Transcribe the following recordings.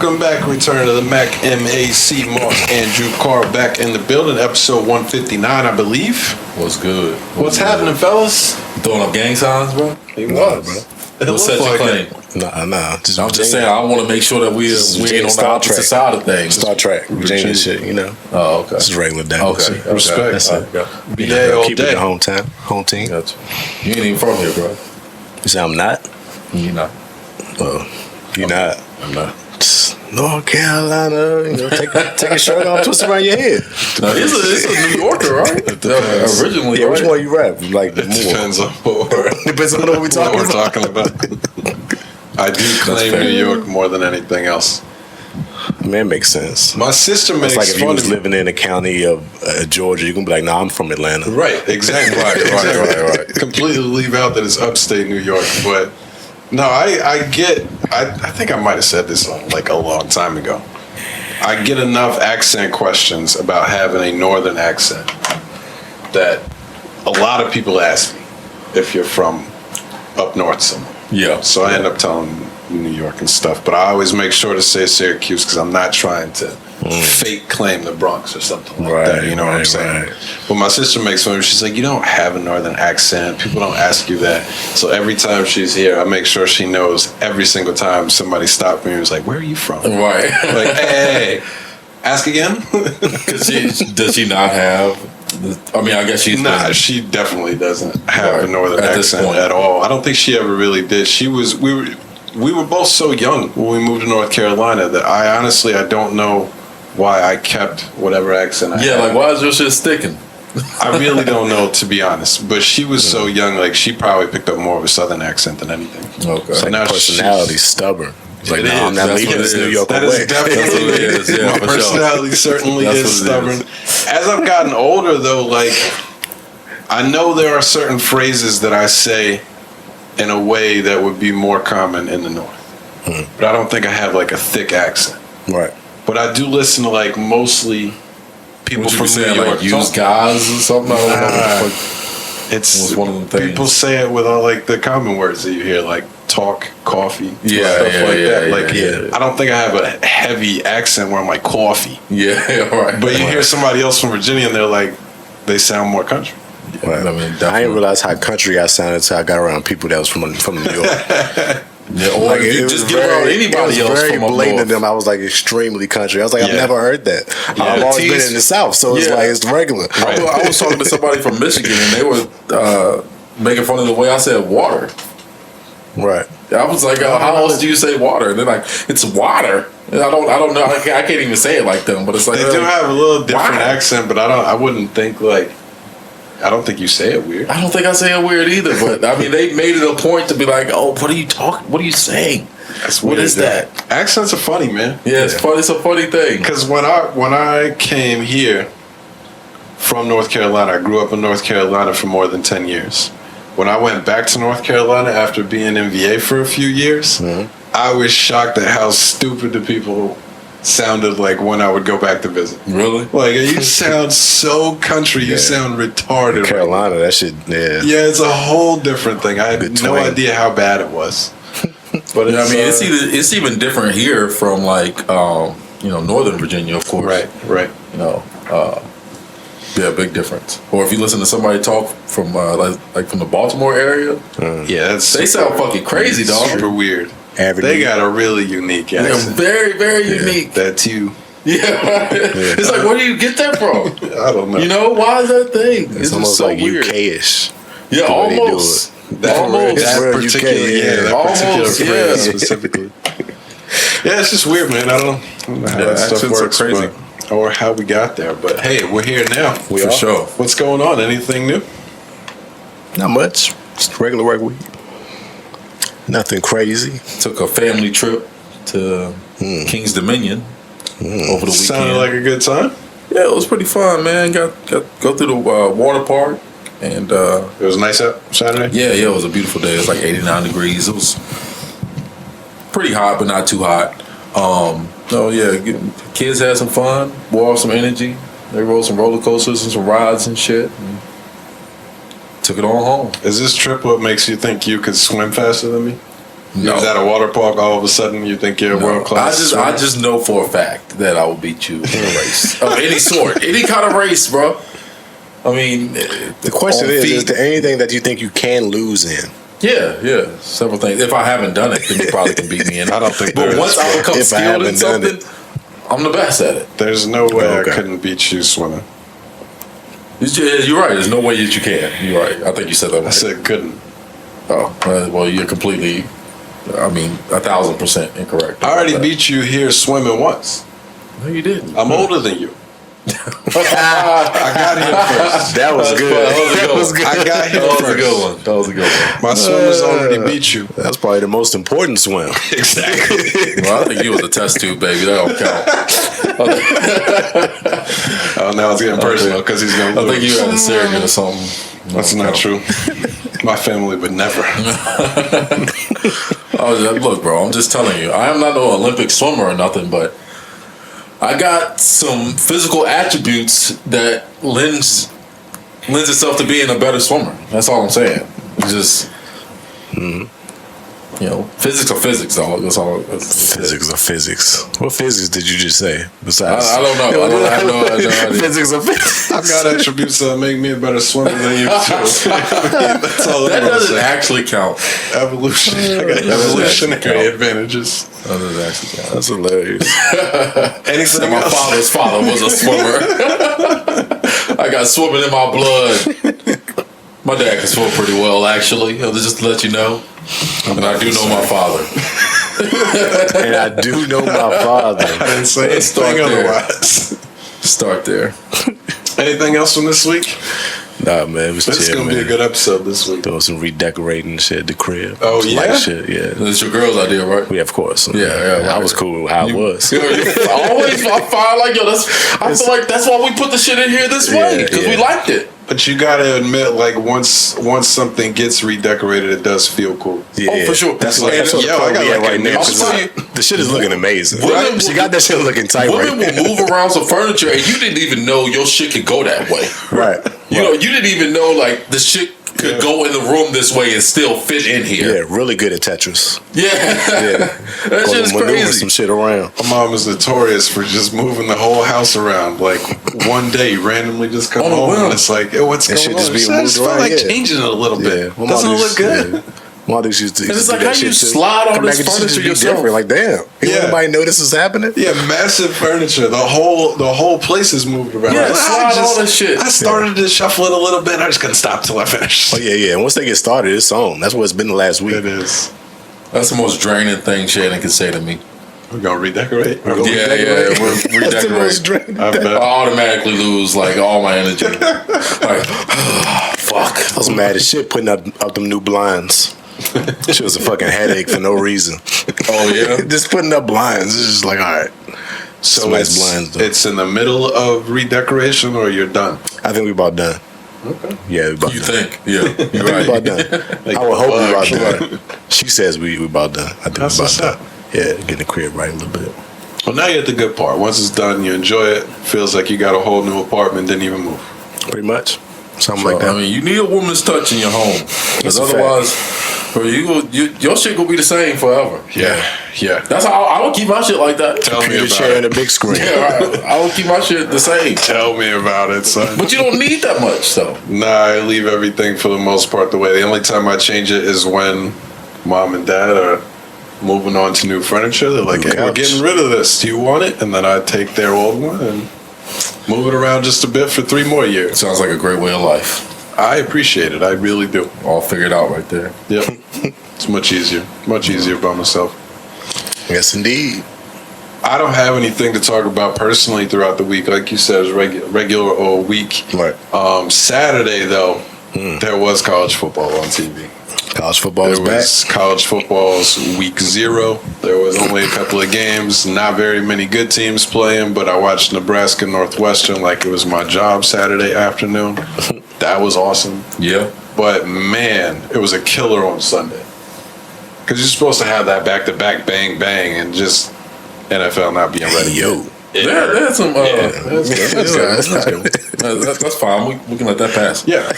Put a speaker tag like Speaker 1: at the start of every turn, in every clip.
Speaker 1: Welcome back, Return of the Mac, M.A.C, Moss, Andrew Carr back in the building, episode 159, I believe.
Speaker 2: What's good?
Speaker 1: What's happening, fellas?
Speaker 2: Throwing up gang signs, bro?
Speaker 1: He was, bro.
Speaker 2: What's that you claim?
Speaker 3: Nah.
Speaker 2: I'm just saying, I want to make sure that we ain't on the opposite side of things.
Speaker 3: Star Trek, Virginia shit, you know.
Speaker 2: Oh, okay.
Speaker 3: This is regular day.
Speaker 2: Okay.
Speaker 1: Respect.
Speaker 3: That's it.
Speaker 1: Yeah, all
Speaker 3: keep
Speaker 1: day.
Speaker 3: it the home team.
Speaker 2: Gotcha. You ain't even from here, bro.
Speaker 3: You say I'm not?
Speaker 2: You're not.
Speaker 3: Well, you're not.
Speaker 2: I'm not.
Speaker 3: North Carolina, you know, take a shirt off, twist around your head.
Speaker 2: No, it's a New Yorker, right? Originally,
Speaker 3: Yeah,
Speaker 2: right?
Speaker 3: which one you rap? Like more?
Speaker 1: Depends on what
Speaker 3: Depends on what we're
Speaker 1: talking about. I do claim New York more than anything else.
Speaker 3: Man, makes sense.
Speaker 1: My sister makes
Speaker 3: It's like if you
Speaker 1: fun
Speaker 3: was
Speaker 1: of me.
Speaker 3: living in the county of Georgia, you're gonna be like, nah, I'm from Atlanta.
Speaker 1: Right, exactly. Right. Completely leave out that it's upstate New York, but no, I think I might have said this like a long time ago. I get enough accent questions about having a northern accent that a lot of people ask me if you're from up north somewhere.
Speaker 2: Yeah.
Speaker 1: So I end up telling New York and stuff, but I always make sure to say Syracuse because I'm not trying to fake claim the Bronx or something like that. You know what I'm saying?
Speaker 3: Right.
Speaker 1: But my sister makes fun of me. She's like, you don't have a northern accent. People don't ask you that. So every time she's here, I make sure she knows every single time somebody stopped me and was like, where are you from?
Speaker 2: Right.
Speaker 1: Like, hey, ask again?
Speaker 2: Does she not have? I mean, I guess she's
Speaker 1: Nah, she definitely doesn't have a northern
Speaker 2: At this
Speaker 1: accent
Speaker 2: point.
Speaker 1: at all. I don't think she ever really did. We were both so young when we moved to North Carolina that I don't know why I kept whatever accent I had.
Speaker 2: Yeah, like why is your shit sticking?
Speaker 1: I really don't know, to be honest. But she was so young, like she probably picked up more of a southern accent than anything.
Speaker 2: Okay.
Speaker 3: It's like
Speaker 1: Now
Speaker 3: personality, stubborn. It's like,
Speaker 1: It
Speaker 3: no,
Speaker 1: is.
Speaker 3: I'm not
Speaker 2: That's
Speaker 3: leaving
Speaker 2: what
Speaker 3: this
Speaker 2: it
Speaker 3: New
Speaker 2: is.
Speaker 3: York
Speaker 1: That
Speaker 3: away.
Speaker 1: is definitely
Speaker 2: what it is, yeah,
Speaker 1: my
Speaker 2: for sure.
Speaker 1: personality certainly
Speaker 2: That's
Speaker 1: is
Speaker 2: what it
Speaker 1: stubborn.
Speaker 2: is.
Speaker 1: As I've gotten older, though, like I know there are certain phrases that I say in a way that would be more common in the North. But I don't think I have like a thick accent.
Speaker 3: Right.
Speaker 1: But I do listen to like mostly people
Speaker 2: What you
Speaker 1: from
Speaker 2: be saying,
Speaker 1: New York.
Speaker 2: like used guys or something? I don't know.
Speaker 1: It's
Speaker 2: What's one of them things?
Speaker 1: people say it with all like the common words that you hear, like talk, coffee, stuff like that. Like I don't think I have a heavy accent where I'm like coffee.
Speaker 2: Yeah, right.
Speaker 1: But you hear somebody else from Virginia and they're like, they sound more country.
Speaker 3: Right.
Speaker 2: I mean,
Speaker 3: I
Speaker 2: definitely.
Speaker 3: didn't realize how country I sounded until I got around people that was from New York.
Speaker 2: Yeah, or
Speaker 3: Like,
Speaker 2: if you
Speaker 3: it
Speaker 2: just
Speaker 3: was
Speaker 2: get around
Speaker 3: very-
Speaker 2: anybody
Speaker 3: it was
Speaker 2: else
Speaker 3: very
Speaker 2: from up
Speaker 3: blatant
Speaker 2: north.
Speaker 3: to them. I was like extremely country. I was like, I've
Speaker 1: Yeah.
Speaker 3: never heard that. I've always been in the South, so it's
Speaker 2: Yeah.
Speaker 3: like it's regular.
Speaker 2: I was talking to somebody from Michigan, and they were making fun of the way I said water.
Speaker 3: Right.
Speaker 2: I was like, "How else do you say water?" And they're like, "It's water." And I don't know. I can't even say it like them, but it's like
Speaker 1: They do have a little different
Speaker 2: Wow.
Speaker 1: accent, but I wouldn't think like, I don't think you say it weird.
Speaker 2: I don't think I say it weird either. But I mean, they made it a point to be like, "Oh, what are you talking? What are you saying?
Speaker 1: That's
Speaker 2: What
Speaker 1: weird,
Speaker 2: is
Speaker 1: yeah.
Speaker 2: that?"
Speaker 1: Accents are funny, man.
Speaker 2: Yeah, it's funny. It's a funny thing.
Speaker 1: Because when I came here from North Carolina, I grew up in North Carolina for more than 10 years. When I went back to North Carolina after being in VA for a few years, I was shocked at how stupid the people sounded like when I would go back to visit.
Speaker 2: Really?
Speaker 1: Like, you sound so country, you sound retarded.
Speaker 3: Carolina, that shit, yeah.
Speaker 1: Yeah, it's a whole different thing. I had
Speaker 3: Good
Speaker 1: no
Speaker 3: twang.
Speaker 1: idea how bad it was. But
Speaker 2: Yeah, I mean,
Speaker 1: it's
Speaker 2: it's even different here from like Northern Virginia, of course.
Speaker 1: right.
Speaker 2: You know, yeah, big difference. Or if you listen to somebody talk from like from the Baltimore area,
Speaker 1: Yeah, that's
Speaker 2: they sound fucking crazy, dog.
Speaker 1: super weird.
Speaker 3: Average.
Speaker 1: They got a really unique
Speaker 2: They're
Speaker 1: accent.
Speaker 2: very, very unique.
Speaker 1: That's you.
Speaker 2: Yeah, it's like, where do you get that from?
Speaker 1: I don't know.
Speaker 2: You know, why is that thing?
Speaker 3: It's
Speaker 2: just
Speaker 3: almost
Speaker 2: so
Speaker 3: like
Speaker 2: weird.
Speaker 3: UK-ish.
Speaker 2: Yeah,
Speaker 3: the way they do
Speaker 2: almost.
Speaker 1: That,
Speaker 2: Almost.
Speaker 1: that
Speaker 3: Real
Speaker 1: particular,
Speaker 3: UK, yeah.
Speaker 1: that
Speaker 2: Almost,
Speaker 1: particular
Speaker 2: yeah.
Speaker 1: phrase specifically. Yeah, it's just weird, man. I don't know how that stuff
Speaker 2: accents are
Speaker 1: works,
Speaker 2: crazy.
Speaker 1: but, or how we got there. But hey, we're here now.
Speaker 3: We
Speaker 2: For
Speaker 3: are.
Speaker 2: sure.
Speaker 1: What's going on? Anything new?
Speaker 3: Not much. Just regular work week. Nothing crazy.
Speaker 2: Took a family trip to King's Dominion over the weekend.
Speaker 1: Sounded like a good time.
Speaker 2: Yeah, it was pretty fun, man. Got go through the water park, and
Speaker 1: It was nice out Saturday.
Speaker 2: yeah, it was a beautiful day. It was like 89 degrees. It was pretty hot, but not too hot. So yeah, kids had some fun, wore off some energy. They rode some roller coasters and some rides and shit. And took it on home.
Speaker 1: Is this trip what makes you think you could swim faster than me? You're at a water park, all of a sudden you think you're world class.
Speaker 2: I just know for a fact that I will beat you in a race of any sort, any kind of race, bro. I mean,
Speaker 3: the question is there anything that you think you can lose in?
Speaker 2: Yeah, several things. If I haven't done it, then you probably can beat me in.
Speaker 1: I don't think.
Speaker 2: But once I become skilled in something, I'm the best at it.
Speaker 1: There's no way I couldn't beat you swimming.
Speaker 2: You're right. There's no way that you can. You're right. I think you said that right.
Speaker 1: I said couldn't.
Speaker 2: Oh, well, you're completely, 1,000% incorrect.
Speaker 1: I already beat you here swimming once.
Speaker 2: No, you didn't.
Speaker 1: I'm older than you. I got here first.
Speaker 3: That was good. That was good.
Speaker 1: I got here first.
Speaker 2: That was a good one.
Speaker 1: My swimmers already beat you.
Speaker 3: That's probably the most important swim.
Speaker 1: Exactly.
Speaker 2: Well, I think you was a test tube, baby. That don't count.
Speaker 1: Oh, now it's getting personal because he's going to lose.
Speaker 2: I think you had a surrogate or something.
Speaker 1: That's not true. My family would never.
Speaker 2: Look, bro, I'm just telling you. I am not no Olympic swimmer or nothing, but I got some physical attributes that lends itself to being a better swimmer. That's all I'm saying. It's just, physics are physics, though. That's all.
Speaker 3: Physics are physics. What physics did you just say? Besides,
Speaker 2: I don't know. I have no idea.
Speaker 3: Physics are physics.
Speaker 1: I've got attributes that make me a better swimmer than you too. That's all
Speaker 2: that doesn't actually count.
Speaker 1: Evolution. I got evolutionary advantages.
Speaker 2: That doesn't actually count.
Speaker 3: That's hilarious.
Speaker 1: Anything
Speaker 2: my
Speaker 1: else?
Speaker 2: father's father was a swimmer. I got swimming in my blood. My dad can swim pretty well, actually. Just to let you know. And I do know my father.
Speaker 3: And I do know my father.
Speaker 1: I didn't say anything otherwise.
Speaker 2: Start there.
Speaker 1: Anything else from this week?
Speaker 3: Nah, man, it was
Speaker 1: This is
Speaker 3: chill,
Speaker 1: going to be a good episode this week.
Speaker 3: Doing some redecorating and shit at the crib.
Speaker 1: Oh,
Speaker 3: Some
Speaker 1: yeah?
Speaker 3: light shit, yeah.
Speaker 2: That's your girl's idea, right?
Speaker 3: Yeah, of course.
Speaker 2: Yeah,
Speaker 3: I was cool with how it was.
Speaker 2: I find like, I feel like that's why we put the shit in here this way, because we liked it.
Speaker 1: But you gotta admit, like once something gets redecorated, it does feel cool.
Speaker 3: Yeah,
Speaker 2: Oh, for sure.
Speaker 3: That's
Speaker 2: And,
Speaker 3: what
Speaker 1: I got
Speaker 3: we at
Speaker 1: like
Speaker 3: right
Speaker 1: a
Speaker 3: now.
Speaker 1: new
Speaker 2: spot.
Speaker 3: The shit is looking amazing.
Speaker 2: Women
Speaker 3: She
Speaker 2: will-
Speaker 3: got that shit looking tight right
Speaker 2: Women will move around some furniture, and you didn't even know your shit could go that way.
Speaker 3: Right.
Speaker 2: You know, you didn't even know like the shit could go in the room this way and still fit in here.
Speaker 3: Yeah, really good at Tetris.
Speaker 2: Yeah, that shit is
Speaker 3: Maneuver
Speaker 2: crazy.
Speaker 3: some shit around.
Speaker 1: My mom is notorious for just moving the whole house around. Like one day, randomly just come home and it's like, hey, what's
Speaker 3: That
Speaker 1: going
Speaker 3: shit
Speaker 1: on?
Speaker 3: just being
Speaker 1: I just
Speaker 3: moved
Speaker 1: feel
Speaker 3: around,
Speaker 1: like
Speaker 3: yeah.
Speaker 1: changing it a little bit.
Speaker 3: Yeah. Well,
Speaker 1: Doesn't it look good?
Speaker 3: Yeah. My dudes used to
Speaker 2: And it's
Speaker 3: do
Speaker 2: like,
Speaker 3: that
Speaker 2: how
Speaker 3: shit
Speaker 2: you
Speaker 3: too.
Speaker 2: slide all
Speaker 3: Come
Speaker 2: this
Speaker 3: back and just
Speaker 2: furniture
Speaker 3: be
Speaker 2: yourself?
Speaker 3: different. Like, damn.
Speaker 1: Yeah.
Speaker 3: Nobody know this is happening?
Speaker 1: Yeah, massive furniture. The whole place is moved around.
Speaker 2: Yeah,
Speaker 1: Like,
Speaker 2: slide all this shit.
Speaker 1: I started to shuffle it a little bit. I just couldn't stop till I finished.
Speaker 3: Oh, yeah. And once they get started, it's on. That's what it's been the last week.
Speaker 1: It is.
Speaker 2: That's the most draining thing Shannon can say to me.
Speaker 1: We're gonna redecorate.
Speaker 2: Yeah, we're
Speaker 3: That's the most
Speaker 2: redecorating.
Speaker 3: draining
Speaker 1: I
Speaker 3: thing.
Speaker 2: I
Speaker 1: bet.
Speaker 2: automatically lose like all my energy. Like, fuck.
Speaker 3: I was mad as shit putting up them new blinds. Shit was a fucking headache for no reason.
Speaker 2: Oh yeah.
Speaker 3: Just putting up blinds. It's just like, all right.
Speaker 1: So
Speaker 3: Some nice blinds, though.
Speaker 1: it's in the middle of redecoration, or you're done.
Speaker 3: I think we about done.
Speaker 1: Okay.
Speaker 3: Yeah, we about
Speaker 2: You
Speaker 3: done.
Speaker 2: think? Yeah, you're
Speaker 3: I think we about
Speaker 2: right.
Speaker 3: done.
Speaker 1: Like
Speaker 3: I would hope we about
Speaker 1: bug.
Speaker 3: done. She says we about done. I think
Speaker 1: That's
Speaker 3: we
Speaker 1: what's
Speaker 3: about
Speaker 1: up.
Speaker 3: done. Yeah, getting the crib right a little bit.
Speaker 1: Well, now you're at the good part. Once it's done, you enjoy it. Feels like you got a whole new apartment. Didn't even move.
Speaker 3: Pretty much. Something like that.
Speaker 2: I mean, you need a woman's touch in your home, because
Speaker 3: That's a
Speaker 2: otherwise, bro, your shit gonna be the same forever.
Speaker 1: Yeah.
Speaker 2: That's how I don't keep my shit like that.
Speaker 1: Tell me
Speaker 3: Computer
Speaker 1: about
Speaker 3: chair
Speaker 1: it.
Speaker 3: and a big screen.
Speaker 2: Yeah, I don't keep my shit the same.
Speaker 1: Tell me about it, son.
Speaker 2: But you don't need that much, though.
Speaker 1: Nah, I leave everything for the most part the way. The only time I change it is when mom and dad are moving on to new furniture. They're like,
Speaker 3: New
Speaker 1: hey, we're
Speaker 3: couch.
Speaker 1: getting rid of this. Do you want it? And then I take their old one and move it around just a bit for 3 more years.
Speaker 2: Sounds like a great way of life.
Speaker 1: I appreciate it. I really do.
Speaker 2: All figured out right there.
Speaker 1: Yep. It's much easier. Much easier by myself.
Speaker 3: Yes, indeed.
Speaker 1: I don't have anything to talk about personally throughout the week. Like you said, it was regular or week.
Speaker 3: Right.
Speaker 1: Saturday, though, there was college football on TV.
Speaker 3: College football is
Speaker 1: There
Speaker 3: back.
Speaker 1: was college football's week 0. There was only a couple of games, not very many good teams playing, but I watched Nebraska Northwestern like it was my job Saturday afternoon. That was awesome.
Speaker 2: Yeah.
Speaker 1: But man, it was a killer on Sunday. Because you're supposed to have that back-to-back bang bang and just NFL not being ready.
Speaker 3: Yo.
Speaker 2: That's some.
Speaker 1: That's good.
Speaker 3: That's good.
Speaker 2: That's fine. We can let that pass.
Speaker 1: Yeah.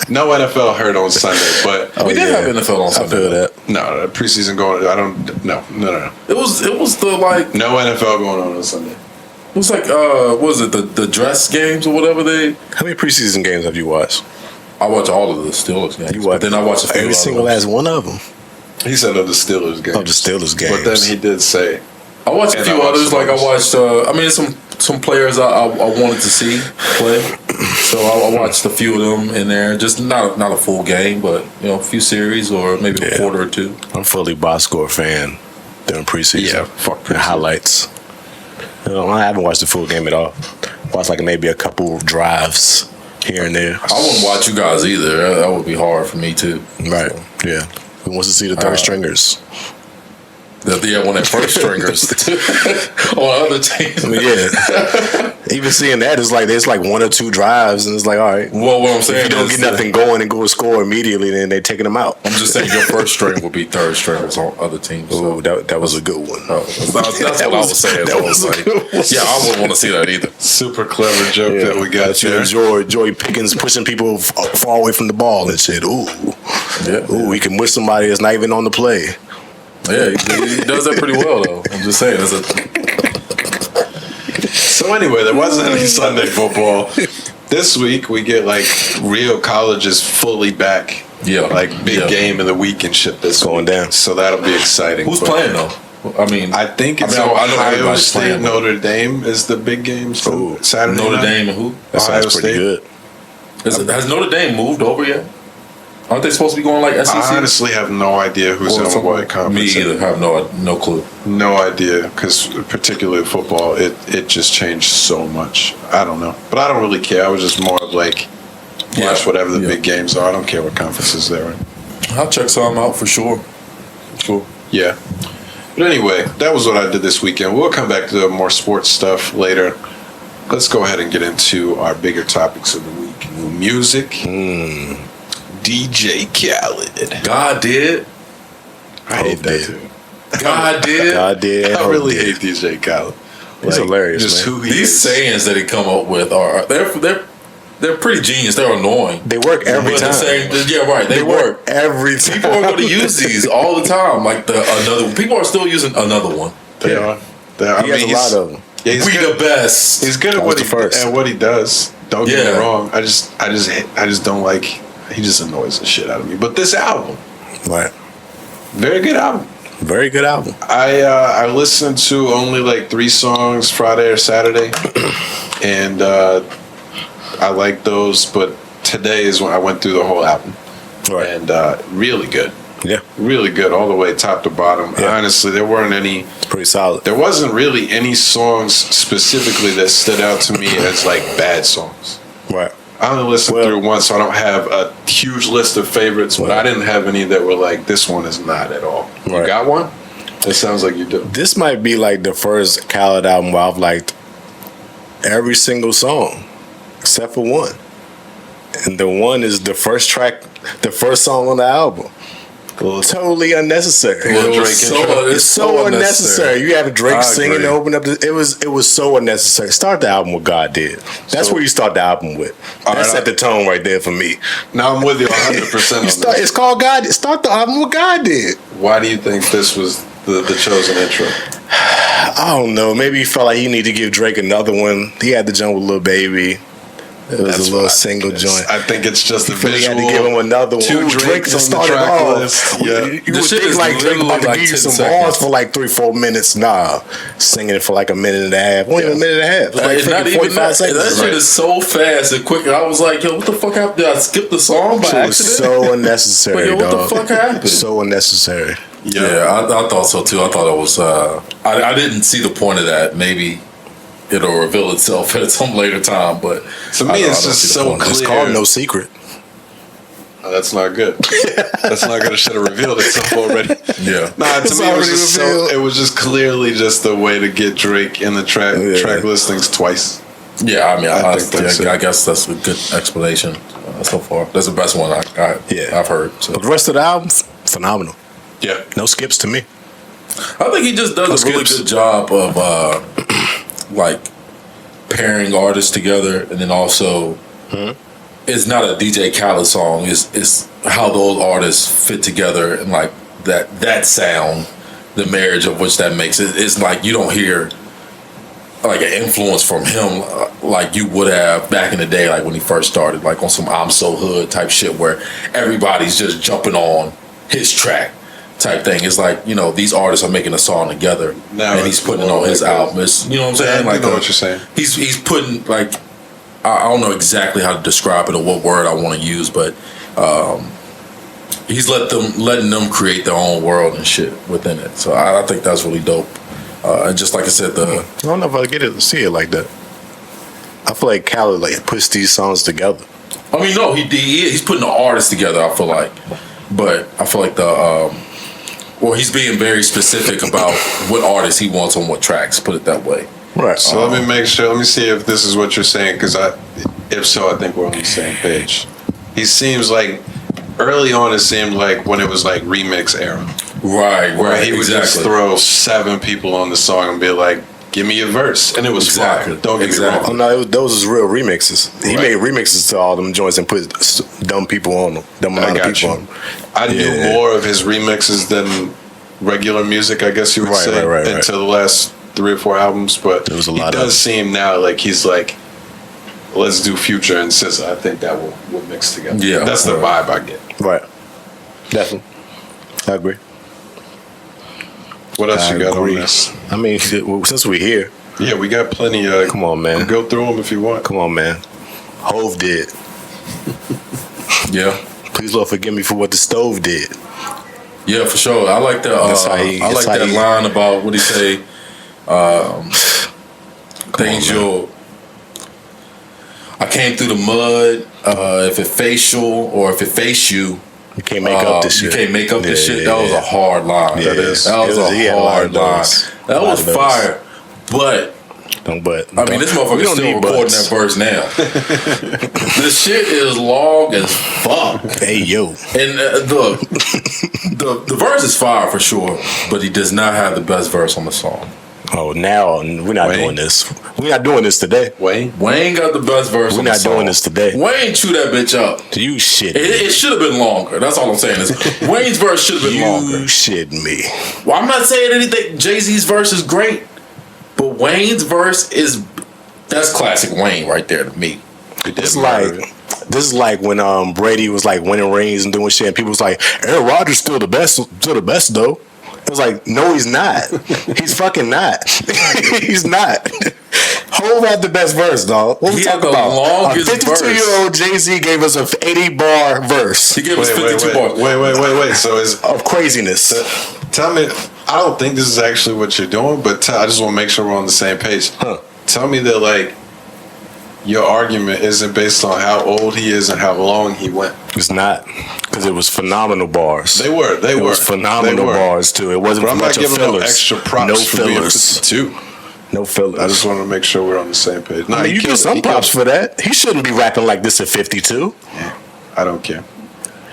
Speaker 1: No NFL heard on Sunday, but
Speaker 2: we did have NFL on Sunday.
Speaker 3: I feel that.
Speaker 1: no, the preseason going. I don't. No.
Speaker 2: It was the like
Speaker 1: No NFL going on Sunday.
Speaker 2: it was like what was it the dress games or whatever they.
Speaker 3: How many preseason games have you watched?
Speaker 2: I watch all of the Steelers games.
Speaker 3: You watch,
Speaker 2: but then I watch a few
Speaker 3: every single last one of them.
Speaker 1: He said of the Steelers game.
Speaker 3: Of the Steelers games.
Speaker 1: But then he did say.
Speaker 2: I watched a
Speaker 1: And
Speaker 2: few
Speaker 1: I watched
Speaker 2: others. Like I
Speaker 1: others.
Speaker 2: watched. Some players I wanted to see play. So I watched a few of them in there. Just not a full game, but a few series or maybe a quarter or two.
Speaker 3: I'm fully box score fan during preseason.
Speaker 1: Yeah, fuck
Speaker 3: The
Speaker 1: preseason.
Speaker 3: highlights. I haven't watched the full game at all. Watched like maybe a couple drives here and there.
Speaker 2: I wouldn't watch you guys either. That would be hard for me too.
Speaker 3: Right. Yeah. Who wants to see the third stringers?
Speaker 2: When they first stringers on other teams.
Speaker 3: I mean, yeah. Even seeing that, it's like there's like one or two drives, and it's like, all right.
Speaker 2: Well, what I'm saying
Speaker 3: If you don't
Speaker 2: is
Speaker 3: get nothing going and go score immediately, then they're taking them out.
Speaker 2: I'm just saying your first string would be third stringers on other teams. So.
Speaker 3: Ooh, that was a good one.
Speaker 2: That's what I was saying.
Speaker 3: That was a good one.
Speaker 2: Yeah, I wouldn't want to see that either.
Speaker 1: Super clever joke that we got
Speaker 3: That you
Speaker 1: there.
Speaker 3: enjoy Joey Pickens pushing people far away from the ball and shit. Ooh, ooh, he can wish somebody that's not even on the play.
Speaker 2: Yeah, he does that pretty well though. I'm just saying.
Speaker 1: So anyway, there wasn't any Sunday football. This week we get like real colleges fully back.
Speaker 2: Yeah.
Speaker 1: Like big game of the week and shit this
Speaker 3: Going
Speaker 1: week.
Speaker 3: down.
Speaker 1: So that'll be exciting.
Speaker 2: Who's
Speaker 1: But
Speaker 2: playing though? I mean,
Speaker 1: I think it's
Speaker 2: I know
Speaker 1: Ohio
Speaker 2: everybody's
Speaker 1: State,
Speaker 2: playing, but-
Speaker 1: Notre Dame is the big game.
Speaker 3: Ooh.
Speaker 1: Saturday
Speaker 2: Notre
Speaker 1: night.
Speaker 2: Dame and who?
Speaker 3: That
Speaker 1: Ohio
Speaker 3: sounds pretty
Speaker 1: State.
Speaker 3: good.
Speaker 2: Has Notre Dame moved over yet? Aren't they supposed to be going like SEC?
Speaker 1: I honestly have no idea who's
Speaker 2: Or
Speaker 1: in
Speaker 2: something?
Speaker 1: what conference.
Speaker 2: Me either. Have no clue.
Speaker 1: No idea, because particularly football, it just changed so much. I don't know, but I don't really care. I was just more of like watch whatever the big games are. I don't care what conferences they're in.
Speaker 2: I'll check some out for sure. Cool.
Speaker 1: Yeah. But anyway, that was what I did this weekend. We'll come back to more sports stuff later. Let's go ahead and get into our bigger topics of the week. New music. DJ Khaled.
Speaker 2: God did.
Speaker 1: I hate that
Speaker 3: did.
Speaker 1: too.
Speaker 2: God did.
Speaker 3: God did.
Speaker 1: I really hate DJ Khaled.
Speaker 3: He's hilarious,
Speaker 1: Just
Speaker 3: man.
Speaker 1: who he
Speaker 2: These
Speaker 1: is.
Speaker 2: sayings that he come up with are they're pretty genius. They're annoying.
Speaker 3: They work every
Speaker 2: But
Speaker 3: time.
Speaker 2: the same, yeah, right. They work.
Speaker 3: every time.
Speaker 2: People are going to use these all the time. Like another. People are still using another one.
Speaker 1: They are. I
Speaker 3: He has a
Speaker 1: he's-
Speaker 3: lot of them.
Speaker 1: Yeah, he's
Speaker 2: We
Speaker 1: good.
Speaker 2: the best.
Speaker 1: He's good at
Speaker 3: That
Speaker 1: what
Speaker 3: was
Speaker 1: he
Speaker 3: the first.
Speaker 1: and what he does. Don't get
Speaker 2: Yeah.
Speaker 1: me wrong. I just don't like. He just annoys the shit out of me. But this album,
Speaker 3: Right.
Speaker 1: very good album.
Speaker 3: Very good album.
Speaker 1: I listened to only like 3 songs Friday or Saturday, and I like those. But today is when I went through the whole album,
Speaker 3: Right.
Speaker 1: and really good,
Speaker 3: Yeah.
Speaker 1: really good all the way top to bottom.
Speaker 3: Yeah.
Speaker 1: Honestly, there weren't any.
Speaker 3: It's pretty solid.
Speaker 1: There wasn't really any songs specifically that stood out to me as like bad songs.
Speaker 3: Right.
Speaker 1: I only listened
Speaker 3: Well-
Speaker 1: through once, so I don't have a huge list of favorites, but I didn't have any that were like, this one is not at all. You
Speaker 3: Right.
Speaker 1: got one? It sounds like you do.
Speaker 3: This might be like the first Khaled album where I've liked every single song except for one. And the one is the first track, the first song on the album. Totally unnecessary.
Speaker 1: Little Drake
Speaker 2: so,
Speaker 1: intro.
Speaker 3: It's so unnecessary. You have Drake
Speaker 2: I
Speaker 3: singing
Speaker 2: agree.
Speaker 3: to open up. It was so unnecessary. Start the album with God Did. That's
Speaker 1: So-
Speaker 3: where you start the album with.
Speaker 1: All
Speaker 3: That
Speaker 1: right,
Speaker 3: set the tone right there for me.
Speaker 1: Now I'm with you 100% on
Speaker 3: You start,
Speaker 1: this.
Speaker 3: it's called God. Start the album with God Did.
Speaker 1: Why do you think this was the chosen intro?
Speaker 3: I don't know. Maybe he felt like he needed to give Drake another one. He had the joint with Lil Baby. It was
Speaker 1: That's
Speaker 3: a little
Speaker 1: what I
Speaker 3: single
Speaker 1: think it is.
Speaker 3: joint.
Speaker 1: I think it's just the
Speaker 3: He had
Speaker 1: visual.
Speaker 3: to give him another one.
Speaker 1: 2
Speaker 3: Ooh, Drake
Speaker 1: Drakes
Speaker 3: to
Speaker 1: on the
Speaker 3: start it
Speaker 1: track
Speaker 3: off.
Speaker 1: list. Yeah.
Speaker 3: You
Speaker 2: This
Speaker 3: would
Speaker 2: shit
Speaker 3: think
Speaker 2: is
Speaker 3: like Drake about to
Speaker 2: literally
Speaker 3: give you
Speaker 2: like
Speaker 3: some
Speaker 2: 10
Speaker 3: bars
Speaker 2: seconds.
Speaker 3: for like 3-4 minutes. Nah, singing it for like a minute and a half. Only a minute and a half. It's like
Speaker 2: It's not
Speaker 3: freaking
Speaker 2: even
Speaker 3: 45
Speaker 2: that.
Speaker 3: seconds.
Speaker 2: That shit
Speaker 3: Right.
Speaker 2: is so fast and quick. And I was like, yo, what the fuck happened? Did I skip the song by
Speaker 3: It was
Speaker 2: accident?
Speaker 3: so unnecessary.
Speaker 2: Yo, what the
Speaker 3: dog.
Speaker 2: fuck happened?
Speaker 3: So unnecessary.
Speaker 2: Yeah, I thought so too. I thought it was. I didn't see the point of that. Maybe it'll reveal itself at some later time. But
Speaker 1: To me,
Speaker 2: I
Speaker 1: it's
Speaker 2: don't
Speaker 1: just
Speaker 2: see the
Speaker 1: so
Speaker 2: point.
Speaker 1: clear.
Speaker 3: It's called No Secret.
Speaker 1: Oh, that's not good. That's not good. It should have revealed itself already.
Speaker 2: Yeah.
Speaker 1: Nah, to
Speaker 3: It's
Speaker 1: me, it was
Speaker 3: already
Speaker 1: just
Speaker 3: revealed.
Speaker 1: it was just clearly just a way to get Drake in the track listings twice.
Speaker 2: Yeah, I mean,
Speaker 1: I think that's it.
Speaker 2: I guess that's a good explanation so far. That's the best one I've heard. So.
Speaker 3: But the rest of the album, phenomenal.
Speaker 1: Yeah.
Speaker 3: No skips to me.
Speaker 2: I think he just does a really
Speaker 3: skips.
Speaker 2: good job of like pairing artists together, and then also it's not a DJ Khaled song. It's how those artists fit together and like that sound, the marriage of which that makes it. It's like you don't hear like an influence from him like you would have back in the day, like when he first started, like on some I'm So Hood type shit where everybody's just jumping on his track type thing. It's like, you know, these artists are making a song together and he's putting it on his album. It's, you know what I'm saying?
Speaker 1: Yeah,
Speaker 2: like
Speaker 1: I know what you're saying.
Speaker 2: He's putting, like, I don't know exactly how to describe it or what word I want to use, but he's letting them create their own world and shit within it. So I think that's really dope. And just like I said,
Speaker 3: I don't know if I see it like that. I feel like Khaled like puts these songs together.
Speaker 2: I mean, no, he's putting the artists together, I feel like. But I feel like he's being very specific about what artists he wants on what tracks, put it that way.
Speaker 3: Right.
Speaker 1: So let me make sure, let me see if this is what you're saying, because if so, I think we're on the same page. He seems like, early on it seemed like when it was like remix era.
Speaker 2: Right,
Speaker 1: where he would just throw 7 people on the song and be like, give me a verse. And it was fire. Don't get me wrong.
Speaker 3: Oh, no, those was real remixes. He made remixes to all them joints and put dumb people on them. Dumb amount of people on them.
Speaker 1: I knew more of his remixes than regular music, I guess you would say, until the last 3 or 4 albums. But
Speaker 3: there was a lot
Speaker 1: it does seem now like he's like, let's do Future and SZA. I think that will mix together. Yeah, that's the vibe I get.
Speaker 3: Right. Definitely. I agree.
Speaker 1: What else you got on this?
Speaker 3: I mean, since we're here.
Speaker 1: Yeah, we got plenty.
Speaker 3: Come on, man.
Speaker 1: Go through them if you want.
Speaker 3: Come on, man. Hove did.
Speaker 2: Yeah.
Speaker 3: Please, Lord, forgive me for what the stove did.
Speaker 2: Yeah, for sure. I like that. I like that line about what he say. Things you'll. I came through the mud. If it facial or if it face you.
Speaker 3: You can't make up this shit.
Speaker 2: You can't make up this shit. That was a hard line.
Speaker 3: Yeah,
Speaker 2: that was a hard line. That was fire. But I mean, this motherfucker's still recording that verse now. The shit is long as fuck.
Speaker 3: Hey yo.
Speaker 2: And the verse is fire for sure, but he does not have the best verse on the song.
Speaker 3: Oh, now we're not doing this. We're not doing this today.
Speaker 2: Wayne got the best verse.
Speaker 3: We're not doing this today.
Speaker 2: Wayne chewed that bitch up.
Speaker 3: You shit.
Speaker 2: It should have been longer. That's all I'm saying. Is Wayne's verse should have been longer.
Speaker 3: You shit me.
Speaker 2: Well, I'm not saying anything. Jay-Z's verse is great, but Wayne's verse that's classic Wayne right there to me.
Speaker 3: This is like when Brady was like winning rings and doing shit, and people was like, Aaron Rodgers still the best though. It was like, no, he's not. He's fucking not. He's not. Hov had the best verse, dog. What we talking about? A 52-year-old Jay-Z gave us an 80-bar verse.
Speaker 2: He gave us 52 bars.
Speaker 1: Wait. So is
Speaker 3: of craziness.
Speaker 1: Tell me, I don't think this is actually what you're doing, but I just want to make sure we're on the same page. Tell me that, like, your argument isn't based on how old he is and how long he went.
Speaker 3: It's not, because it was phenomenal bars.
Speaker 1: They were. It
Speaker 3: was phenomenal bars too. It wasn't.
Speaker 1: But I'm not giving
Speaker 3: fillers.
Speaker 1: no extra props.
Speaker 3: No
Speaker 1: for
Speaker 3: fillers.
Speaker 1: Being 52.
Speaker 3: No fillers.
Speaker 1: I just want to make sure we're on the same page.
Speaker 3: Nah, you get some props for that. He shouldn't be rapping like this at 52.
Speaker 1: Yeah, I don't care.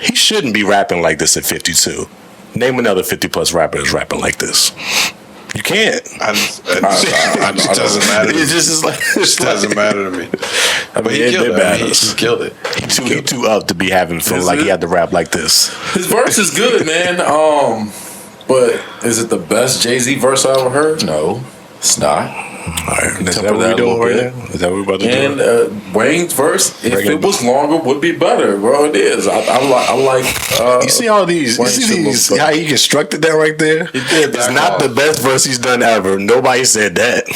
Speaker 3: He shouldn't be rapping like this at 52. Name another 50+ rapper that's rapping like this. You can't.
Speaker 1: It doesn't matter.
Speaker 3: It just
Speaker 1: doesn't matter to me.
Speaker 3: I mean,
Speaker 1: but he killed it.
Speaker 3: He too up to be having feel like he had to rap like this.
Speaker 2: His verse is good, man. But is it the best Jay-Z verse I ever heard? No, it's not.
Speaker 3: All right, is that what we're doing right now? Is that what we're about to do?
Speaker 2: And Wayne's verse, if it was longer, would be better, bro. It is. I like.
Speaker 3: You see all these? You see these? How he constructed that right there?
Speaker 1: He did.
Speaker 3: It's not the best verse he's done ever. Nobody said that.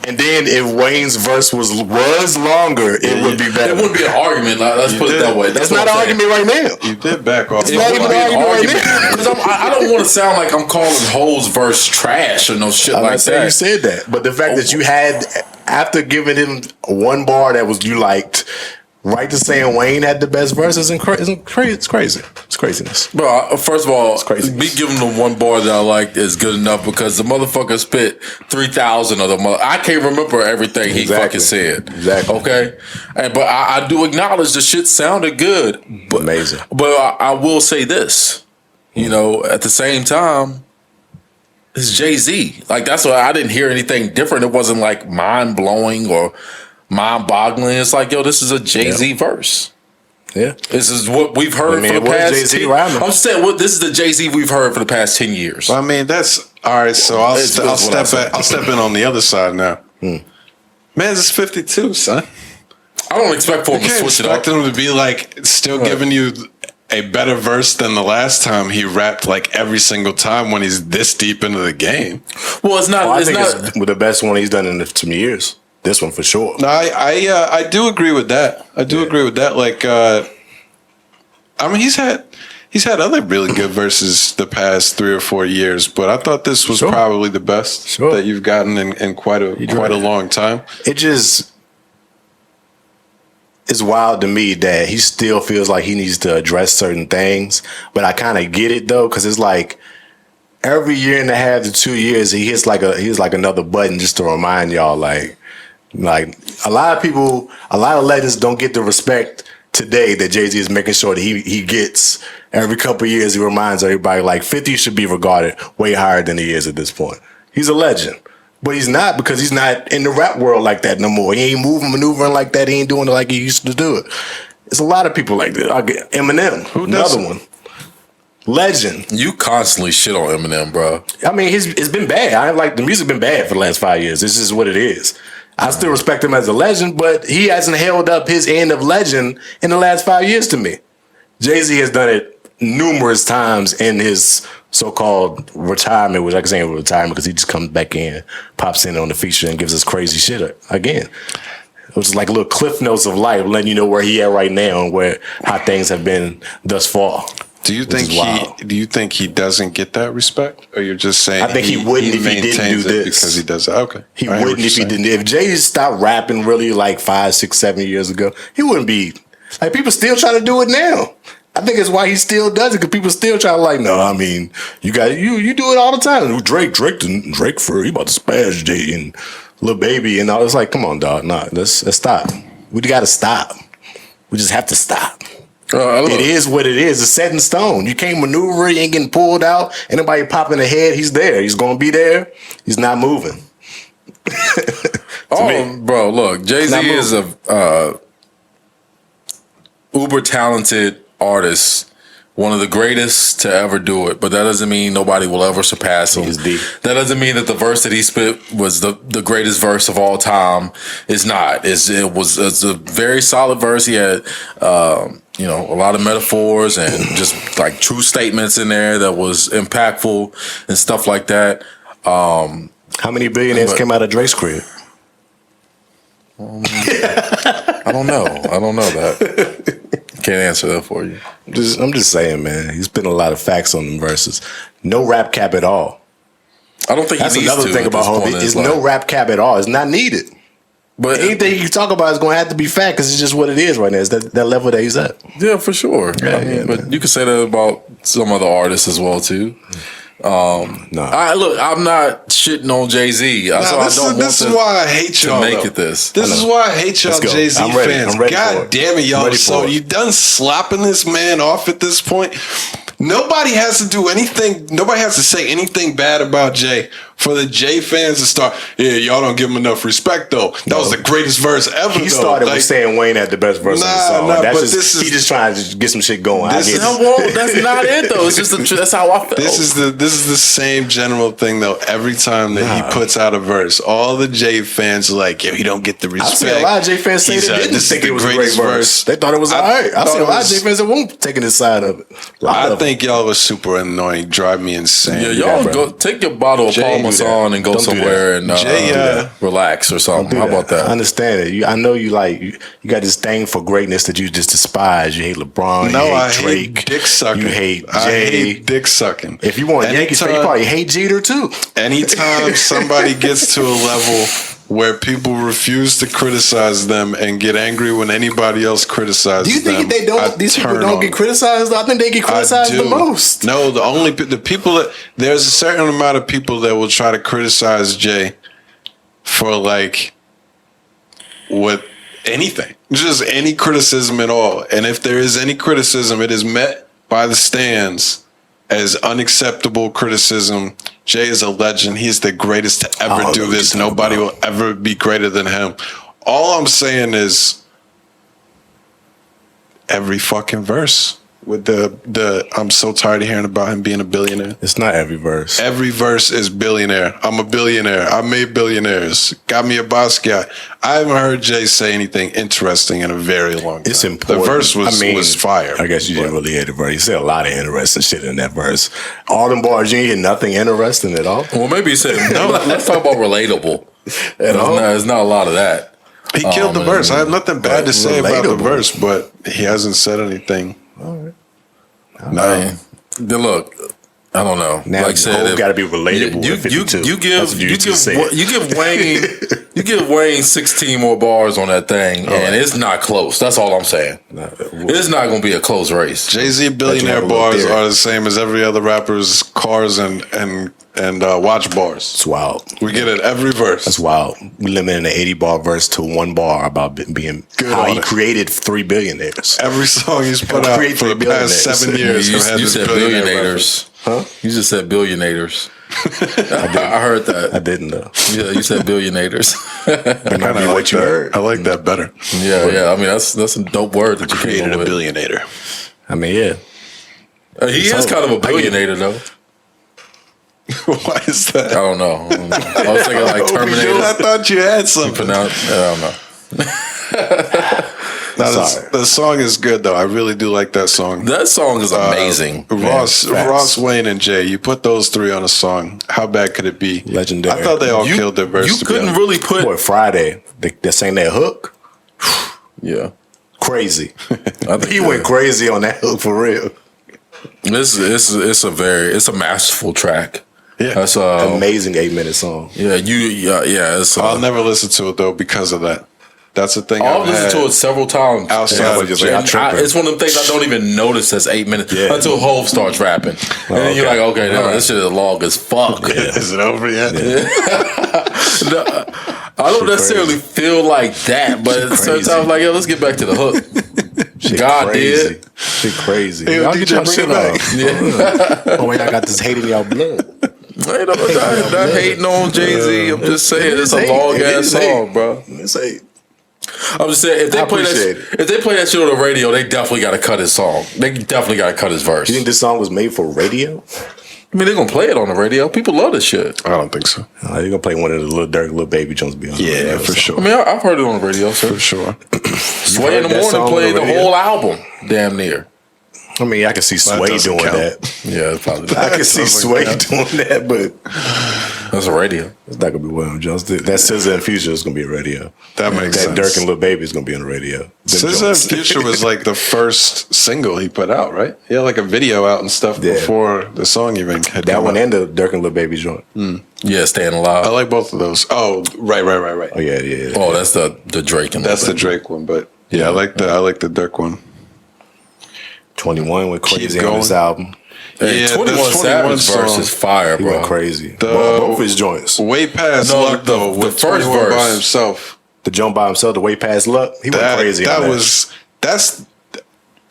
Speaker 3: And then if Wayne's verse was longer, it would be better.
Speaker 2: It wouldn't be an argument. Let's put it that way.
Speaker 3: That's not an argument right now.
Speaker 1: You did back off.
Speaker 3: It's not even an argument right now.
Speaker 2: Because I don't want to sound like I'm calling Hov's verse trash or no shit like that.
Speaker 3: You said that, but the fact that you had, after giving him one bar that was you liked, right to saying Wayne had the best verse is crazy. It's crazy. It's craziness.
Speaker 2: Bro, first of all, me giving him the one bar that I liked is good enough because the motherfucker spit 3,000 of them. I can't remember everything he fucking said.
Speaker 3: Exactly.
Speaker 2: Okay? But I do acknowledge the shit sounded good.
Speaker 3: Amazing.
Speaker 2: But I will say this. You know, at the same time, it's Jay-Z. Like, that's why I didn't hear anything different. It wasn't like mind-blowing or mind-boggling. It's like, yo, this is a Jay-Z verse.
Speaker 3: Yeah.
Speaker 2: This is what we've heard for the past.
Speaker 3: Jay-Z rhyming.
Speaker 2: I'm saying this is the Jay-Z we've heard for the past 10 years.
Speaker 1: Well, I mean, that's all right. So I'll step in on the other side now. Man, it's 52, son.
Speaker 2: I don't expect for him to switch it up.
Speaker 1: Expect him to be like still giving you a better verse than the last time he rapped like every single time when he's this deep into the game.
Speaker 2: Well, it's not.
Speaker 3: I think it's the best one he's done in some years. This one for sure.
Speaker 1: No, I do agree with that. I do agree with that. Like, I mean, he's had other really good verses the past 3 or 4 years, but I thought this was probably the best that you've gotten in quite a long time.
Speaker 3: It just is wild to me that he still feels like he needs to address certain things, but I kind of get it though, because it's like every year and a half to 2 years he hits like another button just to remind y'all like a lot of legends don't get the respect today that Jay-Z is making sure that he gets. Every couple of years he reminds everybody like 50 should be regarded way higher than he is at this point. He's a legend. But he's not, because he's not in the rap world like that no more. He ain't maneuvering like that. He ain't doing it like he used to do it. There's a lot of people like that. I get Eminem, another one. Legend.
Speaker 2: You constantly shit on Eminem, bro.
Speaker 3: I mean, it's been bad. I like the music been bad for the last 5 years. This is what it is. I still respect him as a legend, but he hasn't held up his end of legend in the last 5 years to me. Jay-Z has done it numerous times in his so-called retirement, which I can say retirement because he just comes back in, pops in on the feature and gives us crazy shit again. It was like little cliff notes of life, letting you know where he at right now and how things have been thus far.
Speaker 1: Do you think he doesn't get that respect, or you're just saying?
Speaker 3: I think he wouldn't if he didn't do this
Speaker 1: because he does it. Okay,
Speaker 3: he wouldn't if he didn't. If Jay stopped rapping really like 5, 6, 7 years ago, he wouldn't be like people still trying to do it now. I think it's why he still does it, because people still try to like, no, I mean, you do it all the time. Drake for he about to spaz Jay and Lil Baby and all. It's like, come on, dog, nah, let's stop. We got to stop. We just have to stop. It is what it is. It's set in stone. You can't maneuver. You ain't getting pulled out. Ain't nobody popping the head. He's there. He's gonna be there. He's not moving.
Speaker 2: Bro, look, Jay-Z is a uber talented artist, one of the greatest to ever do it, but that doesn't mean nobody will ever surpass him. That doesn't mean that the verse that he spit was the greatest verse of all time. It's not. It's a very solid verse. He had a lot of metaphors and just like true statements in there that was impactful and stuff like that.
Speaker 3: How many billionaires came out of Drake's crib?
Speaker 2: I don't know that. Can't answer that for you.
Speaker 3: I'm just saying, man. He's been a lot of facts on them verses. No rap cap at all.
Speaker 2: I don't think
Speaker 3: that's
Speaker 2: he needs
Speaker 3: another
Speaker 2: to
Speaker 3: thing about Homie. It's no rap cap at all. It's not needed. But anything you talk about is going to have to be fact, because it's just what it is right now. It's that level that he's at.
Speaker 2: Yeah, for sure. Yeah, but you can say that about some other artists as well too. I'm not shitting on Jay-Z.
Speaker 1: This is why I hate y'all. This is why I hate y'all Jay-Z fans. God damn it, y'all. So you done slopping this man off at this point? Nobody has to do anything. Nobody has to say anything bad about Jay for the Jay fans to start. Yeah, y'all don't give him enough respect though. That was the greatest verse ever.
Speaker 3: He started with saying Wayne had the best verse of the song. He's just trying to get some shit going.
Speaker 2: That's not it though. It's just that's how I feel.
Speaker 1: This is the same general thing though. Every time that he puts out a verse, all the Jay fans are like, "Yeah, he don't get the respect."
Speaker 3: I've seen a lot of Jay fans say they didn't think it was a great verse. They thought it was alright. I've seen a lot of Jay fans that won't taking his side of it.
Speaker 1: I think y'all was super annoying. Drive me insane.
Speaker 2: Yeah, y'all go take your bottle of Parmesan and go somewhere and relax or something. How about that?
Speaker 3: I understand it. I know you got this thing for greatness that you just despise. You hate LeBron.
Speaker 1: No,
Speaker 3: you hate
Speaker 1: I
Speaker 3: Drake.
Speaker 1: hate dick sucking.
Speaker 3: You hate Jay.
Speaker 1: I hate dick sucking.
Speaker 3: If you want Yankees, you probably hate Jeter too.
Speaker 1: Anytime somebody gets to a level where people refuse to criticize them and get angry when anybody else criticizes them.
Speaker 3: Do you think these people don't get criticized? I think they get criticized the most.
Speaker 1: No, the people that there's a certain amount of people that will try to criticize Jay for like what anything, just any criticism at all. And if there is any criticism, it is met by the stands as unacceptable criticism. Jay is a legend. He's the greatest to ever do this. Nobody will ever be greater than him. All I'm saying is every fucking verse with the I'm so tired of hearing about him being a billionaire.
Speaker 3: It's not every verse.
Speaker 1: Every verse is billionaire. I'm a billionaire. I made billionaires. Got me a boss guy. I haven't heard Jay say anything interesting in a very long time.
Speaker 3: It's important.
Speaker 1: The verse was fire.
Speaker 3: I guess you didn't really hear the verse. You said a lot of interesting shit in that verse. All them bars, you ain't hear nothing interesting at all.
Speaker 2: Well, maybe he said, no, let's talk about relatable.
Speaker 3: At all?
Speaker 2: There's not a lot of that.
Speaker 1: He killed the verse. I have nothing bad to say about the
Speaker 3: relatable.
Speaker 1: verse, but he hasn't said anything.
Speaker 3: All right.
Speaker 2: No. Look, I don't know.
Speaker 3: Now,
Speaker 2: like I said,
Speaker 3: got to be relatable.
Speaker 2: You give Wayne 16 more bars on that thing, and it's not close. That's all I'm saying. It's not going to be a close race.
Speaker 1: Jay-Z billionaire bars are the same as every other rapper's cars and watch bars.
Speaker 3: It's wild.
Speaker 1: We get it every verse.
Speaker 3: That's wild. We limiting an 80 bar verse to one bar about being
Speaker 1: Good
Speaker 3: how
Speaker 1: on
Speaker 3: he
Speaker 1: it.
Speaker 3: created 3 billionaires.
Speaker 1: Every song he's put out
Speaker 3: Create
Speaker 1: for the
Speaker 3: 3
Speaker 1: past
Speaker 3: billionaires.
Speaker 1: 7 years.
Speaker 2: You said billionaires.
Speaker 3: Huh?
Speaker 2: You just said billionaires. I heard that.
Speaker 3: I didn't know.
Speaker 2: Yeah, you said billionaires.
Speaker 3: But not be what you heard.
Speaker 1: I like that better.
Speaker 2: Yeah. I mean, that's a dope word that you
Speaker 1: Created
Speaker 2: came
Speaker 1: a
Speaker 2: up with.
Speaker 1: billionaire.
Speaker 3: I mean, yeah.
Speaker 2: He is kind of a billionaire, though.
Speaker 1: Why is that?
Speaker 2: I don't know. I was thinking like Terminator.
Speaker 1: I thought you had something.
Speaker 2: I don't know.
Speaker 1: The song is good though. I really do like that song.
Speaker 2: That song is amazing.
Speaker 1: Ross, Wayne, and Jay. You put those 3 on a song. How bad could it be?
Speaker 3: Legendary.
Speaker 1: I thought they all killed their verse.
Speaker 2: You couldn't really put.
Speaker 3: Boy, Friday, they sang that hook.
Speaker 2: Yeah.
Speaker 3: Crazy.
Speaker 2: I think
Speaker 3: He went crazy on that hook for real.
Speaker 2: It's a masterful track.
Speaker 1: Yeah.
Speaker 2: That's
Speaker 3: Amazing 8-minute song.
Speaker 2: Yeah. It's.
Speaker 1: I'll never listen to it though because of that. That's the thing.
Speaker 2: I've listened to it several times.
Speaker 1: Outside of
Speaker 3: just
Speaker 1: Jay.
Speaker 2: It's one of them things I don't even notice that's 8 minutes until Hov starts rapping. And then you're like, okay, this shit is long as fuck.
Speaker 1: Is it over yet?
Speaker 2: I don't necessarily feel like that, but at the same time, like, let's get back to the hook.
Speaker 3: Shit
Speaker 2: God
Speaker 3: crazy.
Speaker 2: did.
Speaker 3: Shit crazy.
Speaker 1: Hey,
Speaker 3: Y'all
Speaker 1: DJ,
Speaker 3: get your
Speaker 1: bring
Speaker 3: shit
Speaker 1: it back.
Speaker 3: off. Oh, wait, I got this hate in y'all blood.
Speaker 2: I'm not hating on Jay-Z. I'm just saying it's a long ass song, bro.
Speaker 3: Let's say
Speaker 2: I'm just saying if they play that shit on the radio, they definitely got to cut his song. They definitely got to cut his verse.
Speaker 3: You think this song was made for radio?
Speaker 2: I mean, they're gonna play it on the radio. People love this shit.
Speaker 1: I don't think so.
Speaker 3: You're gonna play one of the little Dirk, little baby Jones be on. the radio,
Speaker 1: for
Speaker 3: so.
Speaker 1: sure.
Speaker 2: I mean, I've heard it on the radio, so
Speaker 1: For sure.
Speaker 2: Sway in the
Speaker 3: heard that
Speaker 2: Morning
Speaker 3: song on
Speaker 2: played
Speaker 3: the
Speaker 2: the
Speaker 3: radio?
Speaker 2: whole album, damn near.
Speaker 3: I mean, I can see Sway
Speaker 1: doesn't
Speaker 3: doing
Speaker 1: count.
Speaker 3: that.
Speaker 2: Yeah, it's probably
Speaker 3: I can see Sway
Speaker 1: Sounds
Speaker 3: doing that, but
Speaker 2: that's a radio.
Speaker 3: it's not gonna be William Jones. That SZA and Future is gonna be a radio.
Speaker 1: That makes
Speaker 3: That
Speaker 1: sense.
Speaker 3: Dirk and Lil Baby is gonna be on the radio. Them
Speaker 1: SZA
Speaker 3: joints.
Speaker 1: Future was like the first single he put out, right? He had like a video out and stuff
Speaker 3: Yeah.
Speaker 1: before the song even had
Speaker 3: That
Speaker 1: come
Speaker 3: one
Speaker 1: out.
Speaker 3: and the Dirk and Lil Baby joint.
Speaker 2: Yeah, Staying
Speaker 1: I
Speaker 2: Alive.
Speaker 1: like both of those. Oh, right.
Speaker 3: Oh yeah.
Speaker 2: Oh, that's the Drake and
Speaker 1: That's the Drake one, but yeah, I like the Dirk one.
Speaker 3: 21 went crazy
Speaker 1: Keep
Speaker 3: on this
Speaker 1: going.
Speaker 3: album.
Speaker 2: Hey,
Speaker 1: Yeah,
Speaker 2: 21
Speaker 1: this 21
Speaker 2: Savage verse
Speaker 1: song.
Speaker 2: is fire,
Speaker 3: He
Speaker 2: bro.
Speaker 3: went crazy.
Speaker 1: The-
Speaker 3: Both his joints.
Speaker 1: Way past
Speaker 2: No,
Speaker 1: luck though,
Speaker 2: the
Speaker 1: with
Speaker 2: first
Speaker 1: 21 by
Speaker 2: verse.
Speaker 1: himself.
Speaker 3: The jump by himself, the way past luck. He went crazy. on that.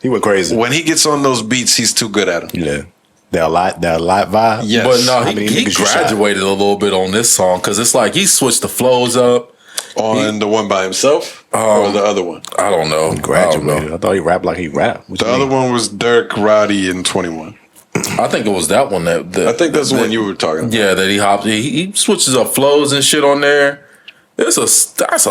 Speaker 3: He went crazy.
Speaker 1: When he gets on those beats, he's too good at them.
Speaker 3: Yeah. That light vibe.
Speaker 1: Yes.
Speaker 2: But no,
Speaker 3: How many
Speaker 2: he
Speaker 3: niggas you shot?
Speaker 2: graduated a little bit on this song because it's like he switched the flows up.
Speaker 1: On the one by himself or the other one?
Speaker 2: I don't know.
Speaker 3: Graduated. I thought he rapped like he rapped. What
Speaker 1: The
Speaker 3: you
Speaker 1: other
Speaker 3: mean?
Speaker 1: one was Dirk, Roddy, and 21.
Speaker 2: I think it was that one that
Speaker 1: I think that's the one you were talking about.
Speaker 2: Yeah, that he hopped. He switches up flows and shit on there. That's a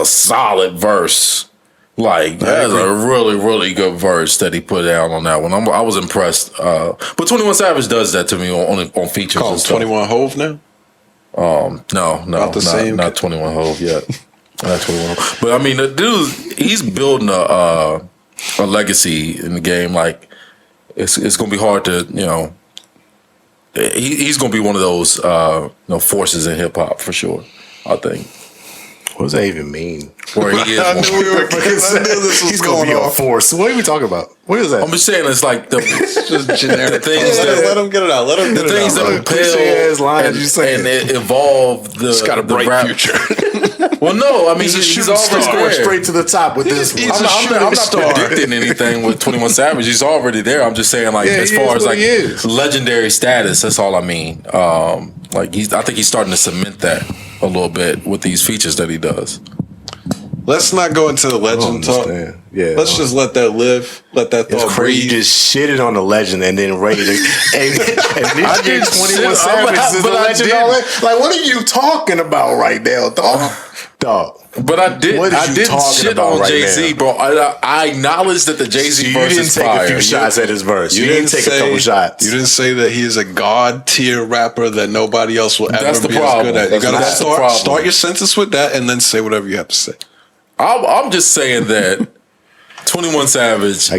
Speaker 2: solid verse. Like that's a really really good verse that he put down on that one. I was impressed. But 21 Savage does that to me on features.
Speaker 1: Called
Speaker 2: and stuff.
Speaker 1: 21 Hove now?
Speaker 2: No,
Speaker 1: Not the same?
Speaker 2: Not 21 Hove yet. Not 21 Hove. But I mean, the dude, he's building a legacy in the game. Like it's gonna be hard to he's gonna be one of those forces in hip hop for sure. I think.
Speaker 3: What does that even mean?
Speaker 2: Where he is.
Speaker 1: I knew we were. I knew this was
Speaker 3: He's gonna
Speaker 1: going
Speaker 3: be a
Speaker 1: off.
Speaker 3: force. What are we talking about? What is that?
Speaker 2: I'm just saying it's like the
Speaker 1: Generic.
Speaker 2: things
Speaker 1: Let
Speaker 2: that
Speaker 1: him get it out. Let him
Speaker 2: the
Speaker 1: get it
Speaker 2: things
Speaker 1: out.
Speaker 2: that
Speaker 1: bro.
Speaker 3: Cliche-ass lines you saying.
Speaker 2: and it evolved the
Speaker 1: He's got a
Speaker 2: the
Speaker 1: bright
Speaker 2: rap.
Speaker 1: future.
Speaker 2: Well, no, I mean
Speaker 1: He's a
Speaker 2: he's
Speaker 1: shooting
Speaker 2: already
Speaker 1: star.
Speaker 2: there.
Speaker 3: Going straight to the top with this one.
Speaker 1: he's a
Speaker 2: I'm
Speaker 1: shooting
Speaker 2: not
Speaker 1: star.
Speaker 2: predicting anything with 21 Savage. He's already there. I'm just saying, like,
Speaker 3: Yeah,
Speaker 2: as
Speaker 3: he
Speaker 2: far
Speaker 3: is
Speaker 2: as
Speaker 3: what
Speaker 2: like
Speaker 3: he is.
Speaker 2: legendary status, that's all I mean. I think he's starting to cement that a little bit with these features that he does.
Speaker 1: Let's not go into the legend talk.
Speaker 3: understand. Yeah.
Speaker 1: Let's just let that live. Let that
Speaker 3: It's
Speaker 1: thought
Speaker 3: crazy. You
Speaker 1: breathe.
Speaker 3: just shitted on the legend and then rated it. and this year 21 Savage is the legend. Like, what are you talking about right now, dog? Dog.
Speaker 2: But I didn't shit on Jay-Z, bro. I acknowledge that the Jay-Z verse is fire.
Speaker 3: You didn't take a few shots at his verse. You didn't take a couple shots.
Speaker 1: You didn't say that he is a god tier rapper that nobody else will ever be as good at. You got to start your sentence with that and then say whatever you have to say.
Speaker 2: I'm just saying that 21 Savage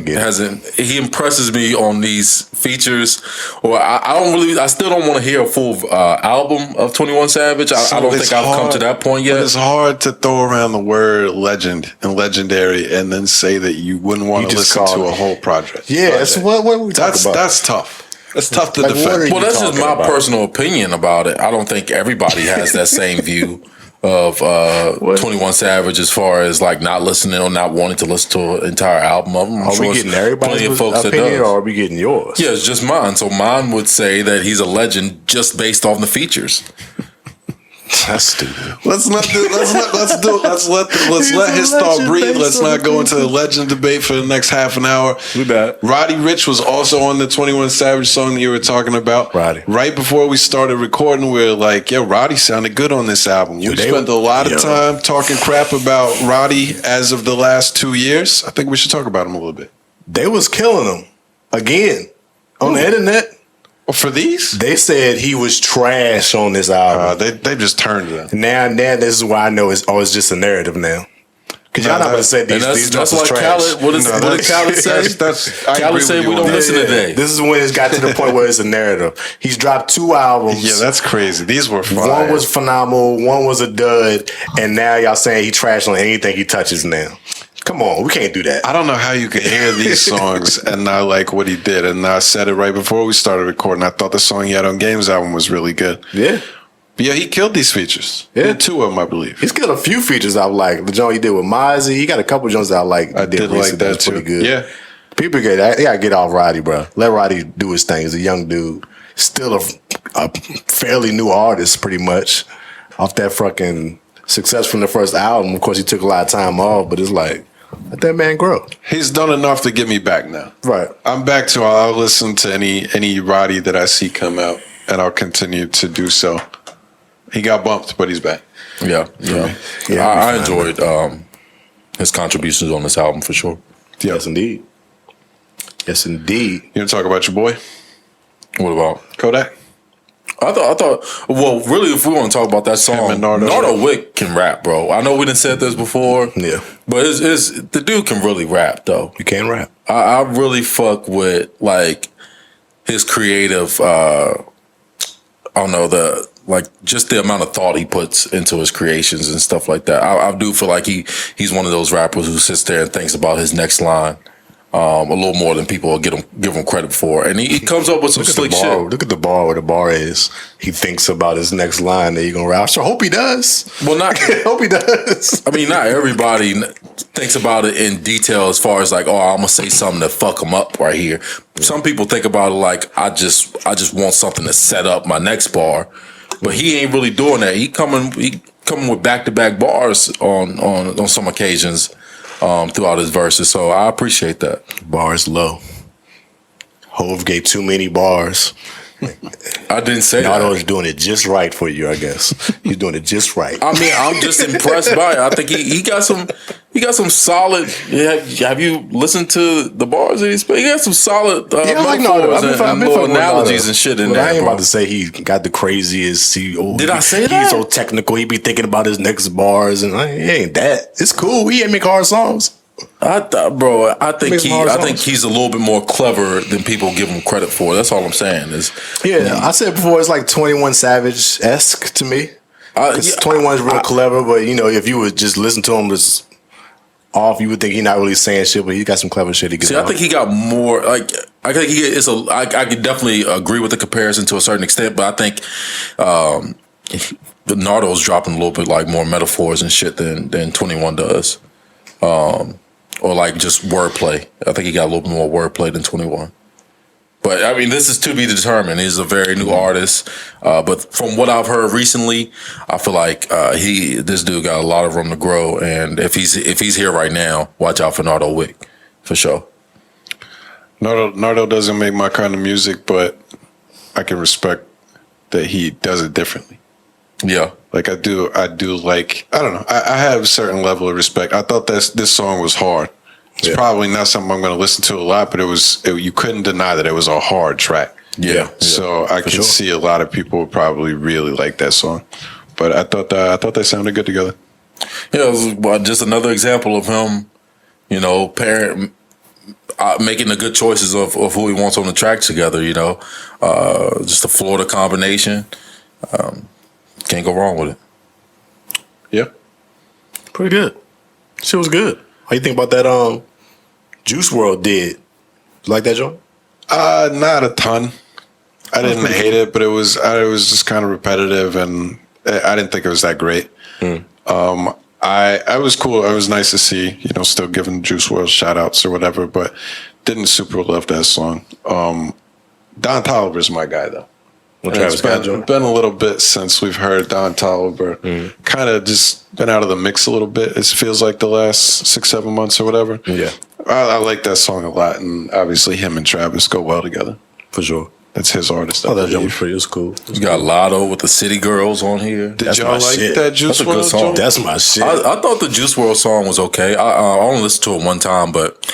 Speaker 2: he impresses me on these features, or I still don't want to hear a full album of 21 Savage. I don't think I've come to that point yet.
Speaker 1: But it's hard to throw around the word legend and legendary and then say that you wouldn't want to listen to a whole project.
Speaker 3: Yeah, that's what we talking about.
Speaker 1: That's tough. It's tough to defend.
Speaker 2: Well, that's just my personal opinion about it. I don't think everybody has that same view of 21 Savage as far as like not listening or not wanting to listen to an entire album of him.
Speaker 3: Are we getting everybody's opinion or are we getting yours?
Speaker 2: Yeah, it's just mine. So mine would say that he's a legend just based off the features.
Speaker 3: That's stupid.
Speaker 1: Let's let his thought breathe. Let's not go into the legend debate for the next half an hour.
Speaker 3: We bet.
Speaker 1: Roddy Ricch was also on the 21 Savage song that you were talking about.
Speaker 3: Roddy.
Speaker 1: Right before we started recording, we were like, "Yo, Roddy sounded good on this album." We spent a lot of time talking crap about Roddy as of the last 2 years. I think we should talk about him a little bit.
Speaker 3: They was killing him again on the internet.
Speaker 1: For these?
Speaker 3: They said he was trash on this album.
Speaker 1: They just turned it.
Speaker 3: Now this is why I know it's just a narrative now. Because y'all not going to say these drops is trash.
Speaker 2: Khaled, what did Khaled say? Khaled said we don't listen today.
Speaker 3: This is when it's got to the point where it's a narrative. He's dropped 2 albums.
Speaker 1: Yeah, that's crazy. These were fire.
Speaker 3: One was phenomenal. One was a dud. And now y'all saying he trashed on anything he touches now. Come on, we can't do that.
Speaker 1: I don't know how you could hear these songs and not like what he did. And I said it right before we started recording. I thought the song he had on Games album was really good.
Speaker 3: Yeah.
Speaker 1: But yeah, he killed these features.
Speaker 3: Yeah.
Speaker 1: He did 2 of them, I believe.
Speaker 3: He's killed a few features I like. The joint he did with M.A.C. He got a couple joints that I like.
Speaker 1: I did like that too.
Speaker 3: Pretty good.
Speaker 1: Yeah.
Speaker 3: People they gotta get off Roddy, bro. Let Roddy do his thing. He's a young dude. Still a fairly new artist, pretty much. Off that fucking success from the first album. Of course, he took a lot of time off, but it's like, let that man grow.
Speaker 1: He's done enough to get me back now.
Speaker 3: Right.
Speaker 1: I'm back to I'll listen to any Roddy that I see come out, and I'll continue to do so. He got bumped, but he's back.
Speaker 2: Yeah. I enjoyed his contributions on this album for sure.
Speaker 3: Yes, indeed. Yes, indeed.
Speaker 1: You want to talk about your boy?
Speaker 2: What about
Speaker 1: Kodak?
Speaker 2: I thought. Well, really, if we want to talk about that song, Nardo Wick can rap, bro. I know we didn't said this before,
Speaker 3: yeah,
Speaker 2: but it's the dude can really rap, though.
Speaker 3: He can rap.
Speaker 2: I really fuck with like his creative. I don't know just the amount of thought he puts into his creations and stuff like that. I do feel like he's one of those rappers who sits there and thinks about his next line. A little more than people will give him credit for, and he comes up with some slick shit.
Speaker 3: Look at the bar where the bar is. He thinks about his next line that he's gonna rap. So I hope he does.
Speaker 2: Well,
Speaker 3: hope he does.
Speaker 2: I mean, not everybody thinks about it in detail as far as like, oh, I'm gonna say something to fuck him up right here. Some people think about it like, I just want something to set up my next bar, but he ain't really doing that. He coming with back-to-back bars on some occasions. Throughout his verses, so I appreciate that.
Speaker 3: Bars low. Hove gave too many bars.
Speaker 2: I didn't say that.
Speaker 3: Nardo's doing it just right for you, I guess. He's doing it just right.
Speaker 2: I mean, I'm just impressed by it. I think he got some solid. Have you listened to the bars that he's playing? He got some solid metaphors and little analogies and shit in there.
Speaker 3: I ain't about to say he got the craziest.
Speaker 2: Did I say that?
Speaker 3: He's so technical. He be thinking about his next bars, and he ain't that. It's cool. He ain't make hard songs.
Speaker 2: I think he's a little bit more clever than people give him credit for. That's all I'm saying.
Speaker 3: I said before, it's like 21 Savage-esque to me. 21 is real clever, but if you would just listen to him just off, you would think he's not really saying shit, but he got some clever shit he gets.
Speaker 2: I think he got more I think I could definitely agree with the comparison to a certain extent, but I think Nardo's dropping a little bit like more metaphors and shit than 21 does. Or like just wordplay. I think he got a little bit more wordplay than 21. But I mean, this is to be determined. He's a very new artist, but from what I've heard recently, I feel like this dude got a lot of room to grow. And if he's here right now, watch out for Nardo Wick for sure.
Speaker 1: Nardo doesn't make my kind of music, but I can respect that he does it differently.
Speaker 2: Yeah,
Speaker 1: like I do like, I don't know. I have a certain level of respect. I thought this song was hard. It's probably not something I'm going to listen to a lot, but you couldn't deny that it was a hard track.
Speaker 2: Yeah.
Speaker 1: So I can see a lot of people would probably really like that song. But I thought they sounded good together.
Speaker 2: Yeah, it was just another example of him, making the good choices of who he wants on the track together. Just a Florida combination. Can't go wrong with it.
Speaker 1: Yeah,
Speaker 3: pretty good. Shit was good. How you think about that? Juice WRLD did. You like that joint?
Speaker 1: Not a ton. I didn't hate it, but it was just kind of repetitive, and I didn't think it was that great. I was cool. It was nice to see, still giving Juice WRLD shout outs or whatever, but didn't super love that song. Don Toliver's my guy though. It's been a little bit since we've heard Don Toliver. Kind of just been out of the mix a little bit. It feels like the last 6-7 months or whatever.
Speaker 3: Yeah,
Speaker 1: I like that song a lot, and obviously him and Travis go well together
Speaker 3: for sure.
Speaker 1: That's his artist.
Speaker 3: That joint was pretty. It was cool.
Speaker 2: You got Lotto with the City Girls on here.
Speaker 1: Did y'all like that Juice WRLD?
Speaker 2: That's a good song.
Speaker 3: That's my shit.
Speaker 2: I thought the Juice WRLD song was okay. I only listened to it one time, but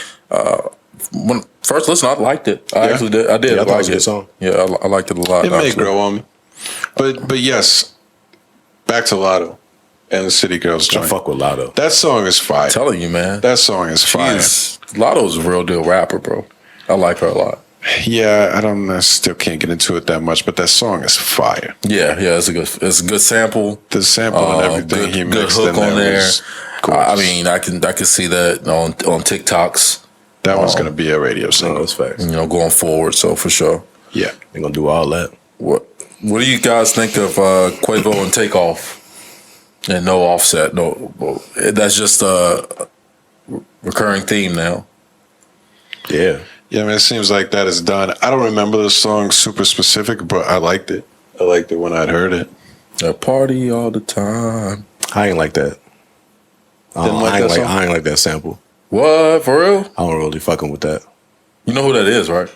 Speaker 2: when first listen, I liked it. I actually did. I did.
Speaker 3: Yeah, I thought
Speaker 2: like
Speaker 3: it was a good song.
Speaker 2: Yeah, I liked it a lot.
Speaker 1: It may grow on me, but yes, back to Lotto and the City Girls joint.
Speaker 3: I fuck with Lotto.
Speaker 1: That song is fire.
Speaker 2: I'm telling you, man.
Speaker 1: That song is fire.
Speaker 2: Lotto's a real deal rapper, bro. I like her a lot.
Speaker 1: Yeah, I still can't get into it that much, but that song is fire.
Speaker 2: Yeah, it's a good sample.
Speaker 1: The sample and everything he mixed
Speaker 2: good hook
Speaker 1: in
Speaker 2: on there. I
Speaker 1: mean,
Speaker 2: I can see that on TikToks.
Speaker 1: That one's gonna be a radio single.
Speaker 3: That's facts.
Speaker 2: Going forward. So for sure.
Speaker 1: Yeah,
Speaker 3: they're gonna do all that.
Speaker 2: What do you guys think of Quavo and Takeoff and no Offset? No, that's just a recurring theme now.
Speaker 3: Yeah.
Speaker 1: Yeah, I mean, it seems like that is done. I don't remember the song super specific, but I liked it. I liked it when I'd heard it.
Speaker 2: I party all the time.
Speaker 3: I ain't like that. I ain't like that sample.
Speaker 2: What, for real?
Speaker 3: I don't really fucking with that.
Speaker 2: You know who that is, right?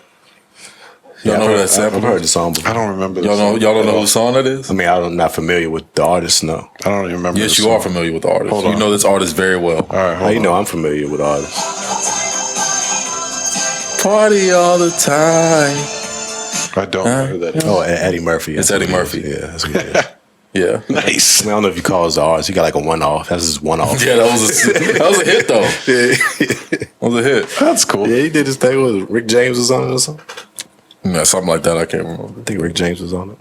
Speaker 2: Y'all know who that sample?
Speaker 3: I've heard the song before.
Speaker 1: I don't remember.
Speaker 2: Y'all don't know who the song that is?
Speaker 3: I mean, I'm not familiar with the artist. No,
Speaker 1: I don't even remember.
Speaker 2: Yes, you are familiar with the artist. You know this artist very well.
Speaker 1: All right,
Speaker 3: how you know I'm familiar with artists?
Speaker 2: Party all the time.
Speaker 1: I don't know who that is.
Speaker 3: Oh, Eddie Murphy.
Speaker 2: It's Eddie Murphy.
Speaker 3: Yeah, that's good.
Speaker 2: Yeah,
Speaker 1: nice.
Speaker 3: I, mean, I don't know if you call it the artist. He got like a one-off. That's his one-off.
Speaker 2: Yeah, that was a hit though.
Speaker 3: Yeah,
Speaker 2: that was a hit.
Speaker 1: That's cool.
Speaker 3: Yeah, he did his thing with Rick James was on it or something.
Speaker 2: Yeah, something like that. I can't remember.
Speaker 3: I think Rick James was on it.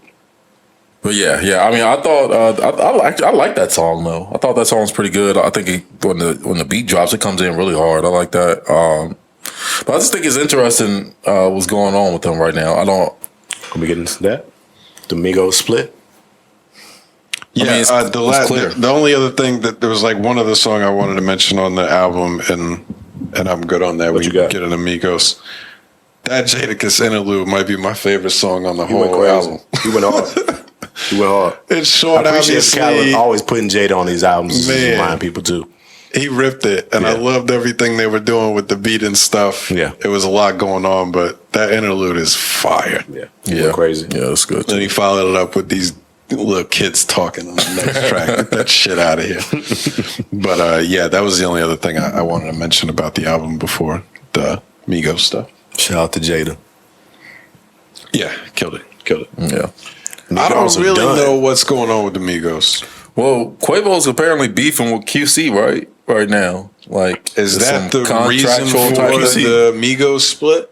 Speaker 2: But yeah. I mean, I thought I like that song though. I thought that song was pretty good. I think when the beat drops, it comes in really hard. I like that. But I just think it's interesting what's going on with them right now.
Speaker 3: Can we get into that? The Migos split.
Speaker 1: Yeah,
Speaker 2: I mean,
Speaker 1: the only other thing that there was like one other song I wanted to mention on the album, and I'm good on that.
Speaker 3: What you got?
Speaker 1: Get an Amigos. That Jadakiss interlude might be my favorite song on the whole album.
Speaker 3: He went hard. He went hard.
Speaker 1: It's short,
Speaker 3: I appreciate
Speaker 1: obviously.
Speaker 3: Khaled always putting Jada on these albums to remind people too.
Speaker 1: He ripped it, and I loved everything they were doing with the beat and stuff.
Speaker 3: Yeah.
Speaker 1: It was a lot going on, but that interlude is fire.
Speaker 3: Yeah. Crazy.
Speaker 2: Yeah, that's good.
Speaker 1: And he followed it up with these little kids talking on the next track. Get that shit out of here. But yeah, that was the only other thing I wanted to mention about the album before the Migos stuff.
Speaker 3: Shout out to Jada.
Speaker 1: Yeah, killed it.
Speaker 2: Yeah.
Speaker 1: I don't really know what's going on with the Migos.
Speaker 2: Well, Quavo's apparently beefing with QC right now. Like,
Speaker 1: is that the reason
Speaker 2: contractual
Speaker 1: for
Speaker 2: type of
Speaker 1: the Migos split?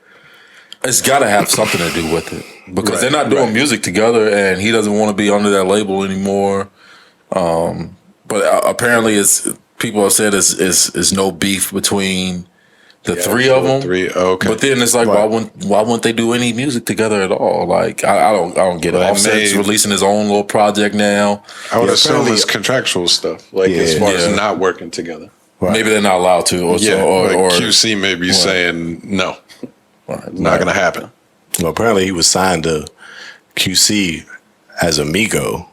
Speaker 2: It's got to have something to do with it because they're not doing
Speaker 1: right.
Speaker 2: music together, and he doesn't want to be under that label anymore. But apparently, people have said it's no beef between the three of them.
Speaker 1: Okay.
Speaker 2: But then it's like, why wouldn't they do any music together at all? Like, I don't get it. Offset's releasing his own little project now.
Speaker 1: I would assume it's contractual stuff, like as far as not working together.
Speaker 2: Right. Maybe they're not allowed to, or
Speaker 1: QC may be saying no, not going to happen.
Speaker 3: Well, apparently he was signed to QC as a Migo,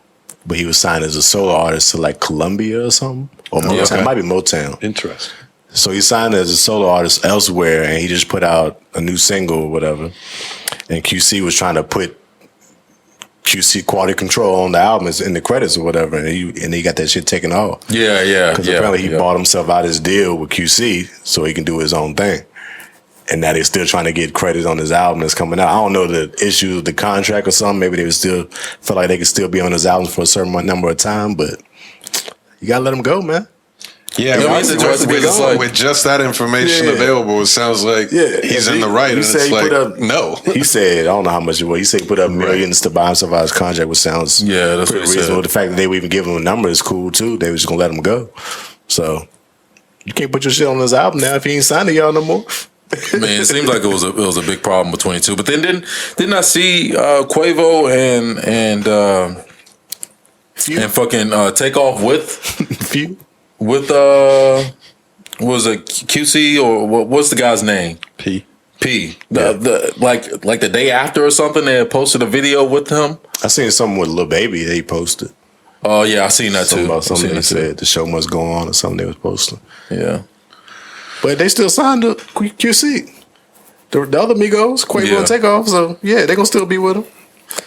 Speaker 3: but he was signed as a solo artist to like Columbia or something. Or Motown.
Speaker 1: Okay.
Speaker 3: It might be Motown.
Speaker 1: Interesting.
Speaker 3: So he signed as a solo artist elsewhere, and he just put out a new single or whatever. And QC was trying to put QC Quality Control on the album in the credits or whatever, and he got that shit taken off.
Speaker 2: Yeah.
Speaker 3: Because apparently he bought himself out his deal with QC so he can do his own thing. And now they're still trying to get credit on his album that's coming out. I don't know the issue with the contract or something. Maybe they would still feel like they could still be on his album for a certain number of time, but you gotta let him go, man.
Speaker 1: Yeah, with just that information available, it sounds like he's in the right. And it's like, no.
Speaker 3: He said, I don't know how much it was. He said he put up millions to buy himself out of his contract, which sounds
Speaker 2: that's
Speaker 3: pretty reasonable. The fact that they were even giving him a number is cool, too. They were just going to let him go. So, you can't put your shit on his album now if he ain't signed to y'all no more.
Speaker 2: Man, it seems like it was a big problem between the two. But then didn't I see Quavo and fucking Takeoff with
Speaker 3: Few?
Speaker 2: With was it QC or what's the guy's name?
Speaker 1: P.
Speaker 2: Like the day after or something, they had posted a video with him.
Speaker 3: I seen something with Lil Baby they posted.
Speaker 2: Oh yeah, I seen that
Speaker 3: something
Speaker 2: too.
Speaker 3: About something they said the show must go on or something they was posting.
Speaker 2: Yeah,
Speaker 3: but they still signed to QC. The other Migos, Quavo and Takeoff, so they gonna still be with him.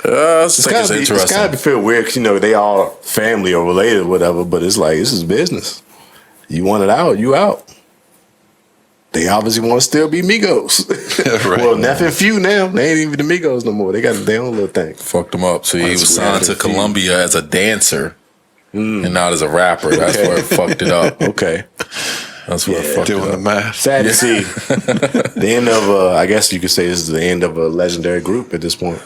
Speaker 2: It's
Speaker 3: gotta be feel weird because they all family or related or whatever, but it's like this is business. You want it out, you out. They obviously want to still be Migos. Right. Well, nothing few now. They ain't even the Migos no more. They got their own little thing.
Speaker 2: Fucked them up. So he was signed to Columbia as a dancer and not as a rapper. That's where it fucked it up.
Speaker 3: Okay.
Speaker 2: That's where it fucked it up.
Speaker 1: Doing the math.
Speaker 3: Sad to see. The end of I guess you could say this is the end of a legendary group at this point.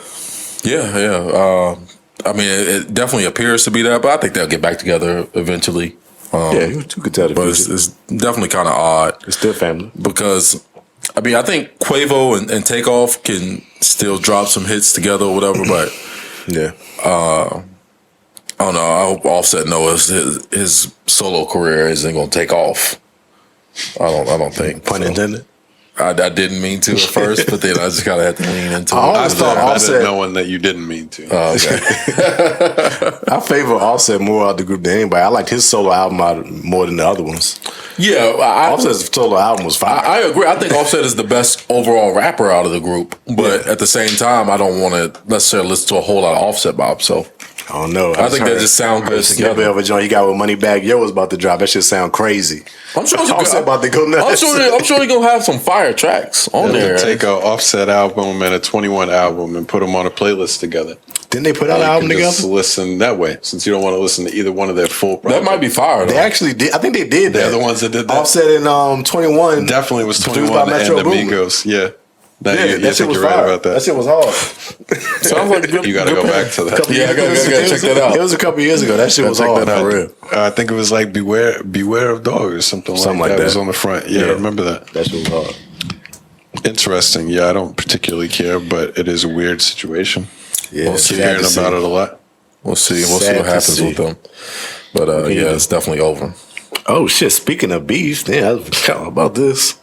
Speaker 2: Yeah. I mean, it definitely appears to be that, but I think they'll get back together eventually.
Speaker 3: You could tell the
Speaker 2: but it's definitely kind of odd.
Speaker 3: It's still family.
Speaker 2: Because, I mean, I think Quavo and Takeoff can still drop some hits together or whatever, but I don't know. I hope Offset knows his solo career isn't going to take off. I don't think.
Speaker 3: Pun intended.
Speaker 2: I didn't mean to at first, but then I just kind of had to lean into it.
Speaker 1: I thought Offset knowing that you didn't mean to.
Speaker 2: Oh, okay.
Speaker 3: I favor Offset more out of the group than anybody. I liked his solo album more than the other ones.
Speaker 2: Yeah,
Speaker 3: Offset's solo album was fire.
Speaker 2: I agree. I think Offset is the best overall rapper out of the group, but at the same time, I don't want to necessarily listen to a whole lot of Offset by himself.
Speaker 3: I don't know.
Speaker 2: I think that just sound good together.
Speaker 3: Of a joint he got with Moneybagg Yo was about to drop. That shit sound crazy.
Speaker 2: I'm sure
Speaker 3: Offset about to go nuts.
Speaker 2: I'm sure he gonna have some fire tracks on there.
Speaker 1: Take a Offset album and a 21 album and put them on a playlist together.
Speaker 3: Didn't they put out an album together?
Speaker 1: Just listen that way, since you don't want to listen to either one of their full projects.
Speaker 2: That might be fire.
Speaker 3: They actually did. I think they did that.
Speaker 1: They're the ones that did that.
Speaker 3: Offset and 21
Speaker 1: definitely was 21 and the Migos. Yeah.
Speaker 3: That shit was fire. Right about that. That shit was hard.
Speaker 2: Sounds like good,
Speaker 1: you got to go back to that.
Speaker 2: I gotta check that out.
Speaker 3: It was a couple years ago. That shit was hard.
Speaker 1: For real. I think it was like Beware of Dog or something like that. It was on the front. Yeah, I remember that.
Speaker 3: That shit was hard.
Speaker 1: Interesting. Yeah, I don't particularly care, but it is a weird situation.
Speaker 3: Yeah,
Speaker 1: we'll keep hearing about it a lot.
Speaker 2: We'll see. We'll see what happens with them. But it's definitely over.
Speaker 3: Oh shit! Speaking of beef, how about this?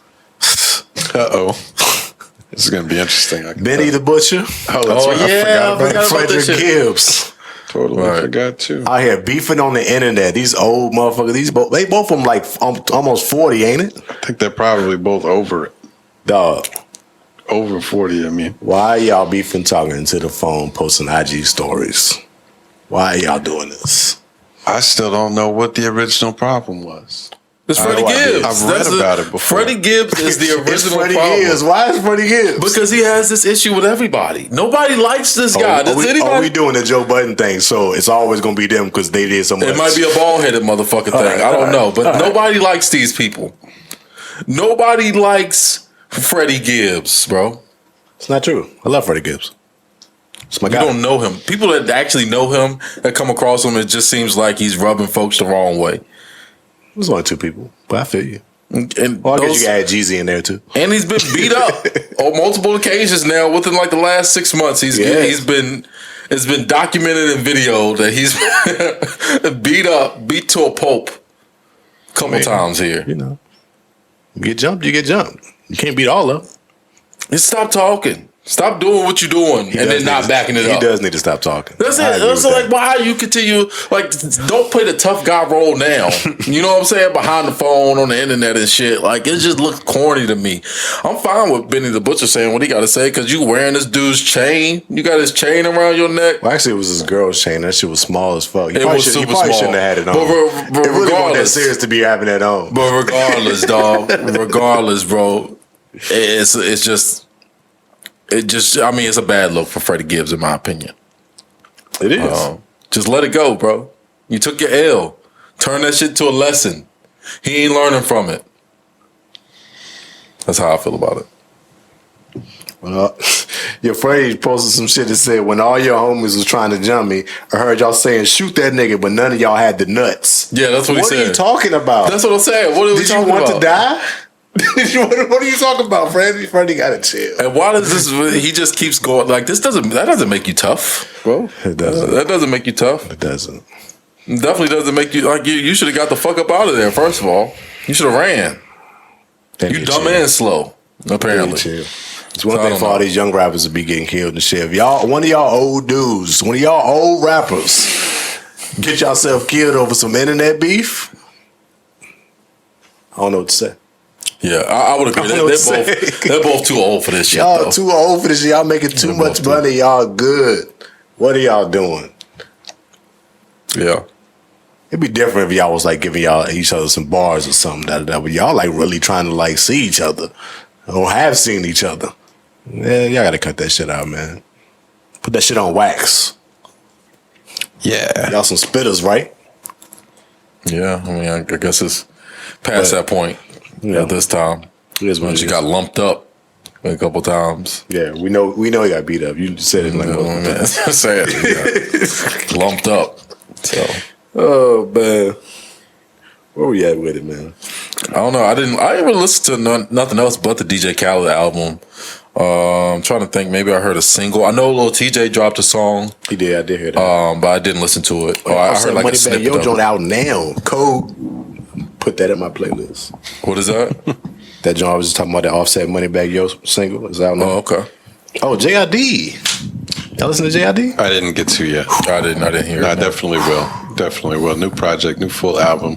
Speaker 1: This is going to be interesting.
Speaker 3: Benny the Butcher.
Speaker 1: Oh, that's right.
Speaker 3: I forgot about Freddie Gibbs.
Speaker 1: Totally forgot too.
Speaker 3: Out here beefing on the internet. These old motherfuckers. They both of them like almost 40, ain't it?
Speaker 1: I think they're probably both over it.
Speaker 3: Dog.
Speaker 1: Over 40, I mean.
Speaker 3: Why y'all beefing talking into the phone, posting IG stories? Why are y'all doing this?
Speaker 1: I still don't know what the original problem was.
Speaker 2: It's Freddie Gibbs.
Speaker 1: I've read about it before.
Speaker 2: Freddie Gibbs is the original
Speaker 3: Freddie
Speaker 2: problem.
Speaker 3: Gibbs. Why is Freddie Gibbs?
Speaker 2: Because he has this issue with everybody. Nobody likes this guy.
Speaker 3: Are we doing the Joe Budden thing? So it's always going to be them because they did so much.
Speaker 2: It might be a bald-headed motherfucker thing. I don't know. But nobody likes these people. Nobody likes Freddie Gibbs, bro.
Speaker 3: It's not true. I love Freddie Gibbs. It's my guy.
Speaker 2: You don't know him. People that actually know him, that come across him, it just seems like he's rubbing folks the wrong way.
Speaker 3: There's only two people, but I feel you.
Speaker 2: And
Speaker 3: I guess you can add Jeezy in there too.
Speaker 2: And he's been beat up on multiple occasions now. Within like the last 6 months, it's been documented in video that he's beat to a pulp a couple times here.
Speaker 3: You get jumped, you get jumped. You can't beat all of them.
Speaker 2: Just stop talking. Stop doing what you're doing and then not backing it up.
Speaker 3: He does need to stop talking.
Speaker 2: That's it. That's like, why you continue? Like, don't play the tough guy role now. You know what I'm saying? Behind the phone, on the internet and shit. Like, it just looks corny to me. I'm fine with Benny the Butcher saying what he got to say because you wearing this dude's chain. You got his chain around your neck.
Speaker 3: Well, actually, it was his girl's chain. That shit was small as fuck. He
Speaker 2: It
Speaker 3: probably
Speaker 2: was
Speaker 3: should- he
Speaker 2: super
Speaker 3: probably
Speaker 2: small.
Speaker 3: shouldn't have had it on.
Speaker 2: But
Speaker 3: It really wasn't that
Speaker 2: regardless,
Speaker 3: serious to be having that on.
Speaker 2: but regardless, dog. Regardless, bro. It's just. I mean, it's a bad look for Freddie Gibbs, in my opinion.
Speaker 3: It is.
Speaker 2: Just let it go, bro. You took your L. Turn that shit to a lesson. He ain't learning from it. That's how I feel about it.
Speaker 3: Well, your Freddie posted some shit that said, when all your homies was trying to jump me, I heard y'all saying, shoot that nigga, but none of y'all had the nuts.
Speaker 2: Yeah, that's what he said.
Speaker 3: What are you talking about?
Speaker 2: That's what I'm saying. What are we
Speaker 3: Did you
Speaker 2: talking
Speaker 3: want
Speaker 2: about?
Speaker 3: to die? What are you talking about, Freddie? Freddie got to chill.
Speaker 2: And why does this? He just keeps going like this. That doesn't make you tough, bro.
Speaker 3: It doesn't.
Speaker 2: That doesn't make you tough.
Speaker 3: It doesn't.
Speaker 2: It definitely doesn't make you like you should have got the fuck up out of there. First of all, you should have ran. You dumb and slow. Apparently,
Speaker 3: it's one thing for all these young rappers to be getting killed and shit. If y'all, one of y'all old dudes, one of y'all old rappers, get yourself killed over some internet beef, I don't know what to say.
Speaker 2: Yeah, I would agree. They're both too old for this shit.
Speaker 3: Y'all
Speaker 2: though.
Speaker 3: too old for this shit. Y'all making too much money. Y'all good. What are y'all doing?
Speaker 2: Yeah.
Speaker 3: It'd be different if y'all was like giving y'all each other some bars or something. But y'all like really trying to like see each other or have seen each other. Yeah, y'all gotta cut that shit out, man. Put that shit on wax.
Speaker 1: Yeah.
Speaker 3: Y'all some spitters, right?
Speaker 2: Yeah, I mean, I guess it's past that point at this time.
Speaker 3: It is what
Speaker 2: She
Speaker 3: it
Speaker 2: got
Speaker 3: is.
Speaker 2: lumped up a couple times.
Speaker 3: Yeah, we know he got beat up. You said it like
Speaker 2: Sad. Yeah. Lumped up. So
Speaker 3: oh man. Where we at with it, man?
Speaker 2: I don't know. I didn't even listen to nothing else but the DJ Khaled album. I'm trying to think. Maybe I heard a single. I know Lil TJ dropped a song.
Speaker 3: He did. I did hear that.
Speaker 2: But I didn't listen to it. I heard like a snippet
Speaker 3: Yo
Speaker 2: of
Speaker 3: joint
Speaker 2: it.
Speaker 3: out now. Code. Put that in my playlist.
Speaker 2: What is that?
Speaker 3: That joint I was just talking about, that Offset Moneybag Yo single is out now.
Speaker 2: Oh, okay.
Speaker 3: Oh, JID. Y'all listen to JID?
Speaker 1: I didn't get to yet.
Speaker 2: I didn't hear
Speaker 1: No, I
Speaker 2: it.
Speaker 1: definitely will. Definitely will. New project, new full album.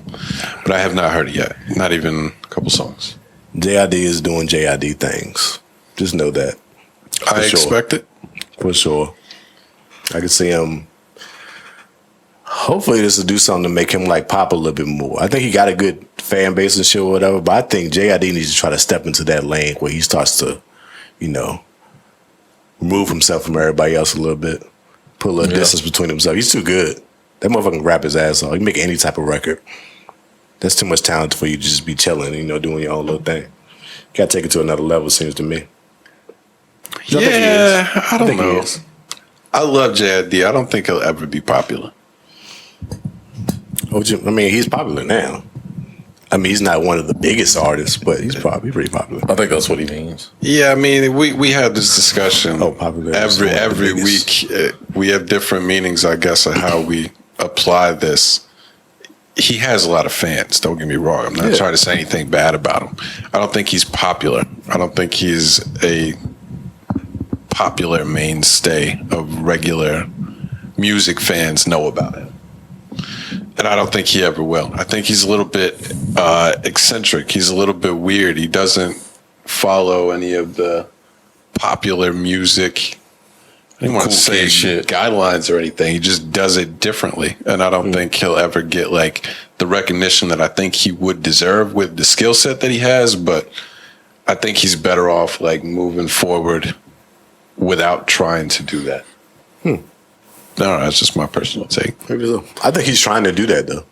Speaker 1: But I have not heard it yet. Not even a couple songs.
Speaker 3: JID is doing JID things. Just know that.
Speaker 1: I
Speaker 3: sure.
Speaker 1: expect it.
Speaker 3: For sure. I can see him. Hopefully this will do something to make him like pop a little bit more. I think he got a good fan base and shit or whatever, but I think JID needs to try to step into that lane where he starts to, remove himself from everybody else a little bit. Put a little distance between himself. He's too good. That motherfucker can rap his ass off. He can make any type of record. That's too much talent for you to just be chilling, doing your own little thing. Gotta take it to another level, seems to me.
Speaker 1: I don't know.
Speaker 3: he is.
Speaker 1: I love JID. I don't think he'll ever be popular.
Speaker 3: I mean, he's popular now. I mean, he's not one of the biggest artists, but he's probably pretty popular.
Speaker 2: I think that's what he means.
Speaker 1: Yeah, I mean, we had this discussion
Speaker 3: popular.
Speaker 1: every week. We have different meanings, I guess, of how we apply this. He has a lot of fans. Don't get me wrong. I'm not trying to say anything bad about him. I don't think he's popular. I don't think he's a popular mainstay of regular music fans know about him. And I don't think he ever will. I think he's a little bit eccentric. He's a little bit weird. He doesn't follow any of the popular music. I don't want to say
Speaker 2: shit
Speaker 1: guidelines or anything. He just does it differently. And I don't think he'll ever get like the recognition that I think he would deserve with the skill set that he has. But I think he's better off like moving forward without trying to do that. No, that's just my personal take.
Speaker 3: Maybe so. I think he's trying to do that though.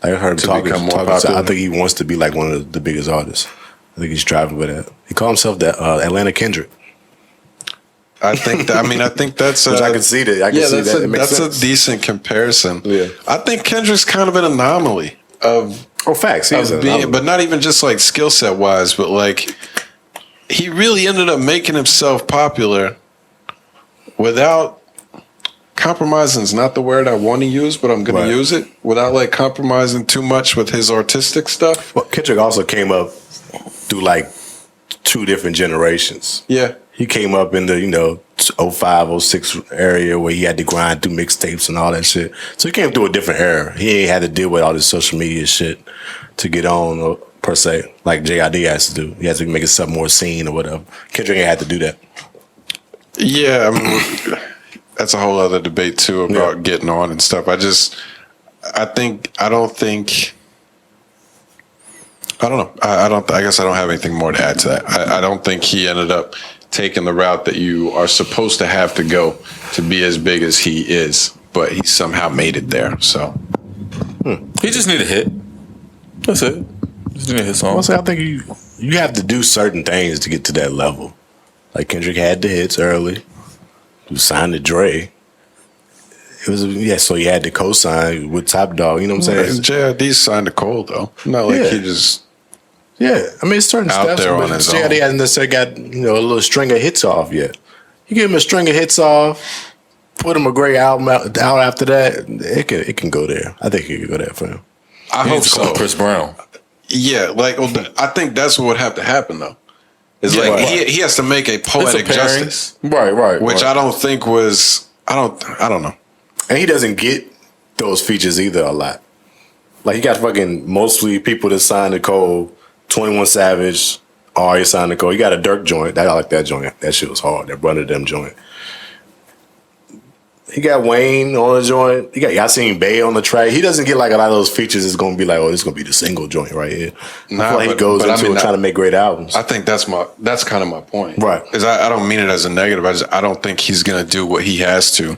Speaker 3: I heard him talking. I think he wants to be like one of the biggest artists. I think he's striving for that. He called himself the Atlanta Kendrick.
Speaker 1: I think that's
Speaker 3: Which I can see that. I can see that. It makes
Speaker 1: that's
Speaker 3: sense.
Speaker 1: a decent comparison.
Speaker 3: Yeah.
Speaker 1: I think Kendrick's kind of an anomaly of
Speaker 3: facts. He is an
Speaker 1: being,
Speaker 3: anomaly.
Speaker 1: but not even just like skill set wise, but like he really ended up making himself popular without compromising is not the word I want to use, but I'm going to use it without like compromising too much with his artistic stuff.
Speaker 3: Well, Kendrick also came up through like two different generations.
Speaker 1: Yeah.
Speaker 3: He came up in the 05, 06 area where he had to grind through mixtapes and all that shit. So he came through a different era. He ain't had to deal with all this social media shit to get on per se, like JID has to do. He has to make himself more seen or whatever. Kendrick ain't had to do that.
Speaker 1: Yeah, I mean, that's a whole other debate too about getting on and stuff. I don't know. I guess I don't have anything more to add to that. I don't think he ended up taking the route that you are supposed to have to go to be as big as he is, but he somehow made it there. So
Speaker 2: he just need a hit. That's it. Just need a hit song.
Speaker 3: I think you have to do certain things to get to that level. Like Kendrick had the hits early. He signed to Dre. It was so he had to co-sign with Top Dog. You know what I'm saying?
Speaker 1: JID signed to Cole though. Not like he just.
Speaker 3: Yeah, I mean, it's certain
Speaker 1: out
Speaker 3: steps.
Speaker 1: There on his
Speaker 3: JID
Speaker 1: own.
Speaker 3: hasn't necessarily got a little string of hits off yet. You give him a string of hits off, put him a great album out after that. It can go there. I think it can go there for him.
Speaker 1: I hope so.
Speaker 2: Chris Brown.
Speaker 1: Yeah, I think that's what would have to happen though. It's he has to make a poetic justice,
Speaker 2: right?
Speaker 1: Which I don't think was. I don't know.
Speaker 3: And he doesn't get those features either a lot. Like he got fucking mostly people that signed to Cole. 21 Savage, Ari signed to Cole. You got a Dirk joint. I like that joint. That shit was hard. That Run to Them joint. He got Wayne on the joint. Y'all seen Bay on the track. He doesn't get like a lot of those features. It's gonna be like, this is gonna be the single joint right here. He goes into trying to make great albums.
Speaker 1: I think that's kind of my point,
Speaker 3: right?
Speaker 1: Because I don't mean it as a negative. I don't think he's gonna do what he has to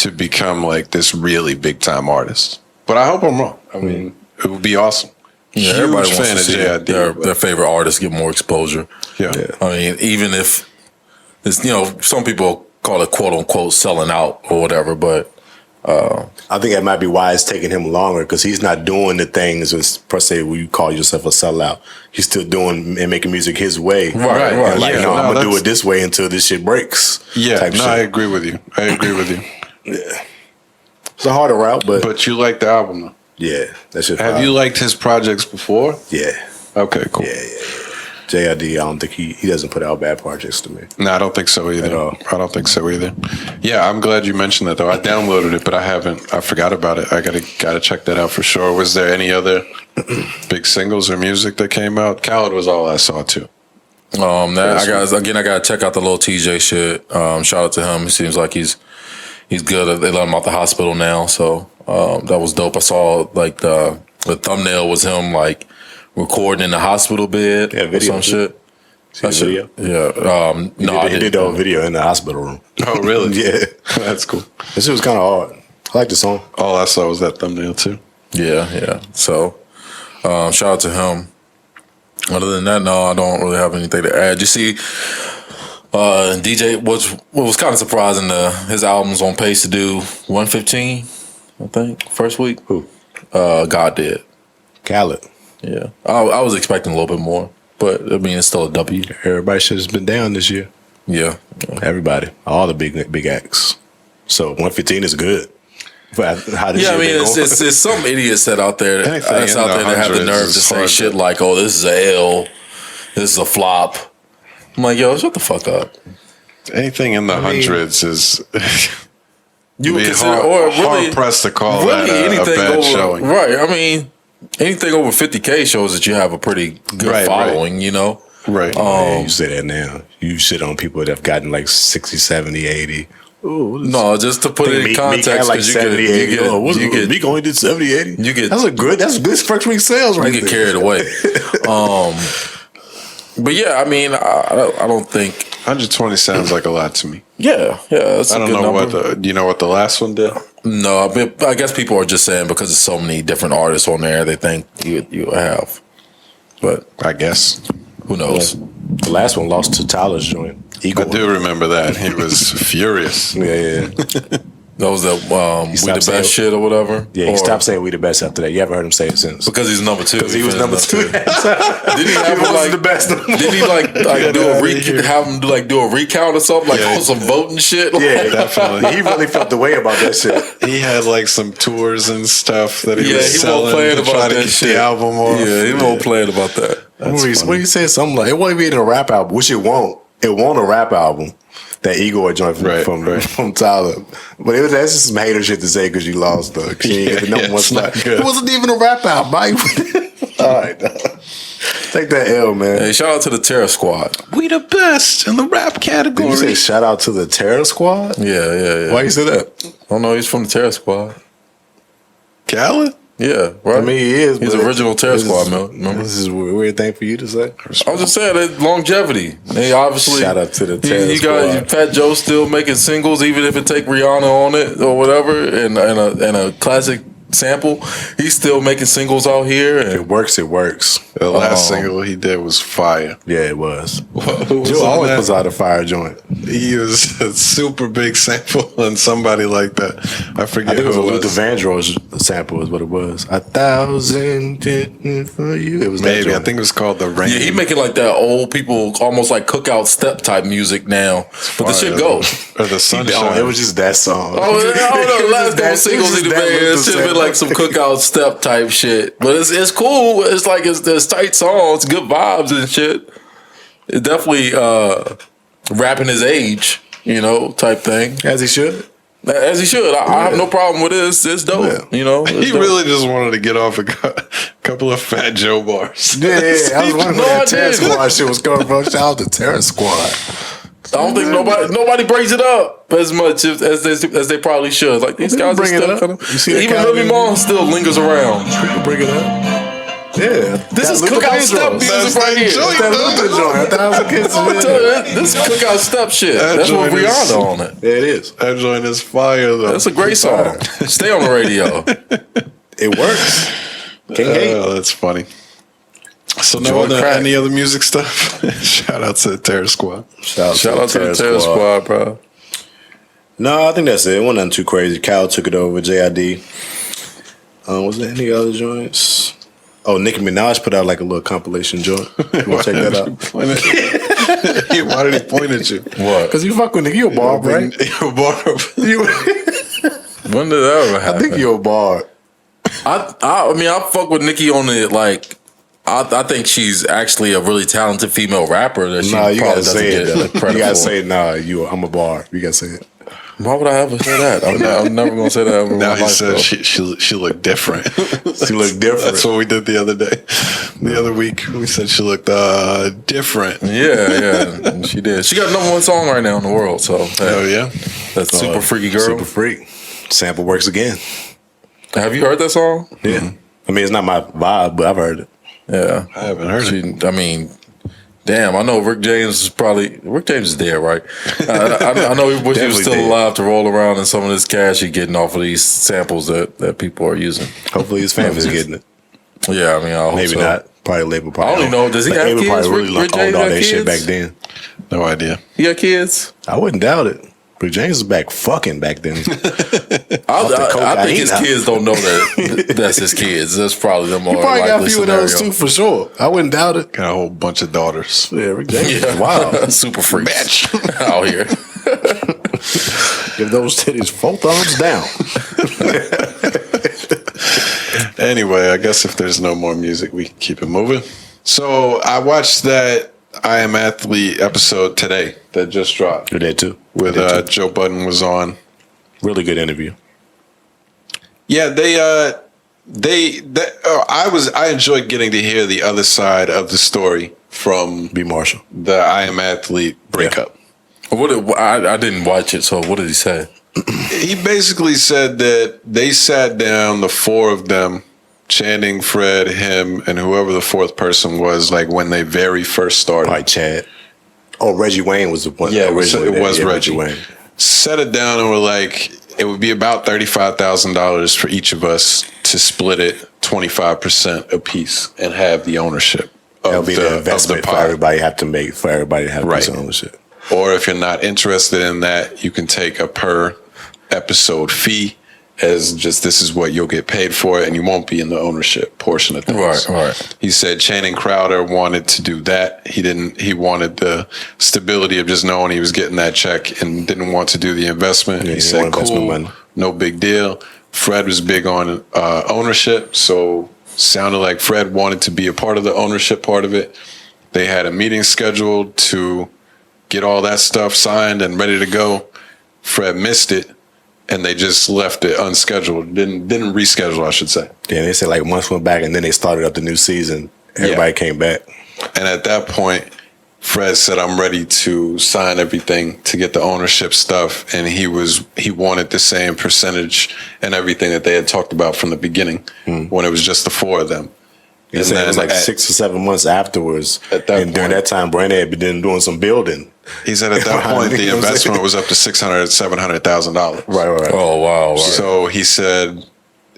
Speaker 1: become like this really big time artist. But I hope I'm wrong. I mean, it would be awesome.
Speaker 2: Yeah,
Speaker 1: Huge
Speaker 2: everybody wants
Speaker 1: fan
Speaker 2: to
Speaker 1: of
Speaker 2: see
Speaker 1: JID,
Speaker 2: their favorite artists get more exposure.
Speaker 1: Yeah.
Speaker 2: I mean, even if it's some people call it quote unquote selling out or whatever, but
Speaker 3: I think that might be why it's taking him longer because he's not doing the things as per se where you call yourself a sellout. He's still doing and making music his way.
Speaker 2: Right.
Speaker 3: And I'm gonna do it this way until this shit breaks.
Speaker 1: Yeah, I agree with you.
Speaker 3: Yeah. It's a harder route,
Speaker 1: but you like the album though.
Speaker 3: Yeah, that shit.
Speaker 1: Have you liked his projects before?
Speaker 3: Yeah.
Speaker 1: Okay, cool.
Speaker 3: Yeah. JID, I don't think he doesn't put out bad projects to me.
Speaker 1: No, I don't think so either. I don't think so either. Yeah, I'm glad you mentioned that though. I downloaded it, but I haven't. I forgot about it. I gotta check that out for sure. Was there any other big singles or music that came out? Khaled was all I saw too.
Speaker 2: I gotta check out the Lil TJ shit. Shout out to him. He seems like he's good. They let him out the hospital now, so that was dope. I saw like the thumbnail was him like recording in the hospital bed or some shit.
Speaker 3: See the video?
Speaker 2: Yeah.
Speaker 3: He did the whole video in the hospital room.
Speaker 1: Oh, really?
Speaker 3: Yeah.
Speaker 1: That's cool.
Speaker 3: This shit was kind of hard. I like the song.
Speaker 1: All I saw was that thumbnail too.
Speaker 2: Yeah. So, shout out to him. Other than that, no, I don't really have anything to add. You see, DJ, what was kind of surprising, his album's on pace to do 115, I think, first week.
Speaker 3: Who?
Speaker 2: God did.
Speaker 3: Khaled.
Speaker 2: Yeah. I was expecting a little bit more, but I mean, it's still a W.
Speaker 3: Everybody should have been down this year.
Speaker 2: Yeah.
Speaker 3: Everybody. All the big acts. So 115 is good. But how this
Speaker 2: I mean,
Speaker 3: been going?
Speaker 2: it's some idiots that out there that have the nerve to say shit like, "Oh, this is a L, this is a flop." I'm like, yo, shut the fuck up.
Speaker 1: Anything in the hundreds is
Speaker 2: you would consider
Speaker 1: hard pressed to call that a bad showing.
Speaker 2: Right. I mean, anything over 50K shows that you have a pretty good following, you know?
Speaker 1: Right.
Speaker 3: You say that now. You shit on people that have gotten like 60, 70, 80. Ooh,
Speaker 2: no, just to put it in context,
Speaker 3: like 70, 80. Meek only did 70, 80. That's good first week sales right there.
Speaker 2: You get carried away. But yeah, I mean, I don't think
Speaker 1: 120 sounds like a lot to me.
Speaker 2: Yeah, that's a good number.
Speaker 1: Do you know what the last one did?
Speaker 2: No, I guess people are just saying because there's so many different artists on there, they think you have. But
Speaker 1: I guess
Speaker 2: who knows?
Speaker 3: The last one lost to Tyler's joint.
Speaker 1: I do remember that. He was furious.
Speaker 3: Yeah.
Speaker 2: That was the We the Best shit or whatever.
Speaker 3: Yeah, he stopped saying We the Best after that. You haven't heard him say it since.
Speaker 2: Because he's number two.
Speaker 3: Because he was number two.
Speaker 2: Did he have like
Speaker 3: the best?
Speaker 2: Did he do a recount or something like some voting shit?
Speaker 3: Yeah, definitely. He really felt the way about that shit.
Speaker 1: He had like some tours and stuff that he was
Speaker 2: he
Speaker 1: selling
Speaker 2: playing
Speaker 1: to
Speaker 2: about
Speaker 1: try to
Speaker 2: that
Speaker 1: get
Speaker 2: shit.
Speaker 1: the album off.
Speaker 2: Yeah, he won't playing about that.
Speaker 3: What he said? Something like it won't be in a rap album, which it won't. It won a rap album. That Igor joint from Tyler. But that's just some hater shit to say because you lost, though. Cause you didn't get the number one slot. It wasn't even a rap album, Mike. All right, dog. Take that L, man.
Speaker 2: Hey, shout out to the Terror Squad.
Speaker 1: We the best in the rap category.
Speaker 3: Did you say shout out to the Terror Squad?
Speaker 2: Yeah.
Speaker 3: Why you say that?
Speaker 2: Oh no, he's from the Terror Squad.
Speaker 1: Khaled?
Speaker 2: Yeah, right.
Speaker 3: I mean, he is.
Speaker 2: He's original Terror Squad, man. Remember?
Speaker 3: This is a weird thing for you to say.
Speaker 2: I was just saying that longevity. They obviously
Speaker 3: shout out to the Terror Squad.
Speaker 2: You got Fat Joe still making singles, even if it take Rihanna on it or whatever, and a classic sample. He's still making singles out here. And
Speaker 3: it works. It works.
Speaker 1: The last single he did was fire.
Speaker 3: Yeah, it was.
Speaker 1: Who was
Speaker 3: Joe always
Speaker 1: that?
Speaker 3: puts out a fire joint.
Speaker 1: He was a super big sample on somebody like that. I forget
Speaker 3: I think it was a
Speaker 1: who it
Speaker 3: Luther
Speaker 1: was.
Speaker 3: Vandross sample is what it was. 1,000 did for you. It was that
Speaker 1: Maybe. I
Speaker 3: joint.
Speaker 1: think it was called The Rain.
Speaker 2: yeah, he making like that old people, almost like cookout step type music now. But the shit goes.
Speaker 1: Or The Sunshine.
Speaker 3: It was just that song.
Speaker 2: Oh, I don't know. The last couple singles he
Speaker 3: just that
Speaker 2: made, it
Speaker 3: Luther
Speaker 2: should have been
Speaker 3: sample.
Speaker 2: like some cookout step type shit. But it's cool. It's like it's tight songs, good vibes and shit. It definitely rapping his age, type thing.
Speaker 3: As he should.
Speaker 2: As he should. I have no problem with it. It's dope.
Speaker 3: Yeah.
Speaker 2: It's
Speaker 1: He
Speaker 2: dope.
Speaker 1: really just wanted to get off a couple of Fat Joe bars.
Speaker 3: Yeah. I was wondering
Speaker 2: No,
Speaker 3: where
Speaker 2: I
Speaker 3: that Terror
Speaker 2: did.
Speaker 3: Squad shit was coming from. Shout out to Terror Squad.
Speaker 2: I don't think nobody brings it up as much as they probably should. Like these guys are
Speaker 3: bring it
Speaker 2: still
Speaker 3: up.
Speaker 2: kind of.
Speaker 3: You see that
Speaker 2: Even
Speaker 3: kind of
Speaker 2: Lily
Speaker 3: music?
Speaker 2: Mom still lingers around.
Speaker 3: People bring it up. Yeah.
Speaker 2: This is cookout step music right here.
Speaker 1: joint.
Speaker 3: That Luther joint. 1,000 kids.
Speaker 2: I'm telling you, this cookout step shit. That's what
Speaker 1: joint is-
Speaker 2: Rihanna on it.
Speaker 3: Yeah, it is.
Speaker 1: That joint is fire, though.
Speaker 2: That's a great song. Stay on the radio.
Speaker 3: It works. Can't hate.
Speaker 1: That's funny. So
Speaker 2: Joy crack.
Speaker 1: any other music stuff? Shout out to the Terror Squad.
Speaker 2: Shout out to the Terror Squad, bro.
Speaker 3: No, I think that's it. It wasn't nothing too crazy. Cal took it over. JID. Was there any other joints? Oh, Nicki Minaj put out like a little compilation joint. You want to check that out?
Speaker 1: Why did he point at you?
Speaker 2: What?
Speaker 3: Because you fuck with Nicki. You a barb, right?
Speaker 1: You a barb.
Speaker 2: When did that ever happen?
Speaker 3: I think you're a barb.
Speaker 2: I mean, I fuck with Nicki on it. Like, I think she's actually a really talented female rapper that she
Speaker 3: Nah, you
Speaker 2: probably
Speaker 3: gotta
Speaker 2: doesn't
Speaker 3: say it.
Speaker 2: get
Speaker 3: Though.
Speaker 2: credit
Speaker 3: You gotta
Speaker 2: for.
Speaker 3: say it. Nah, I'm a barb. You gotta say it.
Speaker 2: Why would I ever say that? I'm never gonna say that ever in
Speaker 1: Now
Speaker 2: my
Speaker 1: he
Speaker 2: life.
Speaker 1: said
Speaker 2: though.
Speaker 1: she looked different.
Speaker 3: She looked different.
Speaker 1: That's what we did the other day. The other week we said she looked different.
Speaker 2: Yeah, and she did. She got #1 song right now in the world. So
Speaker 1: Oh yeah.
Speaker 2: that's Super Freaky Girl.
Speaker 3: Super freak. Sample works again.
Speaker 2: Have you heard that song?
Speaker 3: Yeah. I mean, it's not my vibe, but I've heard it.
Speaker 2: Yeah,
Speaker 1: I haven't heard it.
Speaker 2: I mean, damn, I know Rick James is dead, right? I know he wish he was
Speaker 3: Definitely
Speaker 2: still
Speaker 3: dead.
Speaker 2: alive to roll around in some of this cash he's getting off of these samples that people are using.
Speaker 3: Hopefully his family's getting it.
Speaker 2: Yeah, I mean, I hope
Speaker 3: Maybe
Speaker 2: so.
Speaker 3: not. Probably label. Probably.
Speaker 2: I don't even know. Does he have
Speaker 3: Label
Speaker 2: kids?
Speaker 3: probably really
Speaker 2: Rick
Speaker 3: owned
Speaker 2: James
Speaker 3: all
Speaker 2: got
Speaker 3: that shit back
Speaker 2: kids?
Speaker 3: then.
Speaker 1: No idea.
Speaker 2: He got kids?
Speaker 3: I wouldn't doubt it. Rick James is back fucking back then.
Speaker 2: I think his
Speaker 3: cocaine.
Speaker 2: kids don't know that that's his kids. That's probably the more
Speaker 3: He probably got a
Speaker 2: likely
Speaker 3: few of
Speaker 2: scenario.
Speaker 3: those too for sure. I wouldn't doubt it.
Speaker 1: Got a whole bunch of daughters.
Speaker 3: Yeah, Rick James.
Speaker 2: Yeah,
Speaker 3: Wow.
Speaker 2: super freaks out here.
Speaker 3: Give those titties 4 thumbs down.
Speaker 1: Anyway, I guess if there's no more music, we can keep it moving. So I watched that I Am Athlete episode today that just dropped
Speaker 3: You're dead too.
Speaker 1: with Joe Budden was on.
Speaker 3: Really good interview.
Speaker 1: Yeah, I enjoyed getting to hear the other side of the story from
Speaker 3: B. Marshall.
Speaker 1: the I Am Athlete breakup.
Speaker 2: I didn't watch it, so what did he say?
Speaker 1: He basically said that they sat down, the 4 of them, Channing, Fred, him, and whoever the 4th person was, like when they very first started.
Speaker 3: Probably Chad. Oh, Reggie Wayne was the one.
Speaker 1: Yeah, it was
Speaker 3: Yeah,
Speaker 1: Reggie.
Speaker 3: Wayne.
Speaker 1: Set it down and were like, it would be about $35,000 for each of us to split it 25% apiece and have the ownership
Speaker 3: That'll
Speaker 1: of
Speaker 3: be the investment for
Speaker 1: pie.
Speaker 3: everybody have to make, for everybody to have
Speaker 1: Right.
Speaker 3: this ownership.
Speaker 1: Or if you're not interested in that, you can take a per episode fee as just this is what you'll get paid for it, and you won't be in the ownership portion of things.
Speaker 2: Right.
Speaker 1: He said Channing Crowder wanted to do that. He wanted the stability of just knowing he was getting that check and didn't want to do the investment.
Speaker 3: Yeah,
Speaker 1: he
Speaker 3: he
Speaker 1: said,
Speaker 3: wanted investment
Speaker 1: cool,
Speaker 3: money.
Speaker 1: no big deal. Fred was big on ownership, so sounded like Fred wanted to be a part of the ownership part of it. They had a meeting scheduled to get all that stuff signed and ready to go. Fred missed it, and they just left it unscheduled. Didn't reschedule, I should say.
Speaker 3: Yeah, they said like months went back, and then they started up the new season. Everybody came back.
Speaker 1: And at that point, Fred said, I'm ready to sign everything to get the ownership stuff. And he wanted the same percentage and everything that they had talked about from the beginning when it was just the four of them.
Speaker 3: He said it was like 6 or 7 months afterwards.
Speaker 1: At that
Speaker 3: and during that time, Brandon had been doing some building.
Speaker 1: He said at that point, the investment was up to $700,000.
Speaker 3: Right.
Speaker 2: Oh, wow.
Speaker 1: So he said,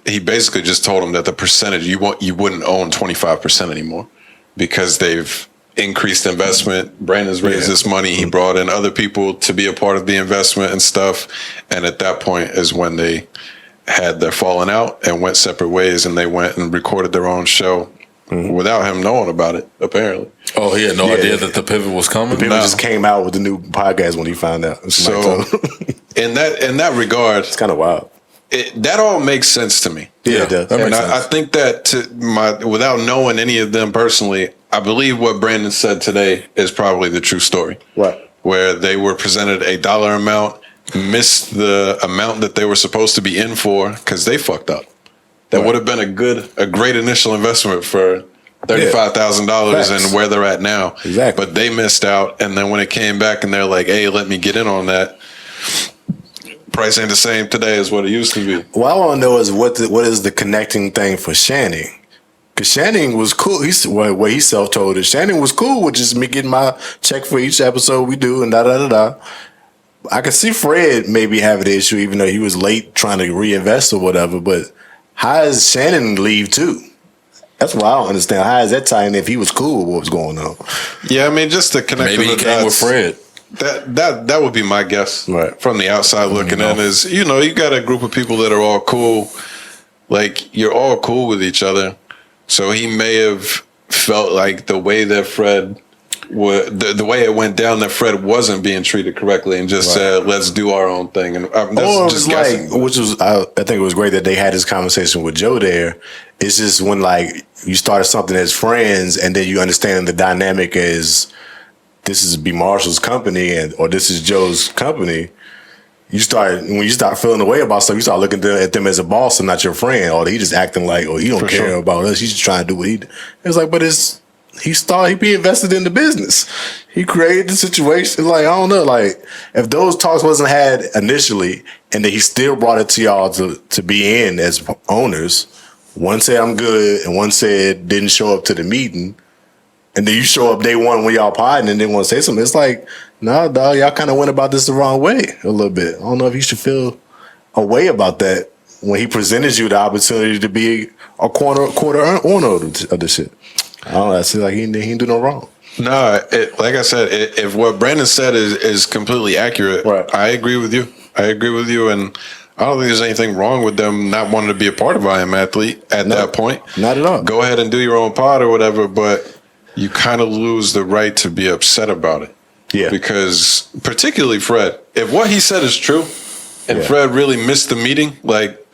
Speaker 1: he basically just told him that the percentage, you wouldn't own 25% anymore because they've increased investment. Brandon's raised this money. He brought in other people to be a part of the investment and stuff. And at that point is when they had their falling out and went separate ways, and they went and recorded their own show without him knowing about it, apparently.
Speaker 2: Oh, he had no idea that the pivot was coming?
Speaker 3: The pivot just came out with the new podcast when he found out.
Speaker 1: So in that regard,
Speaker 3: it's kind of wild.
Speaker 1: That all makes sense to me.
Speaker 3: Yeah, it does.
Speaker 1: And I think that without knowing any of them personally, I believe what Brandon said today is probably the true story.
Speaker 3: Right.
Speaker 1: Where they were presented a dollar amount, missed the amount that they were supposed to be in for because they fucked up. That would have been a great initial investment for $35,000 and where they're at now.
Speaker 3: Exactly.
Speaker 1: But they missed out, and then when it came back and they're like, hey, let me get in on that, price ain't the same today as what it used to be.
Speaker 3: What I want to know is what is the connecting thing for Shannon? Because Shannon was cool. What he self-told us. Shannon was cool with just me getting my check for each episode we do and da-da-da-da. I can see Fred maybe have an issue even though he was late trying to reinvest or whatever, but how does Shannon leave too? That's what I don't understand. How is that tying if he was cool with what was going on?
Speaker 1: Yeah, I mean, just to connect
Speaker 2: maybe he came with Fred.
Speaker 1: That would be my guess from the outside looking in is, you got a group of people that are all cool. Like, you're all cool with each other. So he may have felt like the way that Fred the way it went down, that Fred wasn't being treated correctly and just said, let's do our own thing. And that's just guessing.
Speaker 3: Which was, I think it was great that they had this conversation with Joe there. It's just when you start something as friends and then you understand the dynamic as this is B. Marshall's company or this is Joe's company. When you start feeling the way about stuff, you start looking at them as a boss and not your friend. Or he just acting like, he don't care about us. He's just trying to do what he do. It's like, but he be invested in the business. He created the situation. Like, I don't know. Like, if those talks wasn't had initially and then he still brought it to y'all to be in as owners, one said I'm good and one said didn't show up to the meeting, and then you show up day one when y'all potting and then want to say something. It's like, nah, dog, y'all kind of went about this the wrong way a little bit. I don't know if you should feel a way about that when he presented you the opportunity to be a quarter owner of the shit. I don't know. I feel like he didn't do no wrong.
Speaker 1: No, like I said, if what Brandon said is completely accurate, I agree with you. And I don't think there's anything wrong with them not wanting to be a part of I Am Athlete at that point.
Speaker 3: Not at all.
Speaker 1: Go ahead and do your own pod or whatever, but you kind of lose the right to be upset about it.
Speaker 3: Yeah.
Speaker 1: Because particularly Fred, if what he said is true and Fred really missed the meeting, like,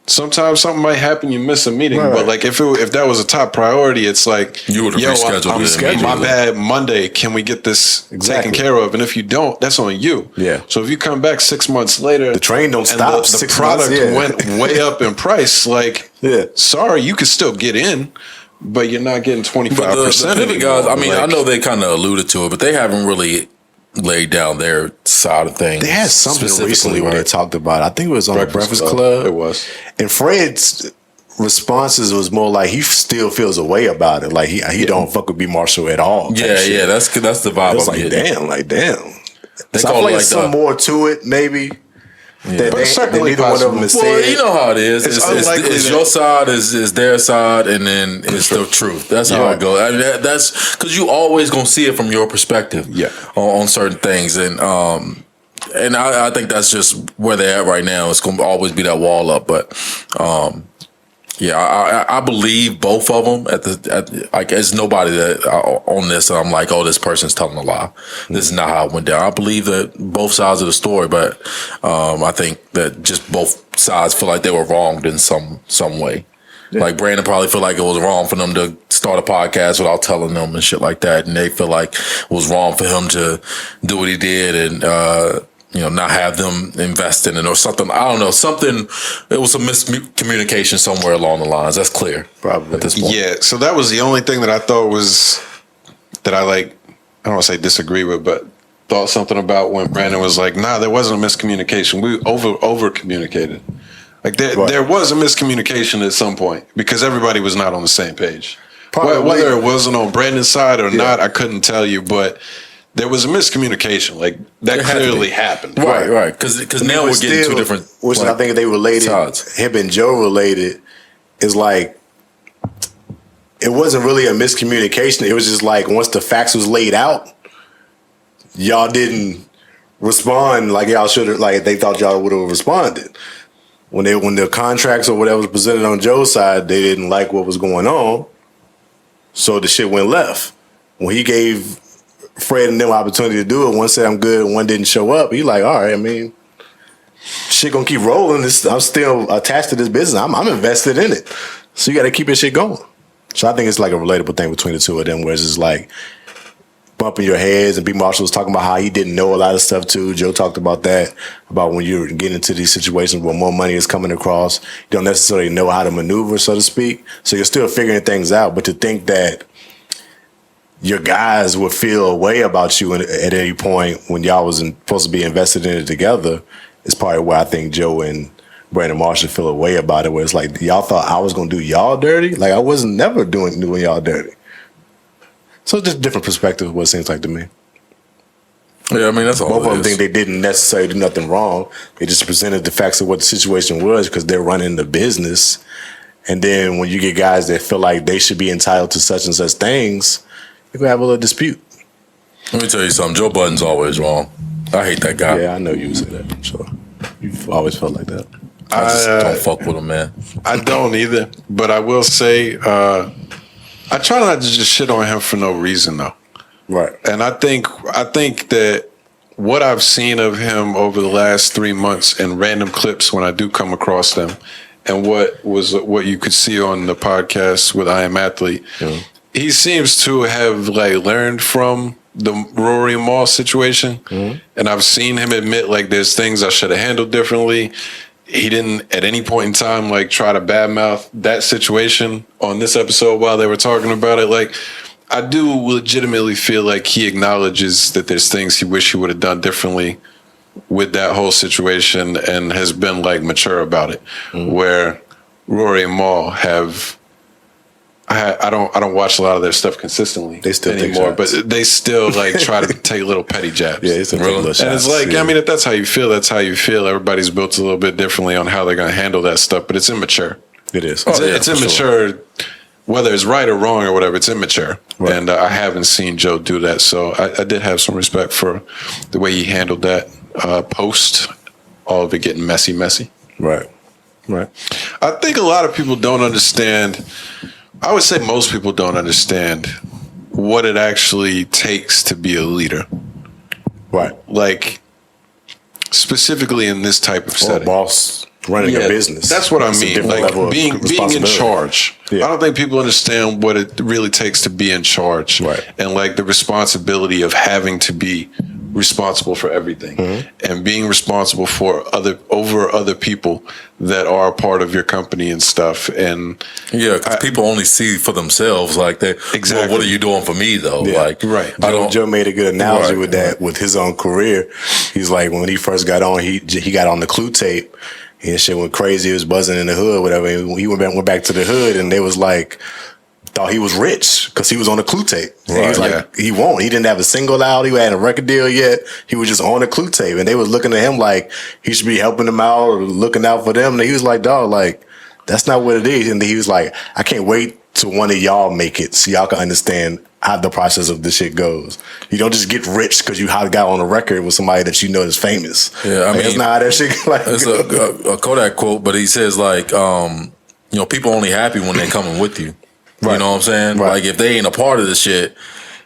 Speaker 1: sometimes something might happen, you miss a meeting, but like if that was a top priority, it's like,
Speaker 2: you would have rescheduled it.
Speaker 1: My bad, Monday, can we get this taken care of? And if you don't, that's on you.
Speaker 3: Yeah.
Speaker 1: So if you come back 6 months later,
Speaker 3: the train don't stop.
Speaker 1: The product went way up in price. Like, sorry, you can still get in, but you're not getting 25%.
Speaker 2: The pivot guys, I mean, I know they kind of alluded to it, but they haven't really laid down their side of things.
Speaker 3: They had something recently where they talked about it. I think it was on the Breakfast Club.
Speaker 1: It was.
Speaker 3: And Fred's responses was more like he still feels a way about it. Like he don't fuck with B. Marshall at all.
Speaker 2: Yeah, that's the vibe.
Speaker 3: It's like damn.
Speaker 2: They
Speaker 3: so I feel like some more to it, maybe.
Speaker 1: Yeah.
Speaker 3: That neither one of them is
Speaker 2: well,
Speaker 3: said.
Speaker 2: You know how it is. It's your side, is their side, and then it's the truth. That's how it goes. I mean, that's because you always gonna see it from your perspective. On certain things, and I think that's just where they're at right now. It's gonna always be that wall up, but I believe both of them. Like, there's nobody that on this that I'm like, oh, this person's telling a lie. This is not how it went down. I believe that both sides of the story, but I think that just both sides feel like they were wronged in some way. Like Brandon probably feel like it was wrong for them to start a podcast without telling them and shit like that, and they feel like it was wrong for him to do what he did and not have them invest in it or something. I don't know, something. It was a miscommunication somewhere along the lines. That's clear, probably at this point.
Speaker 1: Yeah. So that was the only thing that I thought was that I like. I don't want to say disagree with, but thought something about when Brandon was like, "Nah, there wasn't a miscommunication. We over communicated." Like there was a miscommunication at some point because everybody was not on the same page. Whether it wasn't on Brandon's side or not, I couldn't tell you, but there was a miscommunication. Like that clearly happened.
Speaker 2: Right. Because now we're getting two different.
Speaker 3: Which I think they related. Sides. Him and Joe related is like it wasn't really a miscommunication. It was just like once the facts was laid out, y'all didn't respond like y'all should have. Like they thought y'all would have responded. When the contracts or whatever was presented on Joe's side, they didn't like what was going on, so the shit went left. When he gave Fred and them opportunity to do it, one said I'm good, one didn't show up. He like, all right, I mean, shit gonna keep rolling. I'm still attached to this business. I'm invested in it, so you got to keep this shit going. So I think it's like a relatable thing between the two of them, where it's just like bumping your heads. And B. Marshall was talking about how he didn't know a lot of stuff too. Joe talked about that, about when you're getting into these situations where more money is coming across, you don't necessarily know how to maneuver, so to speak. So you're still figuring things out. But to think that your guys would feel a way about you at any point when y'all wasn't supposed to be invested in it together is probably why I think Joe and Brandon Marshall feel a way about it, where it's like y'all thought I was going to do y'all dirty. Like I wasn't never doing y'all dirty. So it's just a different perspective of what it seems like to me.
Speaker 2: Yeah, I mean, that's all.
Speaker 3: Both of them think they didn't necessarily do nothing wrong. They just presented the facts of what the situation was because they're running the business. And then when you get guys that feel like they should be entitled to such and such things, you're going to have a little dispute.
Speaker 2: Let me tell you something. Joe Budden's always wrong. I hate that guy.
Speaker 3: Yeah, I know you would say that. I'm sure. You've always felt like that.
Speaker 2: I just don't fuck with him, man.
Speaker 1: I don't either. But I will say, I try not to just shit on him for no reason, though.
Speaker 3: Right.
Speaker 1: And I think that what I've seen of him over the last 3 months in random clips when I do come across them, and what you could see on the podcast with I Am Athlete, he seems to have like learned from the Rory Maul situation, and I've seen him admit like there's things I should have handled differently. He didn't at any point in time like try to badmouth that situation on this episode while they were talking about it. Like I do legitimately feel like he acknowledges that there's things he wish he would have done differently with that whole situation and has been like mature about it. Where Rory and Maul have, I don't watch a lot of their stuff consistently anymore, but they still like try to take little petty jabs.
Speaker 3: Yeah, it's really,
Speaker 1: and it's like, I mean, if that's how you feel, that's how you feel. Everybody's built a little bit differently on how they're going to handle that stuff, but it's immature.
Speaker 3: It is.
Speaker 1: It's immature, sure. Whether it's right or wrong or whatever. It's immature, right. And I haven't seen Joe do that, so I did have some respect for the way he handled that post all of it getting messy.
Speaker 3: Right.
Speaker 1: I think a lot of people don't understand. I would say most people don't understand what it actually takes to be a leader.
Speaker 3: Right.
Speaker 1: Like, specifically in this type of setting.
Speaker 3: Or a boss running a business.
Speaker 1: That's what I mean. Like, being in charge. Yeah. I don't think people understand what it really takes to be in charge.
Speaker 3: Right.
Speaker 1: And, like, the responsibility of having to be responsible for everything and being responsible for other people that are a part of your company and stuff. And
Speaker 2: yeah, because people only see for themselves, like they exactly. Well, what are you doing for me though?
Speaker 3: Yeah.
Speaker 2: Like,
Speaker 1: right.
Speaker 3: Joe made a good analogy with that with his own career. He's like, when he first got on, he got on the Clue tape and shit went crazy. He was buzzing in the hood, whatever. And he went back to the hood, and they was like, thought he was rich because he was on the Clue tape. Right, he was like, he won't. He didn't have a single out. He hadn't a record deal yet. He was just on the Clue tape. And they was looking at him like he should be helping them out or looking out for them. And he was like, dog, like, that's not what it is. And he was like, I can't wait till one of y'all make it so y'all can understand how the process of this shit goes. You don't just get rich because you got on a record with somebody that you know is famous.
Speaker 2: Yeah, I mean,
Speaker 3: that's not how that shit like.
Speaker 2: It's a Kodak quote, but he says like, people only happy when they coming with you. Right. You know what I'm saying?
Speaker 3: Right.
Speaker 2: Like if they ain't a part of the shit,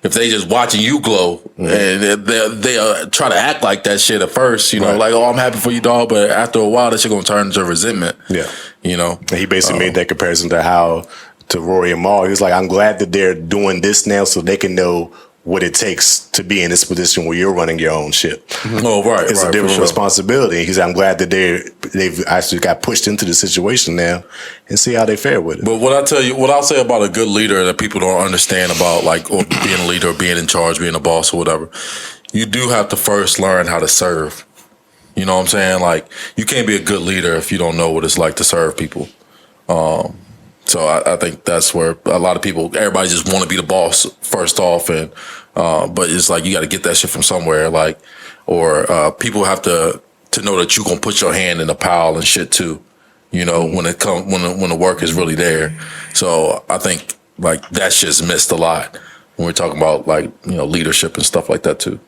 Speaker 2: if they just watching you glow and they try to act like that shit at first, you know, like, oh, I'm happy for you, dog, but after a while, that shit gonna turn into resentment.
Speaker 3: Yeah,
Speaker 2: you know.
Speaker 3: And he basically made that comparison to Rory and Mal. He was like, I'm glad that they're doing this now so they can know what it takes to be in this position where you're running your own ship.
Speaker 2: Oh, right.
Speaker 3: It's a different responsibility. He said, I'm glad that they've actually got pushed into the situation now and see how they fare with it.
Speaker 2: But what I'll say about a good leader that people don't understand about, like, or being a leader or being in charge, being a boss or whatever, you do have to first learn how to serve. You know what I'm saying? Like, you can't be a good leader if you don't know what it's like to serve people. So I think that's where a lot of people, everybody just want to be the boss first off, and but it's like you got to get that shit from somewhere, like, or people have to know that you gonna put your hand in the pile and shit too, you know, when the work is really there. So I think like that shit's missed a lot when we're talking about, like, you know, leadership and stuff like that too.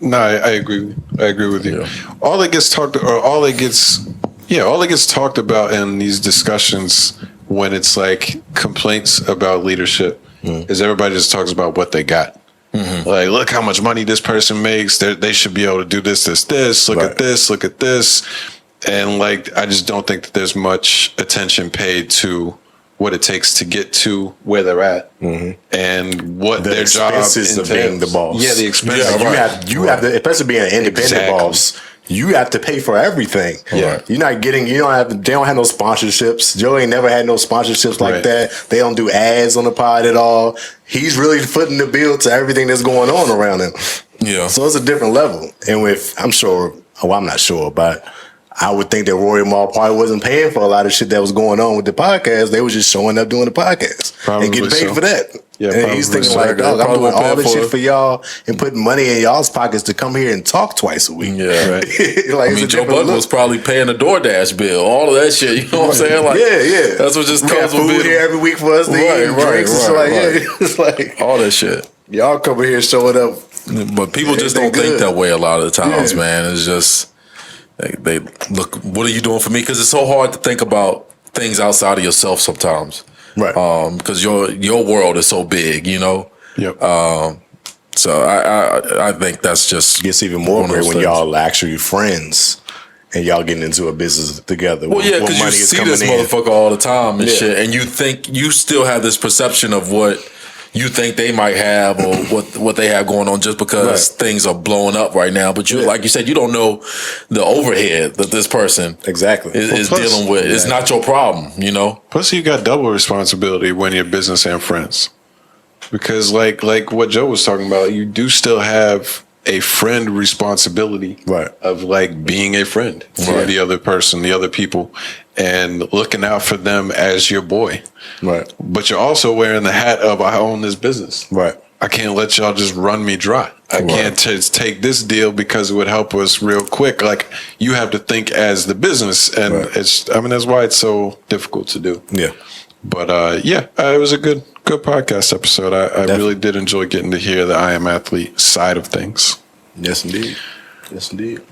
Speaker 1: No, I agree. I agree with you.
Speaker 2: Yeah.
Speaker 1: All that gets talked about in these discussions when it's like complaints about leadership is everybody just talks about what they got. Like, look how much money this person makes. They should be able to do this. Look at this. Look at this. And like, I just don't think that there's much attention paid to what it takes to get to where they're at and what their job
Speaker 3: expenses of being the boss.
Speaker 1: Yeah, the expenses.
Speaker 3: Yeah, you have to, especially being an independent boss. You have to pay for everything.
Speaker 1: Yeah.
Speaker 3: You're not getting, they don't have no sponsorships. Joe ain't never had no sponsorships like that. They don't do ads on the pod at all. He's really footing the bill to everything that's going on around him.
Speaker 2: Yeah.
Speaker 3: So it's a different level. And I'm not sure, but I would think that Rory and Mal probably wasn't paying for a lot of shit that was going on with the podcast. They was just showing up doing the podcast and getting paid for that. Yeah, and he's thinking like, dog, I'm doing all this shit for y'all and putting money in y'all's pockets to come here and talk twice a week.
Speaker 2: Yeah, right.
Speaker 3: Like,
Speaker 2: I mean, Joe Budden was probably paying the DoorDash bill, all of that shit. You know what I'm saying? Like,
Speaker 3: yeah.
Speaker 2: That's what just
Speaker 3: we
Speaker 2: comes
Speaker 3: have
Speaker 2: with
Speaker 3: food here every week for us to eat, drinks and shit like that. It's like
Speaker 2: all that shit.
Speaker 3: Y'all come here showing up,
Speaker 2: but people just don't think that way a lot of the times, man. It's just they look. What are you doing for me? Because it's so hard to think about things outside of yourself sometimes. Right. Because your world is so big, you know.
Speaker 1: Yep.
Speaker 2: So I think that's just
Speaker 3: gets even more great when y'all are actually friends and y'all getting into a business together.
Speaker 2: Well, yeah, because you see this motherfucker all the time and shit, and you think you still have this perception of what you think they might have or what they have going on just because things are blowing up right now. But you, like you said, you don't know the overhead that this person is dealing with. It's not your problem, you know?
Speaker 1: Plus, you got double responsibility when you're business and friends. Because like what Joe was talking about, you do still have a friend responsibility of like being a friend for the other person, the other people, and looking out for them as your boy. Right. But you're also wearing the hat of I own this business. Right. I can't let y'all just run me dry. I can't just take this deal because it would help us real quick. Like, you have to think as the business, and that's why it's so difficult to do. Yeah. But it was a good podcast episode. I really did enjoy getting to hear the I Am Athlete side of things.
Speaker 3: Yes, indeed. Yes, indeed.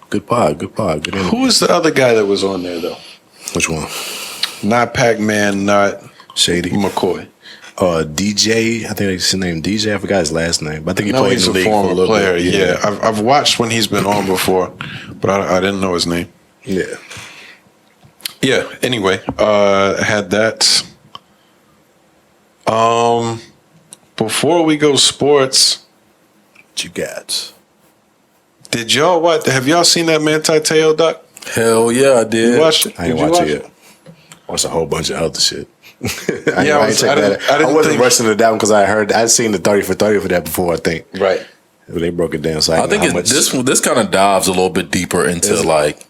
Speaker 3: Good pod. Good interview.
Speaker 1: Who was the other guy that was on there, though?
Speaker 3: Which one?
Speaker 1: Not Pac-Man, not
Speaker 3: Shady
Speaker 1: McCoy.
Speaker 3: DJ, I think his name DJ. I forgot his last name, but I think he played in the league for a little
Speaker 1: player,
Speaker 3: bit.
Speaker 1: Yeah, I've watched when he's been on before, but I didn't know his name.
Speaker 3: Yeah.
Speaker 1: Yeah. Anyway, I had that. Before we go sports,
Speaker 3: what you got?
Speaker 1: Did y'all watch? Have y'all seen that Manti T'eo doc?
Speaker 2: Hell yeah, I did.
Speaker 1: You watched it?
Speaker 3: I didn't watch it yet. Watched a whole bunch of other shit. I wasn't rushing it down because I'd seen the 30 for 30 for that before, I think.
Speaker 1: Right.
Speaker 3: They broke it down. So
Speaker 2: I think this kind of dives a little bit deeper into like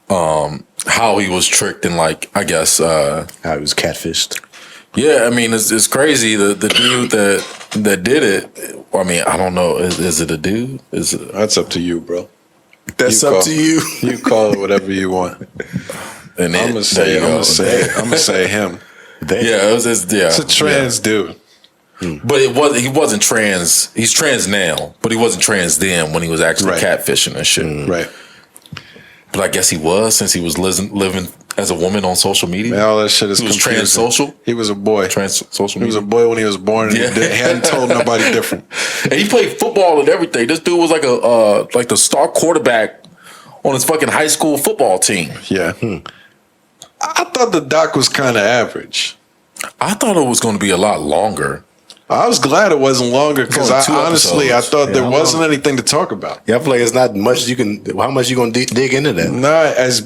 Speaker 2: how he was tricked and like I guess
Speaker 3: how he was catfished.
Speaker 2: Yeah, I mean it's crazy. The dude that did it. I mean, I don't know. Is it a dude?
Speaker 1: That's up to you, bro.
Speaker 3: That's up to you.
Speaker 1: You call it whatever you want. And I'm gonna say him.
Speaker 2: It's
Speaker 1: a trans dude.
Speaker 2: But he wasn't trans. He's trans now, but he wasn't trans then when he was actually catfishing and shit.
Speaker 1: Right.
Speaker 2: But I guess he was since he was living as a woman on social media.
Speaker 1: Man, all that shit is
Speaker 2: He was
Speaker 1: confusing.
Speaker 2: trans-social?
Speaker 1: He was a boy.
Speaker 2: Trans-social
Speaker 1: He was
Speaker 2: media?
Speaker 1: a boy when he was born. And
Speaker 2: Yeah.
Speaker 1: he hadn't told nobody different.
Speaker 2: And he played football and everything. This dude was like the star quarterback on his fucking high school football team.
Speaker 1: Yeah. I thought the doc was kind of average.
Speaker 2: I thought it was going to be a lot longer.
Speaker 1: I was glad it wasn't longer because
Speaker 2: It's only 2
Speaker 1: honestly, I
Speaker 2: episodes.
Speaker 1: thought there
Speaker 3: I
Speaker 1: wasn't
Speaker 3: know.
Speaker 1: anything to talk about.
Speaker 3: Yeah, I feel like it's not much you can. How much you gonna dig into that?
Speaker 1: Not as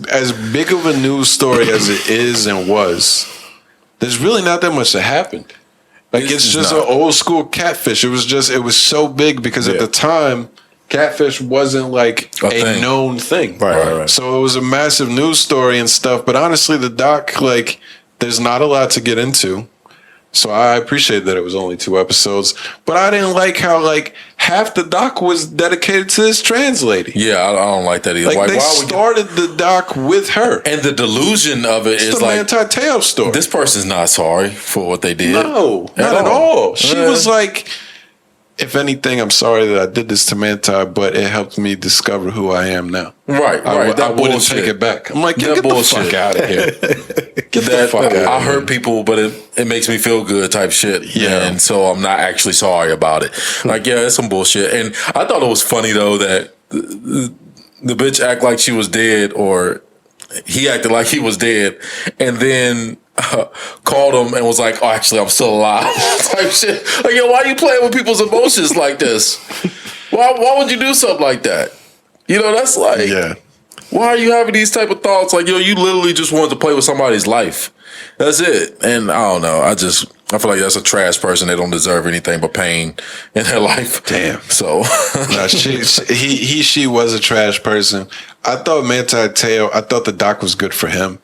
Speaker 1: big of a news story as it is and was. There's really not that much that happened. Like it's just
Speaker 2: not.
Speaker 1: an old school catfish. It was so big because at
Speaker 3: Yeah.
Speaker 1: the time, catfish wasn't like
Speaker 2: A
Speaker 1: a
Speaker 2: thing.
Speaker 1: known thing.
Speaker 3: Right.
Speaker 1: So it was a massive news story and stuff. But honestly, the doc, like, there's not a lot to get into. So I appreciate that it was only 2 episodes. But I didn't like how like half the doc was dedicated to this trans lady.
Speaker 2: Yeah, I don't like that either.
Speaker 1: Like they
Speaker 2: why would
Speaker 1: started the doc with her.
Speaker 2: and the delusion of it
Speaker 1: It's
Speaker 2: is
Speaker 1: the
Speaker 2: like
Speaker 1: Manti T'eo story.
Speaker 2: this person's not sorry for what they did.
Speaker 1: No, not at all. She was like, if anything, I'm sorry that I did this to Manti, but it helped me discover who I am now.
Speaker 2: Right.
Speaker 1: I
Speaker 2: That
Speaker 1: wouldn't
Speaker 2: bullshit.
Speaker 1: take it back. I'm like,
Speaker 2: That
Speaker 1: get the
Speaker 2: bullshit.
Speaker 1: fuck out of here. Get the
Speaker 2: That
Speaker 1: fuck out of here.
Speaker 2: I hurt people, but it makes me feel good type shit.
Speaker 1: Yeah.
Speaker 2: And so I'm not actually sorry about it. Like, yeah, it's some bullshit. And I thought it was funny though that the bitch act like she was dead, or he acted like he was dead, and then called him and was like, "Oh, actually, I'm still alive." type shit. Like, yo, why are you playing with people's emotions like this? Why would you do something like that? You know, that's like,
Speaker 1: Yeah.
Speaker 2: why are you having these type of thoughts? Like, yo, you literally just wanted to play with somebody's life. That's it. And I don't know. I feel like that's a trash person. They don't deserve anything but pain in their life.
Speaker 1: Damn.
Speaker 2: So
Speaker 1: No, she was a trash person. I thought Manti T'eo, I thought the doc was good for him.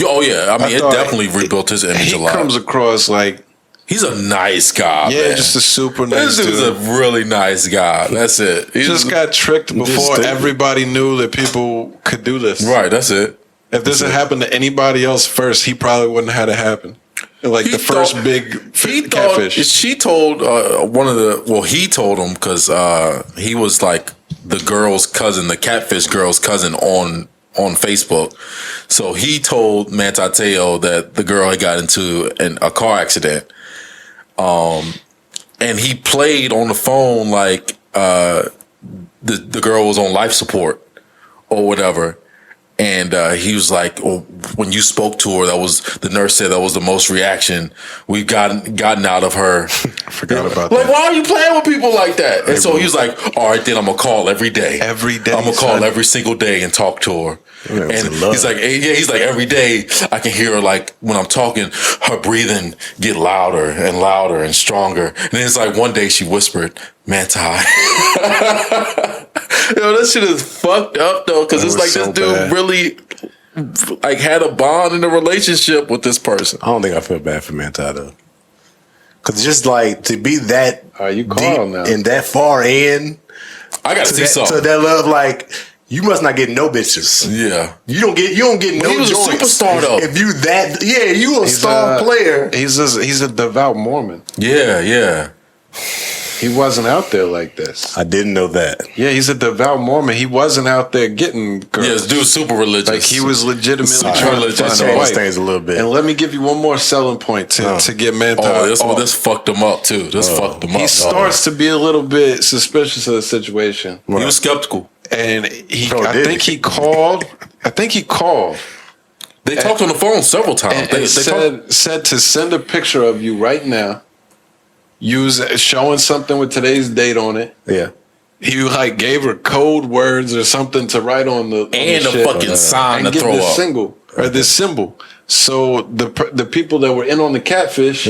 Speaker 2: oh yeah, I mean, it
Speaker 1: thought
Speaker 2: definitely rebuilt his image
Speaker 1: He
Speaker 2: a lot.
Speaker 1: comes across like,
Speaker 2: He's a nice guy,
Speaker 1: yeah,
Speaker 2: man.
Speaker 1: just a super nice
Speaker 2: This dude's
Speaker 1: dude.
Speaker 2: a really nice guy. That's it. He's
Speaker 1: Just got tricked before
Speaker 3: stupid.
Speaker 1: everybody knew that people could do this.
Speaker 2: right. That's it.
Speaker 1: If this had happened to anybody else first, he probably wouldn't have had it happen. Like
Speaker 2: He
Speaker 1: the first
Speaker 2: thought-
Speaker 1: big
Speaker 2: He
Speaker 1: catfish.
Speaker 2: She told he told him because he was like the girl's cousin, the catfish girl's cousin on Facebook. So he told Manti T'eo that the girl had got into a car accident. And he played on the phone like the girl was on life support or whatever. And he was like, oh, when you spoke to her, the nurse said that was the most reaction we've gotten out of her.
Speaker 1: I forgot about
Speaker 2: Like,
Speaker 1: that.
Speaker 2: why are you playing with people like that? And so he was like, all right, then I'm going to call every day.
Speaker 1: Every day,
Speaker 2: I'm going to call
Speaker 1: son.
Speaker 2: every single day and talk to her.
Speaker 3: Yeah, it was
Speaker 2: And
Speaker 3: in love.
Speaker 2: he's like, every day I can hear her, like, when I'm talking, her breathing get louder and stronger. And then it's like one day she whispered, Manti. Yo, that shit is fucked up, though, because
Speaker 1: It
Speaker 2: it's
Speaker 1: was
Speaker 2: like
Speaker 1: so
Speaker 2: this dude
Speaker 1: bad.
Speaker 2: really, like, had a bond in a relationship with this person.
Speaker 3: I don't think I feel bad for Manti though, because just like to be that
Speaker 1: You
Speaker 3: deep
Speaker 1: Carl now.
Speaker 3: and that far in
Speaker 2: I got to see
Speaker 3: to
Speaker 2: something.
Speaker 3: that love, like you must not get no bitches.
Speaker 2: Yeah.
Speaker 3: You don't get no
Speaker 2: he was a
Speaker 3: joints.
Speaker 2: superstar, though.
Speaker 3: If you that, yeah, you a star player.
Speaker 1: He's a devout Mormon.
Speaker 2: Yeah.
Speaker 1: He wasn't out there like this.
Speaker 3: I didn't know that.
Speaker 1: Yeah, he's a devout Mormon. He wasn't out there getting girls.
Speaker 2: Yeah, this dude's super religious.
Speaker 1: Like he was legitimately
Speaker 2: Super
Speaker 1: trying to
Speaker 2: religious.
Speaker 1: find
Speaker 3: That
Speaker 1: a
Speaker 3: changes
Speaker 1: wife.
Speaker 3: things a little bit.
Speaker 1: And let me give you one more selling point to get Manti.
Speaker 2: Oh,
Speaker 1: off.
Speaker 2: this fucked him up too. This fucked him up.
Speaker 1: He starts to be a little bit suspicious of the situation,
Speaker 2: He was skeptical.
Speaker 1: and
Speaker 3: Oh,
Speaker 1: I
Speaker 3: did
Speaker 1: think
Speaker 3: he?
Speaker 1: he called.
Speaker 2: They talked on the phone several times.
Speaker 1: And,
Speaker 2: They
Speaker 1: said to send a picture of you right now, showing something with today's date on it.
Speaker 3: Yeah.
Speaker 1: He like gave her code words or something to write on the
Speaker 2: and
Speaker 1: the
Speaker 2: a
Speaker 1: shit.
Speaker 2: fucking sign
Speaker 1: and
Speaker 2: to
Speaker 1: give
Speaker 2: throw
Speaker 1: this
Speaker 2: up.
Speaker 1: single or this symbol. So the people that were in on the catfish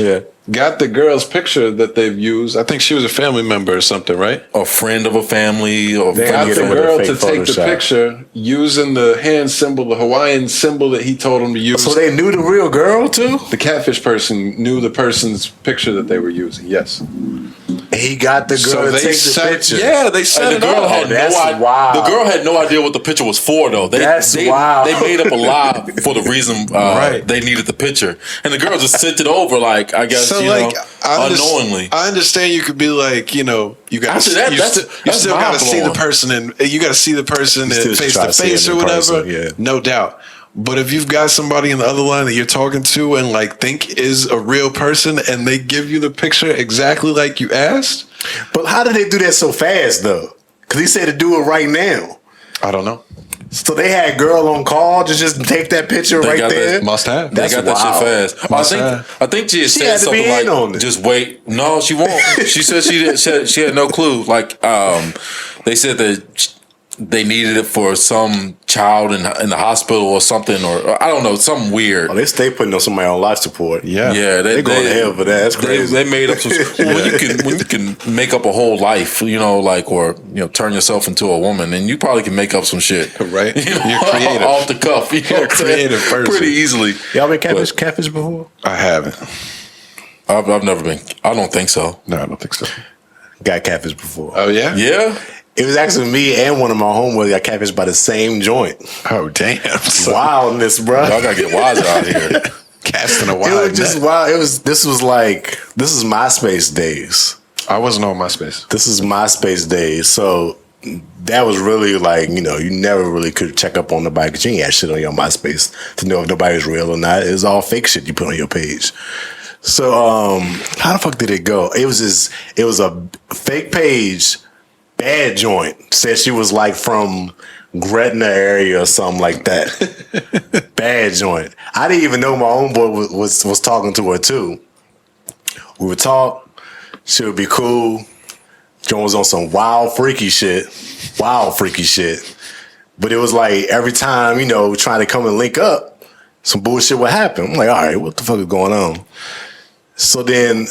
Speaker 1: got the girl's picture that they've used. I think she was a family member or something, right?
Speaker 2: A friend of a family, or
Speaker 3: They
Speaker 1: Got
Speaker 3: get
Speaker 1: the
Speaker 3: it with a
Speaker 1: girl
Speaker 3: fake
Speaker 1: to take the
Speaker 3: Photoshop.
Speaker 1: picture using the hand symbol, the Hawaiian symbol that he told him to use.
Speaker 3: So they knew the real girl too.
Speaker 1: The catfish person knew the person's picture that they were using. Yes.
Speaker 3: He got the girl to take the
Speaker 1: set,
Speaker 3: picture.
Speaker 1: yeah, they set
Speaker 2: And the
Speaker 1: it
Speaker 2: girl
Speaker 1: up.
Speaker 2: had
Speaker 3: that's
Speaker 2: no idea.
Speaker 3: wild.
Speaker 2: The girl had no idea what the picture was for, though.
Speaker 3: That's
Speaker 2: they
Speaker 3: wild.
Speaker 2: They made up a lie for the reason
Speaker 1: Right.
Speaker 2: they needed the picture, and the girl just sent it over, like I guess
Speaker 1: So
Speaker 2: you
Speaker 1: like,
Speaker 2: know,
Speaker 1: I understand you could be like, you know, you got
Speaker 2: Actually, that-
Speaker 1: you
Speaker 2: that's
Speaker 1: still got to see the
Speaker 2: mind-blowing.
Speaker 1: person, and you got to see the person
Speaker 3: You still
Speaker 1: face
Speaker 3: try
Speaker 1: to
Speaker 3: to see
Speaker 1: face
Speaker 3: them
Speaker 1: or
Speaker 3: in
Speaker 1: whatever.
Speaker 3: person, yeah.
Speaker 1: No doubt. But if you've got somebody in the other line that you're talking to and like think is a real person and they give you the picture exactly like you asked.
Speaker 3: But how did they do that so fast though? Because he said to do it right now.
Speaker 1: I don't know.
Speaker 3: So they had girl on call to just take that picture right there.
Speaker 1: Must have.
Speaker 2: They got that shit fast. I think she said something like, "Just wait." No, she won't. She said she had no clue. Like, they said that they needed it for some child in the hospital or something, or I don't know, something weird.
Speaker 3: Oh, they stay putting on somebody on life support.
Speaker 1: Yeah,
Speaker 3: they going to hell for that. That's crazy.
Speaker 2: They made up some. When you can make up a whole life, or turn yourself into a woman, and you probably can make up some shit,
Speaker 1: right? You're creative
Speaker 2: off the cuff.
Speaker 1: You're a creative person
Speaker 2: pretty easily.
Speaker 3: Y'all been catfish before?
Speaker 1: I haven't.
Speaker 2: I've never been. I don't think so.
Speaker 1: No, I don't think so.
Speaker 3: Got catfish before.
Speaker 1: Oh yeah,
Speaker 2: yeah.
Speaker 3: It was actually me and one of my homeboys got catfished by the same joint.
Speaker 1: Oh damn!
Speaker 3: Wildness, bro.
Speaker 2: Y'all gotta get wise out here.
Speaker 1: Casting a wild.
Speaker 3: It was just wild. This is MySpace days.
Speaker 1: I wasn't on MySpace.
Speaker 3: This is MySpace days. So that was really like, you never really could check up on nobody because you ain't had shit on your MySpace to know if nobody's real or not. It was all fake shit you put on your page. So how the fuck did it go? It was a fake page. Bad joint. Said she was like from Gretna area or something like that. Bad joint. I didn't even know my own boy was talking to her too. We would talk. She would be cool. Joan was on some wild freaky shit. But it was like every time, trying to come and link up, some bullshit would happen. I'm like, all right, what the fuck is going on? So then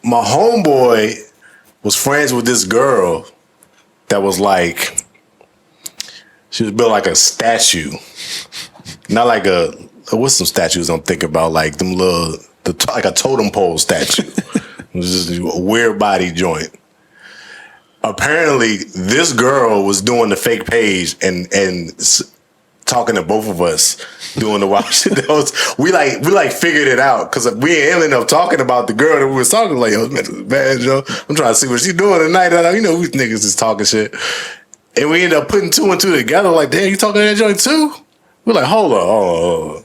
Speaker 3: my homeboy was friends with this girl that was like, she was built like a statue. Not like what's some statues I'm thinking about? Like them like a totem pole statue. It was just a weird body joint. Apparently, this girl was doing the fake page and talking to both of us, doing the wild shit. We figured it out because we ended up talking about the girl that we was talking like, yo, this is bad, yo. I'm trying to see what she's doing tonight. We niggas just talking shit, and we ended up putting two and two together. Like, damn, you talking to that joint too? We're like, hold on.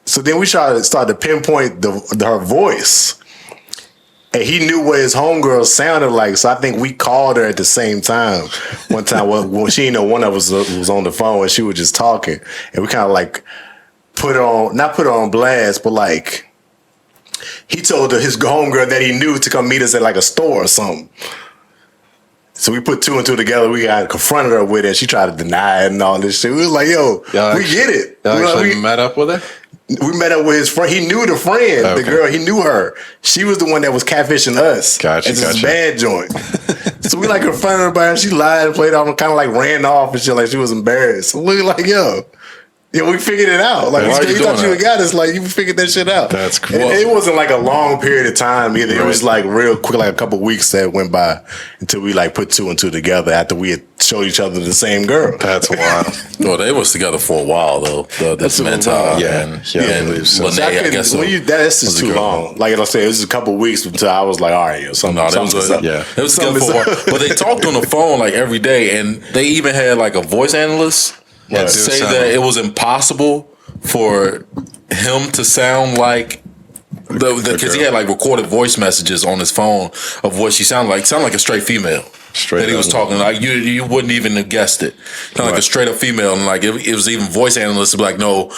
Speaker 3: So then we started to pinpoint her voice. And he knew what his homegirl sounded like, so I think we called her at the same time. One time when she didn't know one of us was on the phone and she was just talking. And we kind of like not put her on blast, but like he told his homegirl that he knew to come meet us at like a store or something. So we put two and two together. We got confronted her with it. She tried to deny it and all this shit. We was like, yo, we get it.
Speaker 1: Y'all actually met up with her?
Speaker 3: We met up with his friend. He knew the friend, okay. The girl. He knew her. She was the one that was catfishing us.
Speaker 1: Gotcha.
Speaker 3: It's this bad joint. So we like confronted her about it. She lied and played off and kind of like ran off and shit like she was embarrassed. So we like, yo, we figured it out. Like, you thought you got us. Like, you figured that shit out.
Speaker 1: That's cool.
Speaker 3: And it wasn't like a long period of time either. Right. It was like real quick, like a couple weeks that went by until we like put two and two together after we had showed each other the same girl.
Speaker 1: That's wild.
Speaker 2: Well, they was together for a while though. This Manti and
Speaker 3: so. I guess so. That's just too long. Like I said, it was a couple weeks until I was like, all right, it was
Speaker 2: together for a while. But they talked on the phone like every day, and they even had like a voice analyst. Say that it was impossible for him to sound like because he had like recorded voice messages on his phone of what she sounded like. Sounded like a straight female. That he was talking like you wouldn't even have guessed it. Kind of like a straight up female, and like it was even voice analysts to be like, no,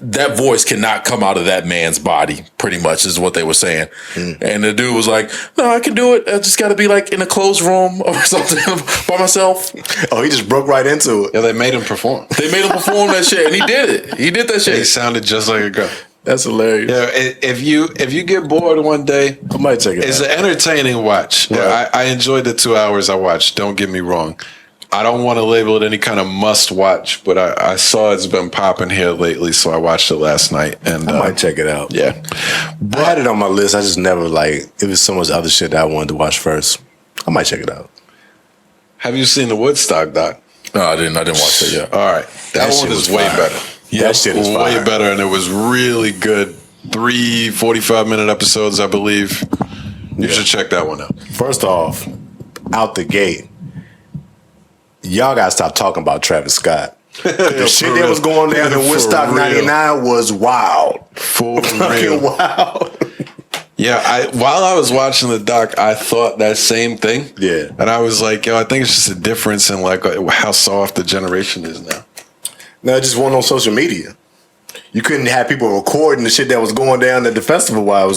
Speaker 2: that voice cannot come out of that man's body. Pretty much is what they were saying. And the dude was like, no, I can do it. I just got to be like in a closed room or something by myself.
Speaker 3: Oh, he just broke right into it.
Speaker 1: Yeah, they made him perform.
Speaker 2: That shit, and he did it. He did that shit.
Speaker 1: He sounded just like a girl.
Speaker 3: That's hilarious.
Speaker 1: Yeah, if you get bored one day,
Speaker 3: I might check it out.
Speaker 1: It's an entertaining watch. Right. Yeah, I enjoyed the 2 hours I watched. Don't get me wrong. I don't want to label it any kind of must watch, but I saw it's been popping here lately, so I watched it last night. And
Speaker 3: I might check it out.
Speaker 1: Yeah.
Speaker 3: But I had it on my list. I just never it was so much other shit that I wanted to watch first. I might check it out.
Speaker 1: Have you seen the Woodstock doc?
Speaker 2: No, I didn't watch it yet.
Speaker 1: All right. That one is way better.
Speaker 3: Yeah, that shit is
Speaker 1: way better, and it was really good. 3 45-minute episodes, I believe. You should check that one out.
Speaker 3: First off, out the gate, y'all gotta stop talking about Travis Scott. The shit that was going down in Woodstock '99 was wild.
Speaker 1: For real.
Speaker 3: Fucking wild.
Speaker 1: Yeah, while I was watching the doc, I thought that same thing.
Speaker 3: Yeah.
Speaker 1: And I was like, yo, I think it's just a difference in like how soft the generation is now.
Speaker 3: No, it just wasn't on social media. You couldn't have people recording the shit that was going down at the festival while it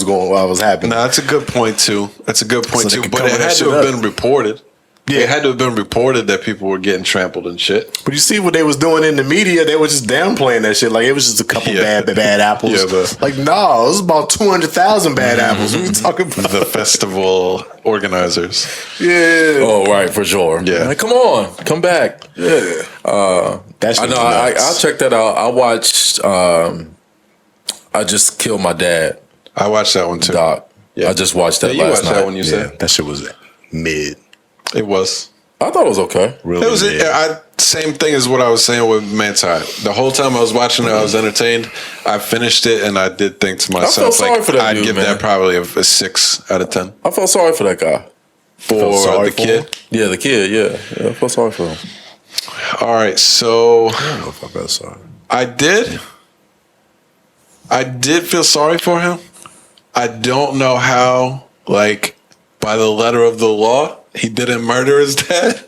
Speaker 3: was happening.
Speaker 1: No, that's a good point too. That's a good point
Speaker 3: So they
Speaker 1: too.
Speaker 3: could
Speaker 1: But
Speaker 3: cover
Speaker 1: it
Speaker 3: that
Speaker 1: had
Speaker 3: shit
Speaker 1: to have
Speaker 3: up.
Speaker 1: been reported.
Speaker 3: Yeah.
Speaker 1: It had to have been reported that people were getting trampled and shit.
Speaker 3: But you see what they was doing in the media, they were just downplaying that shit. Like it was just a couple bad apples.
Speaker 1: Yeah,
Speaker 3: like, no, it was about 200,000 bad apples. What are you talking about?
Speaker 1: The festival organizers.
Speaker 3: Yeah.
Speaker 2: Oh, right, for sure.
Speaker 1: Yeah.
Speaker 2: Like, come on, come back.
Speaker 3: Yeah.
Speaker 2: I
Speaker 3: That shit
Speaker 2: know.
Speaker 3: was nuts.
Speaker 2: I'll check that out. I watched. I Just Killed My Dad.
Speaker 1: I watched that one too.
Speaker 2: Doc.
Speaker 1: Yeah.
Speaker 2: I just watched that
Speaker 1: Yeah, you
Speaker 2: last
Speaker 1: watched
Speaker 2: night.
Speaker 1: that one, you said?
Speaker 3: That shit was mid.
Speaker 1: It was.
Speaker 2: I thought it was okay.
Speaker 3: Really
Speaker 1: It was
Speaker 3: mid.
Speaker 1: same thing as what I was saying with Manti. The whole time I was watching it, I was entertained. I finished it, and I did think to myself,
Speaker 2: sorry for that
Speaker 1: I'd
Speaker 2: dude,
Speaker 1: give
Speaker 2: man.
Speaker 1: that probably a 6 out of 10
Speaker 2: I felt sorry for that guy.
Speaker 1: for
Speaker 3: sorry
Speaker 1: the
Speaker 3: for
Speaker 1: kid.
Speaker 3: him?
Speaker 2: Yeah, the kid. Yeah, I felt sorry for him.
Speaker 1: All right, so
Speaker 3: I don't know if I felt sorry.
Speaker 1: I did feel sorry for him. I don't know how, like, by the letter of the law, he didn't murder his dad.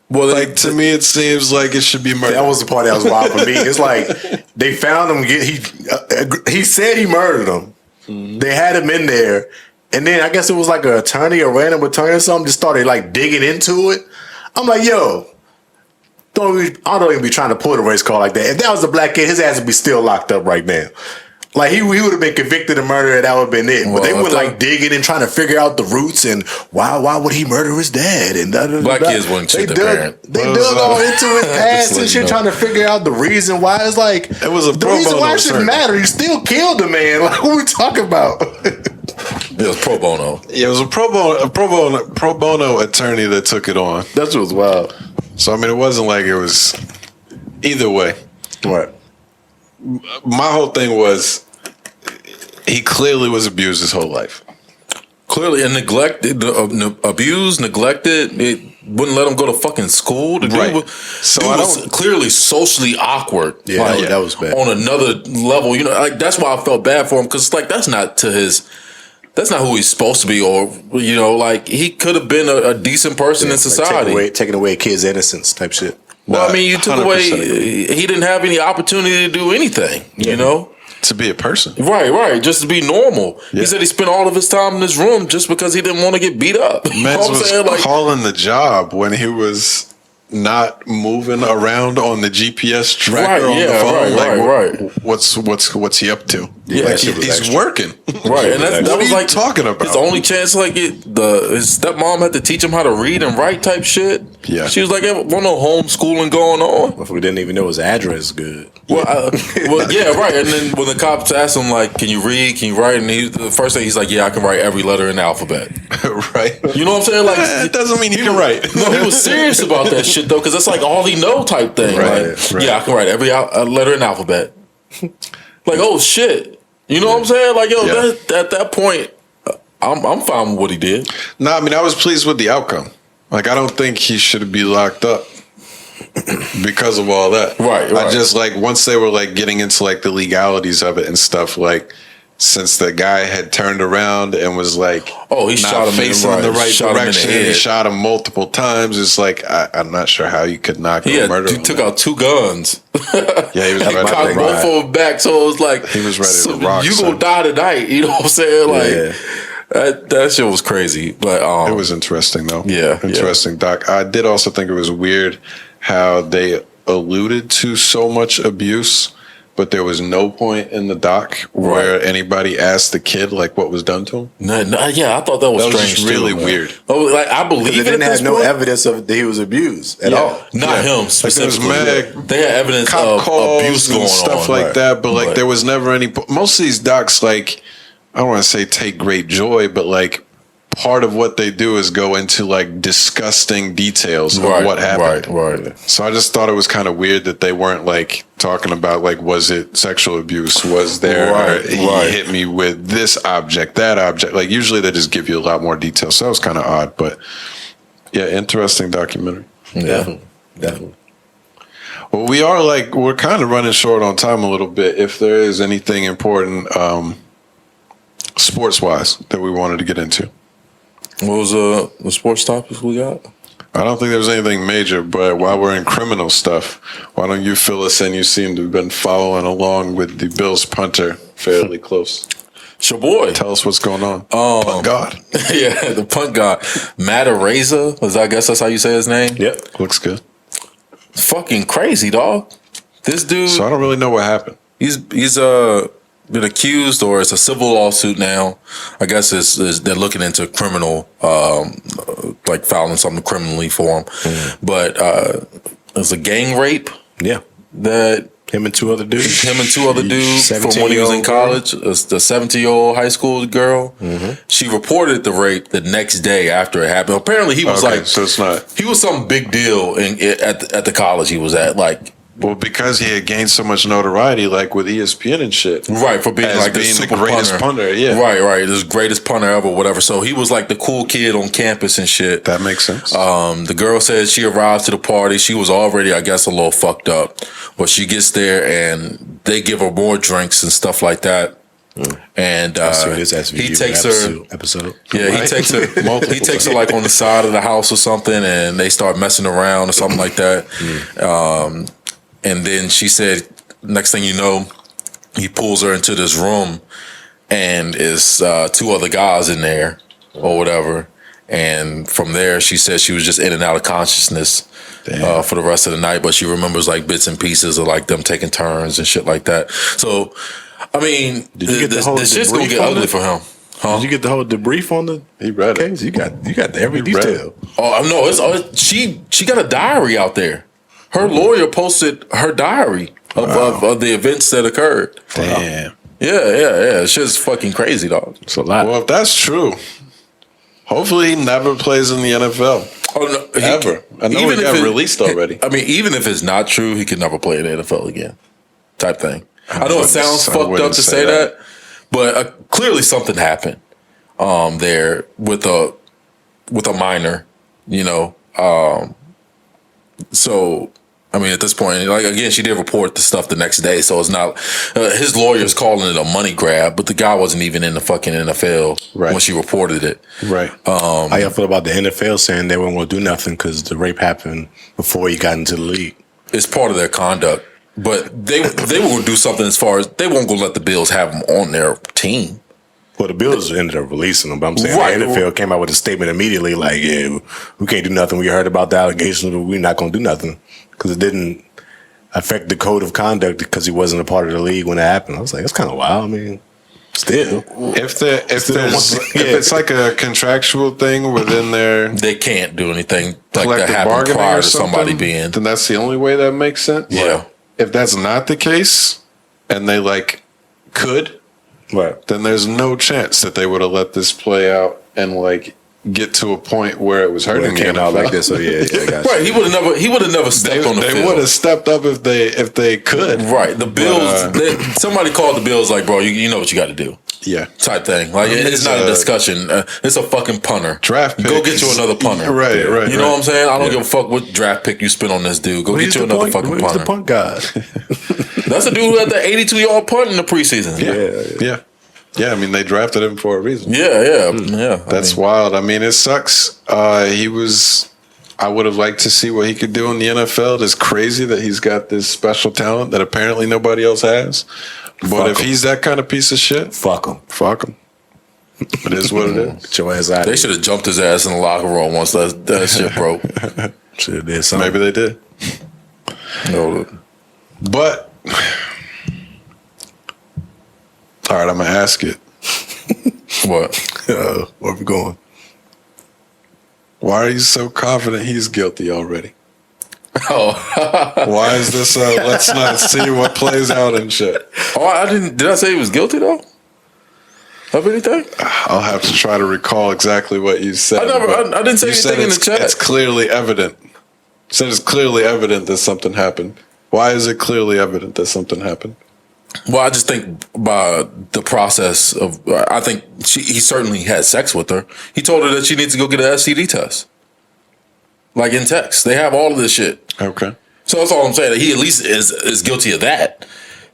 Speaker 2: Well,
Speaker 1: Like, to me, it seems like it should be murder.
Speaker 3: That was the part that was wild for me. It's like they found him. He said he murdered him.
Speaker 1: Mm-hmm.
Speaker 3: They had him in there, and then I guess it was like an attorney, a random attorney or something, just started like digging into it. I'm like, yo, I don't even be trying to pull the race card like that. If that was a black kid, his ass would be still locked up right now. Like he would have been convicted of murder, and that would have been it. But they
Speaker 2: Well,
Speaker 3: were like digging and trying to figure out the roots and why would he murder his dad and da, da, da,
Speaker 2: Black
Speaker 3: da.
Speaker 2: kids wouldn't shoot their parent.
Speaker 3: They dug all into his past
Speaker 2: let
Speaker 3: and
Speaker 2: you
Speaker 3: shit,
Speaker 2: know.
Speaker 3: trying to figure out the reason why. It's like
Speaker 1: It was a
Speaker 3: the
Speaker 1: pro
Speaker 3: reason
Speaker 1: bono
Speaker 3: why it shouldn't
Speaker 1: attorney.
Speaker 3: matter. You still killed the man. Like what we talking about?
Speaker 2: It was pro bono.
Speaker 1: Yeah, it was a pro bono attorney that took it on.
Speaker 3: That's what was wild.
Speaker 1: So I mean, it wasn't like it was either way.
Speaker 3: What?
Speaker 1: My whole thing was he clearly was abused his whole life.
Speaker 2: Clearly, and neglected, abused, neglected. It wouldn't let him go to fucking school. The dude
Speaker 1: Right.
Speaker 2: was,
Speaker 1: So
Speaker 2: dude
Speaker 1: I
Speaker 2: was
Speaker 1: don't-
Speaker 2: clearly socially awkward.
Speaker 3: Yeah,
Speaker 2: Like,
Speaker 3: that was bad.
Speaker 2: On another level, you know, like that's why I felt bad for him because like that's not who he's supposed to be, or you know, like he could have been a decent person in society.
Speaker 3: taking away kids' innocence type shit.
Speaker 2: Well, I mean, you took
Speaker 1: 100%
Speaker 2: away.
Speaker 1: agree.
Speaker 2: He didn't have any opportunity to do anything. You know.
Speaker 1: To be a person.
Speaker 2: Right, just to be normal.
Speaker 1: Yeah.
Speaker 2: He said he spent all of his time in this room just because he didn't want to get beat up. You know
Speaker 1: Mens
Speaker 2: what I'm
Speaker 1: was
Speaker 2: saying? Like,
Speaker 1: calling the job when he was not moving around on the GPS tracker
Speaker 2: Right,
Speaker 1: on the
Speaker 2: yeah,
Speaker 1: phone.
Speaker 2: right.
Speaker 1: What's he up to?
Speaker 3: Yeah,
Speaker 1: like
Speaker 3: that shit was
Speaker 1: he's
Speaker 3: extra.
Speaker 1: working.
Speaker 2: right, and that
Speaker 1: What
Speaker 2: was
Speaker 1: are you
Speaker 2: like
Speaker 1: talking about?
Speaker 2: his only chance. Like his stepmom had to teach him how to read and write type shit.
Speaker 1: Yeah.
Speaker 2: she was like, "There wasn't no homeschooling going on."
Speaker 3: We didn't even know his address good.
Speaker 2: Well, yeah, right. And then when the cops asked him, like, "Can you read? Can you write?" and the first thing he's like, "Yeah, I can write every letter in the alphabet."
Speaker 1: Right.
Speaker 2: You know what I'm saying? Like,
Speaker 1: It doesn't mean he can write.
Speaker 2: No, he was serious about that shit though, because that's like all he know type thing.
Speaker 1: Right,
Speaker 2: Like,
Speaker 1: right.
Speaker 2: yeah, I can write every letter in the alphabet. Like, oh shit, you know what I'm saying? Like, yo,
Speaker 1: Yeah.
Speaker 2: at that point, I'm fine with what he did.
Speaker 1: No, I mean I was pleased with the outcome. Like I don't think he should be locked up because of all that.
Speaker 2: Right.
Speaker 1: I just like once they were like getting into like the legalities of it and stuff, like since the guy had turned around and was like,
Speaker 2: Oh, he
Speaker 1: not
Speaker 2: shot him
Speaker 1: facing
Speaker 2: in
Speaker 1: the right
Speaker 2: shot him in the
Speaker 1: direction.
Speaker 2: head.
Speaker 1: He shot him multiple times. It's like I'm not sure how you could not go murder
Speaker 2: He
Speaker 1: him.
Speaker 2: took out 2 guns.
Speaker 1: Yeah, he was
Speaker 2: He
Speaker 1: ready
Speaker 2: cocked
Speaker 1: to
Speaker 2: both
Speaker 1: rock.
Speaker 2: of them back, so it was like
Speaker 1: He was ready to
Speaker 2: so
Speaker 1: rock,
Speaker 2: You
Speaker 1: son.
Speaker 2: gonna die tonight? You know what I'm saying? Like
Speaker 3: Yeah.
Speaker 2: that shit was crazy. But
Speaker 1: It was interesting though.
Speaker 2: Yeah,
Speaker 1: Interesting, Doc. I did also think it was weird how they alluded to so much abuse, but there was no point in the doc where anybody asked the kid like what was done to him.
Speaker 2: yeah, I thought that was
Speaker 1: That was
Speaker 2: strange.
Speaker 1: just really
Speaker 2: too, man.
Speaker 1: weird.
Speaker 2: Oh, like I believe
Speaker 3: They
Speaker 2: it
Speaker 3: didn't
Speaker 2: at
Speaker 3: have
Speaker 2: this
Speaker 3: no
Speaker 2: point.
Speaker 3: evidence of that he was abused at all.
Speaker 2: Not him
Speaker 1: Like, there was
Speaker 2: specifically.
Speaker 1: mad
Speaker 2: They had evidence
Speaker 1: cop
Speaker 2: of
Speaker 1: calls
Speaker 2: abuse
Speaker 1: and
Speaker 2: going
Speaker 1: stuff
Speaker 2: on,
Speaker 1: like
Speaker 2: right.
Speaker 1: that, but like
Speaker 2: Right.
Speaker 1: there was never any. Most of these docs, like I don't want to say take great joy, but like part of what they do is go into like disgusting details of what happened.
Speaker 2: Right.
Speaker 1: So I just thought it was kind of weird that they weren't like talking about like was it sexual abuse? Was there he hit me with this object, that object? Like usually they just give you a lot more details. So that was kind of odd, but yeah, interesting documentary.
Speaker 3: Definitely.
Speaker 1: Well, we're kind of running short on time a little bit. If there is anything important, sports wise, that we wanted to get into.
Speaker 2: What was the sports topics we got?
Speaker 1: I don't think there's anything major, but while we're in criminal stuff, why don't you fill us in? You seem to have been following along with the Bills punter fairly close.
Speaker 2: It's your boy.
Speaker 1: Tell us what's going on. Punt God.
Speaker 2: Yeah, the punt god. Matt Araiza, I guess that's how you say his name?
Speaker 3: Yep.
Speaker 1: Looks good.
Speaker 2: Fucking crazy, dog. This dude.
Speaker 1: So I don't really know what happened.
Speaker 2: He's been accused, or it's a civil lawsuit now. I guess they're looking into criminal, like filing something criminally for him. Mm-hmm. But it's a gang rape.
Speaker 3: Yeah.
Speaker 2: That
Speaker 3: him and two other dudes
Speaker 2: from when he was in college. The 17-year-old high school girl. Mm-hmm. She reported the rape the next day after it happened. Apparently, he was
Speaker 1: so it's not.
Speaker 2: He was some big deal at the college he was at. Like,
Speaker 1: well, because he had gained so much notoriety, like with ESPN and shit,
Speaker 2: right? For being like
Speaker 1: the greatest punter, yeah,
Speaker 2: right, this greatest punter ever, whatever. So he was like the cool kid on campus and shit.
Speaker 1: That makes sense.
Speaker 2: The girl said she arrived to the party. She was already, I guess, a little fucked up, but she gets there and they give her more drinks and stuff like that. And he takes her
Speaker 3: episode.
Speaker 2: Yeah, right. He takes her. He takes her like on the side of the house or something, and they start messing around or something like that. And then she said, next thing you know, he pulls her into this room and is two other guys in there or whatever. And from there, she said she was just in and out of consciousness for the rest of the night. But she remembers like bits and pieces of like them taking turns and shit like that. So, I mean, this shit's going to get ugly for him. Huh?
Speaker 3: Did you get the whole debrief on the case? You got every detail.
Speaker 2: Oh, no, she got a diary out there. Her lawyer posted her diary of the events that occurred.
Speaker 1: Damn.
Speaker 2: Yeah. It's just fucking crazy, dog.
Speaker 3: It's a lot.
Speaker 1: Well, if that's true, hopefully he never plays in the NFL. Oh, no. Ever. I know he got released already.
Speaker 2: I mean, even if it's not true, he could never play in the NFL again. Type thing. I know it sounds fucked up to say that, but clearly something happened there with a minor, you know. So, I mean, at this point, like again, she did report the stuff the next day, so it's not his lawyer's calling it a money grab, but the guy wasn't even in the fucking NFL when she reported it.
Speaker 1: Right.
Speaker 3: How y'all feel about the NFL saying they weren't going to do nothing because the rape happened before he got into the league?
Speaker 2: It's part of their conduct, but they will do something as far as they won't go let the Bills have them on their team.
Speaker 3: Well, the Bills ended up releasing them, but I'm saying the NFL came out with a statement immediately like, yeah, we can't do nothing. We heard about the allegations, but we're not going to do nothing because it didn't affect the code of conduct because he wasn't a part of the league when it happened. I was like, that's kind of wild. I mean, still.
Speaker 1: If it's like a contractual thing within their...
Speaker 2: They can't do anything like that happened prior to somebody being...
Speaker 1: Then that's the only way that makes sense?
Speaker 2: Yeah.
Speaker 1: If that's not the case, and they could...
Speaker 3: Right.
Speaker 1: Then there's no chance that they would have let this play out and get to a point where it was hurting
Speaker 3: came out like this. So yeah,
Speaker 2: right. He would have never stepped on the field.
Speaker 1: They would have stepped up if they could.
Speaker 2: Right. The Bills. Somebody called the Bills like, bro, you know what you got to do.
Speaker 1: Yeah.
Speaker 2: Type thing. Like it's not a discussion. It's a fucking punter.
Speaker 1: Draft pick.
Speaker 2: Go get you another punter.
Speaker 1: Right.
Speaker 2: You know what I'm saying? I don't give a fuck what draft pick you spend on this dude. Go get you another fucking punter.
Speaker 3: Where's the punt guy?
Speaker 2: That's the dude who had the 82-yard punt in the preseason.
Speaker 1: Yeah, I mean, they drafted him for a reason.
Speaker 2: Yeah.
Speaker 1: That's wild. I mean, it sucks. I would have liked to see what he could do in the NFL. It's crazy that he's got this special talent that apparently nobody else has. But if he's that kind of piece of shit,
Speaker 3: fuck him.
Speaker 1: It is what it is.
Speaker 3: Get your ass out.
Speaker 2: They should have jumped his ass in the locker room once that shit broke.
Speaker 3: Should have did something.
Speaker 1: Maybe they did.
Speaker 2: No.
Speaker 1: But... All right, I'm going to ask it.
Speaker 2: What?
Speaker 3: Where we going?
Speaker 1: Why are you so confident he's guilty already?
Speaker 2: Oh.
Speaker 1: Why is this let's not see what plays out and shit?
Speaker 2: Oh, I didn't. Did I say he was guilty though? Of anything?
Speaker 1: I'll have to try to recall exactly what you said.
Speaker 2: I didn't say anything in the chat.
Speaker 1: It's clearly evident. You said it's clearly evident that something happened. Why is it clearly evident that something happened?
Speaker 2: Well, I just think by the process of, I think he certainly had sex with her. He told her that she needs to go get an STD test. Like in text. They have all of this shit.
Speaker 1: Okay.
Speaker 2: So that's all I'm saying. He at least is guilty of that.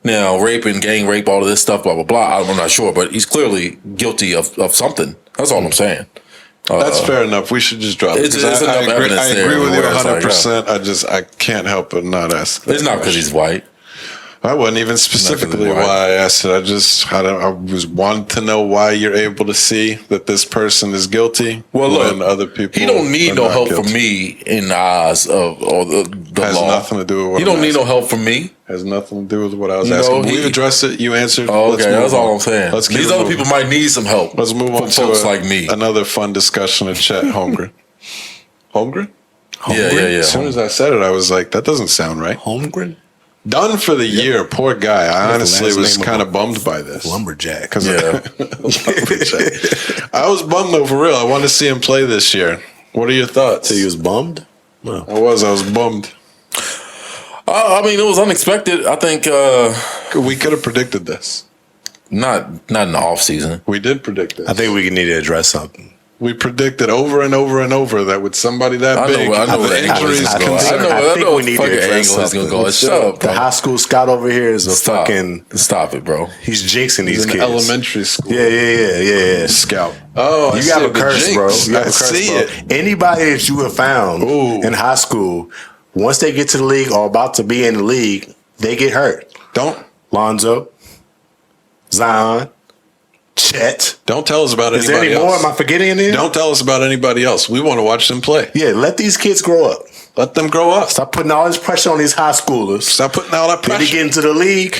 Speaker 2: Now, rape and gang rape, all of this stuff, blah, blah, blah. I'm not sure, but he's clearly guilty of something. That's all I'm saying.
Speaker 1: That's fair enough. We should just drop it. I agree with you 100%. I can't help but not ask.
Speaker 2: It's not because he's white.
Speaker 1: I wasn't even specifically why I asked it. I was wanting to know why you're able to see that this person is guilty.
Speaker 2: Well, look,
Speaker 1: other people.
Speaker 2: He don't need no help from me in the eyes of the
Speaker 1: has
Speaker 2: law.
Speaker 1: Nothing to do with what
Speaker 2: he don't need no help from me.
Speaker 1: Has nothing to do with what I was asking. We addressed it. You answered.
Speaker 2: Oh, okay, that's all I'm saying. These other people might need some help.
Speaker 1: Let's move on to
Speaker 2: folks like me.
Speaker 1: Another fun discussion of Chet Holmgren. Holmgren?
Speaker 2: Yeah.
Speaker 1: As soon as I said it, I was like, that doesn't sound right.
Speaker 3: Holmgren?
Speaker 1: Done for the year. Poor guy. I honestly was kind of bummed by this.
Speaker 3: Lumberjack.
Speaker 1: Lumberjack. I was bummed though, for real. I wanted to see him play this year. What are your thoughts?
Speaker 3: So he was bummed?
Speaker 1: No. I was bummed.
Speaker 2: I mean, it was unexpected. I think
Speaker 1: we could have predicted this.
Speaker 2: Not in the off season.
Speaker 1: We did predict this.
Speaker 3: I think we need to address something.
Speaker 1: We predicted over and over and over that with somebody that big,
Speaker 2: I know
Speaker 1: the injuries.
Speaker 3: I think we need to address something.
Speaker 2: Shut up,
Speaker 3: the high school scout over here is
Speaker 2: stop it, bro.
Speaker 3: He's jinxing these kids.
Speaker 1: Elementary school.
Speaker 3: Yeah.
Speaker 1: Scout.
Speaker 3: Oh, you have a curse, bro. You have a curse,
Speaker 1: see
Speaker 3: bro.
Speaker 1: it.
Speaker 3: Anybody that you have found in high school, once they get to the league or about to be in the league, they get hurt. Lonzo, Zion, Chet.
Speaker 1: Don't tell us about anybody else.
Speaker 3: Is there any more? Am I forgetting any?
Speaker 1: Don't tell us about anybody else. We want to watch them play.
Speaker 3: Yeah, let these kids grow up.
Speaker 1: Let them grow up.
Speaker 3: Stop putting all this pressure on these high schoolers.
Speaker 1: Stop putting all that pressure.
Speaker 3: They get into the league,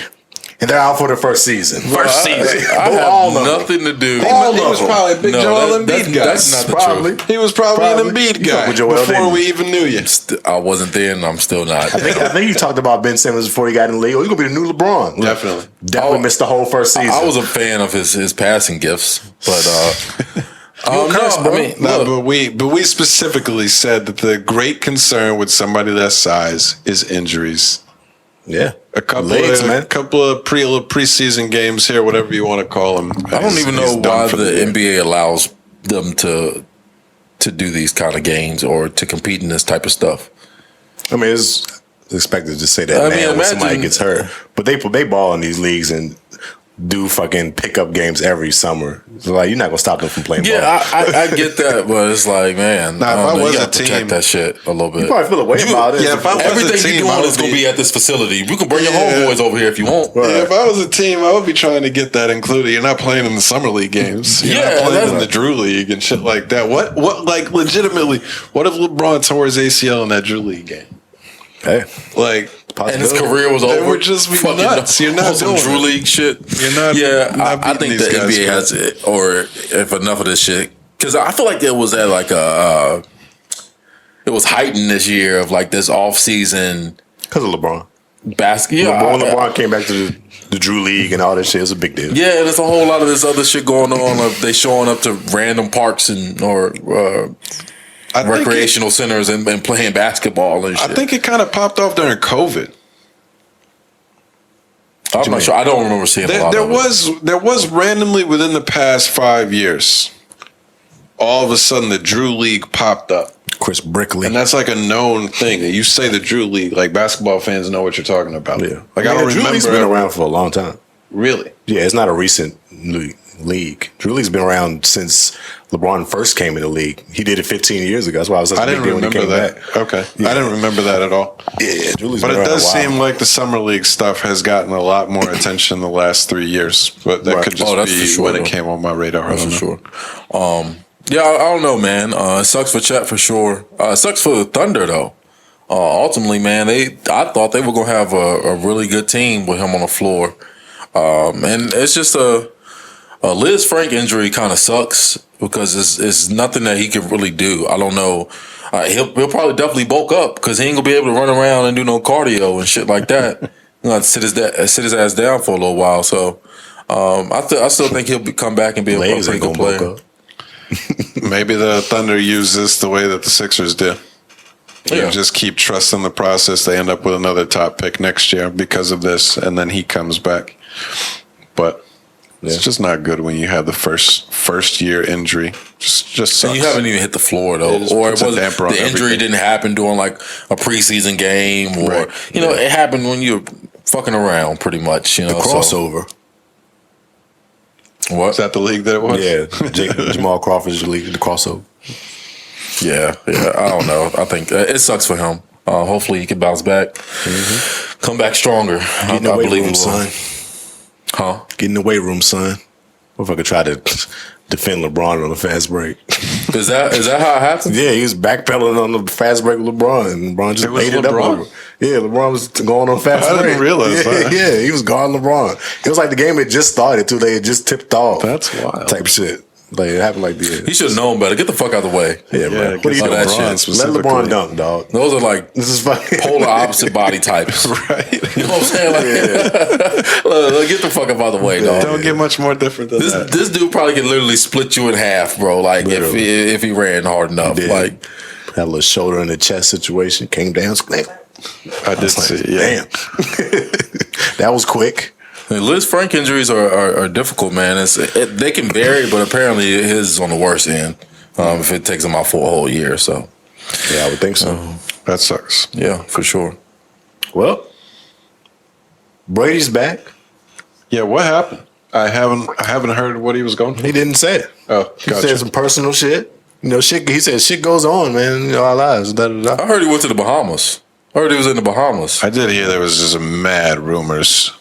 Speaker 3: and they're out for the first season.
Speaker 2: I have nothing to do.
Speaker 1: He was probably a big Joel Embiid guy.
Speaker 2: That's not the truth.
Speaker 1: He was probably an Embiid guy before we even knew you.
Speaker 2: I wasn't there, and I'm still not.
Speaker 3: I think you talked about Ben Simmons before he got in the league. Oh, he's gonna be the new LeBron. Definitely missed the whole first season.
Speaker 2: I was a fan of his passing gifts, but
Speaker 1: but we specifically said that the great concern with somebody that size is injuries.
Speaker 3: Yeah,
Speaker 1: a couple of preseason games here, whatever you want to call them.
Speaker 2: I don't even know why the NBA allows them to do these kind of games or to compete in this type of stuff.
Speaker 3: I mean, it's expected to say that when somebody gets hurt, but they ball in these leagues and do fucking pickup games every summer. So like, you're not gonna stop them from playing ball.
Speaker 2: Yeah, I get that, but it's like, man,
Speaker 1: if I was
Speaker 2: you
Speaker 1: a
Speaker 2: gotta protect
Speaker 1: team,
Speaker 2: that shit a little bit.
Speaker 3: You probably feel a way about it.
Speaker 1: Yeah, if I was
Speaker 2: everything
Speaker 1: a team,
Speaker 2: you're doing is gonna be at this facility. You can bring your homeboys over here if you want.
Speaker 1: Right. Yeah, if I was a team, I would be trying to get that included. You're not playing in the summer league games. You're not playing in the Drew League and shit like that. What like legitimately, what if LeBron tore his ACL in that Drew League game?
Speaker 3: Hey,
Speaker 2: like, and his career was over.
Speaker 1: They would just be nuts. You're not doing
Speaker 2: Drew League shit.
Speaker 1: You're not.
Speaker 2: Yeah, I think the NBA has it, or if enough of this shit, because I feel like it was at like it was heightened this year of like this off season
Speaker 3: because of LeBron.
Speaker 2: Basketball.
Speaker 3: LeBron came back to the Drew League and all that shit. It was a big deal.
Speaker 2: Yeah, there's a whole lot of this other shit going on. Of they showing up to random parks or recreational centers and playing basketball and shit.
Speaker 1: I think it kind of popped off during COVID.
Speaker 2: I'm not sure. I don't remember seeing a lot of it.
Speaker 1: There was randomly within the past 5 years, all of a sudden the Drew League popped up.
Speaker 3: Chris Brickley.
Speaker 1: And that's like a known thing. You say the Drew League, like basketball fans know what you're talking about.
Speaker 3: Yeah.
Speaker 1: Like I don't remember.
Speaker 3: Drew League's been around for a long time.
Speaker 1: Really?
Speaker 3: Yeah, it's not a recent league. Drew League's been around since LeBron first came in the league. He did it 15 years ago. That's why I was such a big deal when he came back.
Speaker 1: Okay. Yeah. I didn't remember that at all.
Speaker 3: Yeah, Drew League's
Speaker 1: but
Speaker 3: been
Speaker 1: it does
Speaker 3: around a while.
Speaker 1: seem like the summer league stuff has gotten a lot more attention in the last 3 years. But that could just be when it came on my radar.
Speaker 2: That's for sure. Yeah, I don't know, man. It sucks for Chet for sure. It sucks for the Thunder though. Ultimately, man, I thought they were gonna have a really good team with him on the floor, and it's just a Liz Frank injury kind of sucks because it's nothing that he can really do. I don't know. He'll probably definitely bulk up because he ain't gonna be able to run around and do no cardio and shit like that. He'll have to sit his ass down for a little while. So I still think he'll come back and be a pretty good player.
Speaker 1: Maybe the Thunder use this the way that the Sixers did. You just keep trusting the process. They end up with another top pick next year because of this, and then he comes back. But It's just not good when you have the first year injury. Just sucks.
Speaker 2: And you haven't even hit the floor though, or it was the injury didn't happen during like a preseason game, or it happened when you're fucking around, pretty much. The
Speaker 3: crossover.
Speaker 2: What?
Speaker 1: Is that the league that it was?
Speaker 3: Yeah, Jamal Crawford's league, the crossover.
Speaker 2: Yeah. I don't know. I think it sucks for him. Hopefully he can bounce back, come back stronger. I believe him,
Speaker 3: son.
Speaker 2: Huh?
Speaker 3: Get in the weight room, son. If I could try to defend LeBron on a fast break.
Speaker 2: Is that how it happened?
Speaker 3: Yeah, he was backpedaling on the fast break with LeBron, and LeBron just ate it up over. Yeah, LeBron was going on fast break.
Speaker 1: I didn't realize that.
Speaker 3: Yeah, he was guarding LeBron. It was like the game had just started too. They had just tipped off.
Speaker 1: That's wild.
Speaker 3: Type shit. Like it happened like this.
Speaker 2: He should have known better. Get the fuck out of the way.
Speaker 3: Yeah, bro. What are you doing?
Speaker 2: Let
Speaker 3: LeBron dunk, dog.
Speaker 2: Those are like
Speaker 3: this is fucking
Speaker 2: polar opposite body types.
Speaker 1: Right.
Speaker 2: You know what I'm saying? Like, get the fuck up out of the way, dog.
Speaker 1: Don't get much more different than that.
Speaker 2: This dude probably could literally split you in half, bro. Like if he ran hard enough. Like
Speaker 3: had a little shoulder in the chest situation. Came down.
Speaker 1: I did see. Yeah.
Speaker 3: Damn. That was quick.
Speaker 2: Liz Frank injuries are difficult, man. They can vary, but apparently his is on the worst end. If it takes him out for a whole year, so
Speaker 3: yeah, I would think so.
Speaker 1: That sucks.
Speaker 2: Yeah, for sure.
Speaker 3: Well, Brady's back.
Speaker 1: Yeah, what happened? I haven't heard what he was going through.
Speaker 3: He didn't say it.
Speaker 1: Oh,
Speaker 3: he said some personal shit. Shit. He said shit goes on, man. Our lives.
Speaker 2: I heard he went to the Bahamas. I heard he was in the Bahamas.
Speaker 1: I did hear there was just mad rumors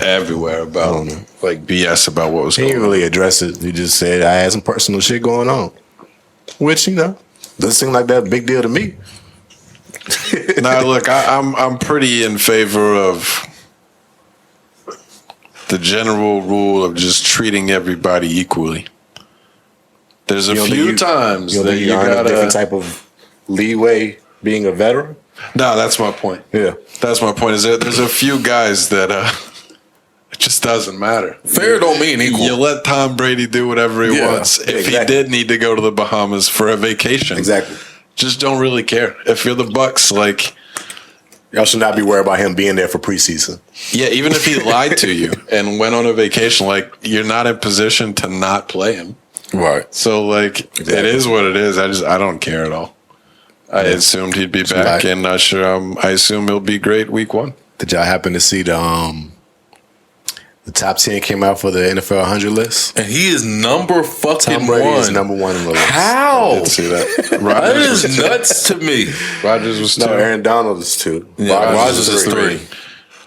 Speaker 1: everywhere about like BS about what was going on.
Speaker 3: He didn't really address it. He just said I had some personal shit going on, which doesn't seem like that big deal to me.
Speaker 1: Now look, I'm pretty in favor of the general rule of just treating everybody equally. There's a few times that you got a
Speaker 3: different type of leeway being a veteran.
Speaker 1: No, that's my point.
Speaker 3: Yeah,
Speaker 1: that's my point. Is there's a few guys that it just doesn't matter.
Speaker 2: Fair don't mean equal.
Speaker 1: You let Tom Brady do whatever he wants. If he did need to go to the Bahamas for a vacation, just don't really care. If you're the Bucks, like
Speaker 3: y'all should not be worried about him being there for preseason.
Speaker 1: Yeah, even if he lied to you and went on a vacation, like you're not in position to not play him.
Speaker 2: Right.
Speaker 1: So like it is what it is. I don't care at all. I assumed he'd be back, and I assume he'll be great week 1.
Speaker 3: Did y'all happen to see the top 10 came out for the NFL 100 list?
Speaker 2: And he is number fucking
Speaker 3: Tom Brady
Speaker 2: one.
Speaker 3: is number 1 in the list.
Speaker 2: How?
Speaker 1: I didn't see that.
Speaker 2: That is nuts to me.
Speaker 1: Rodgers was 2.
Speaker 3: No, Aaron Donald is 2.
Speaker 2: Yeah, Rodgers is 3.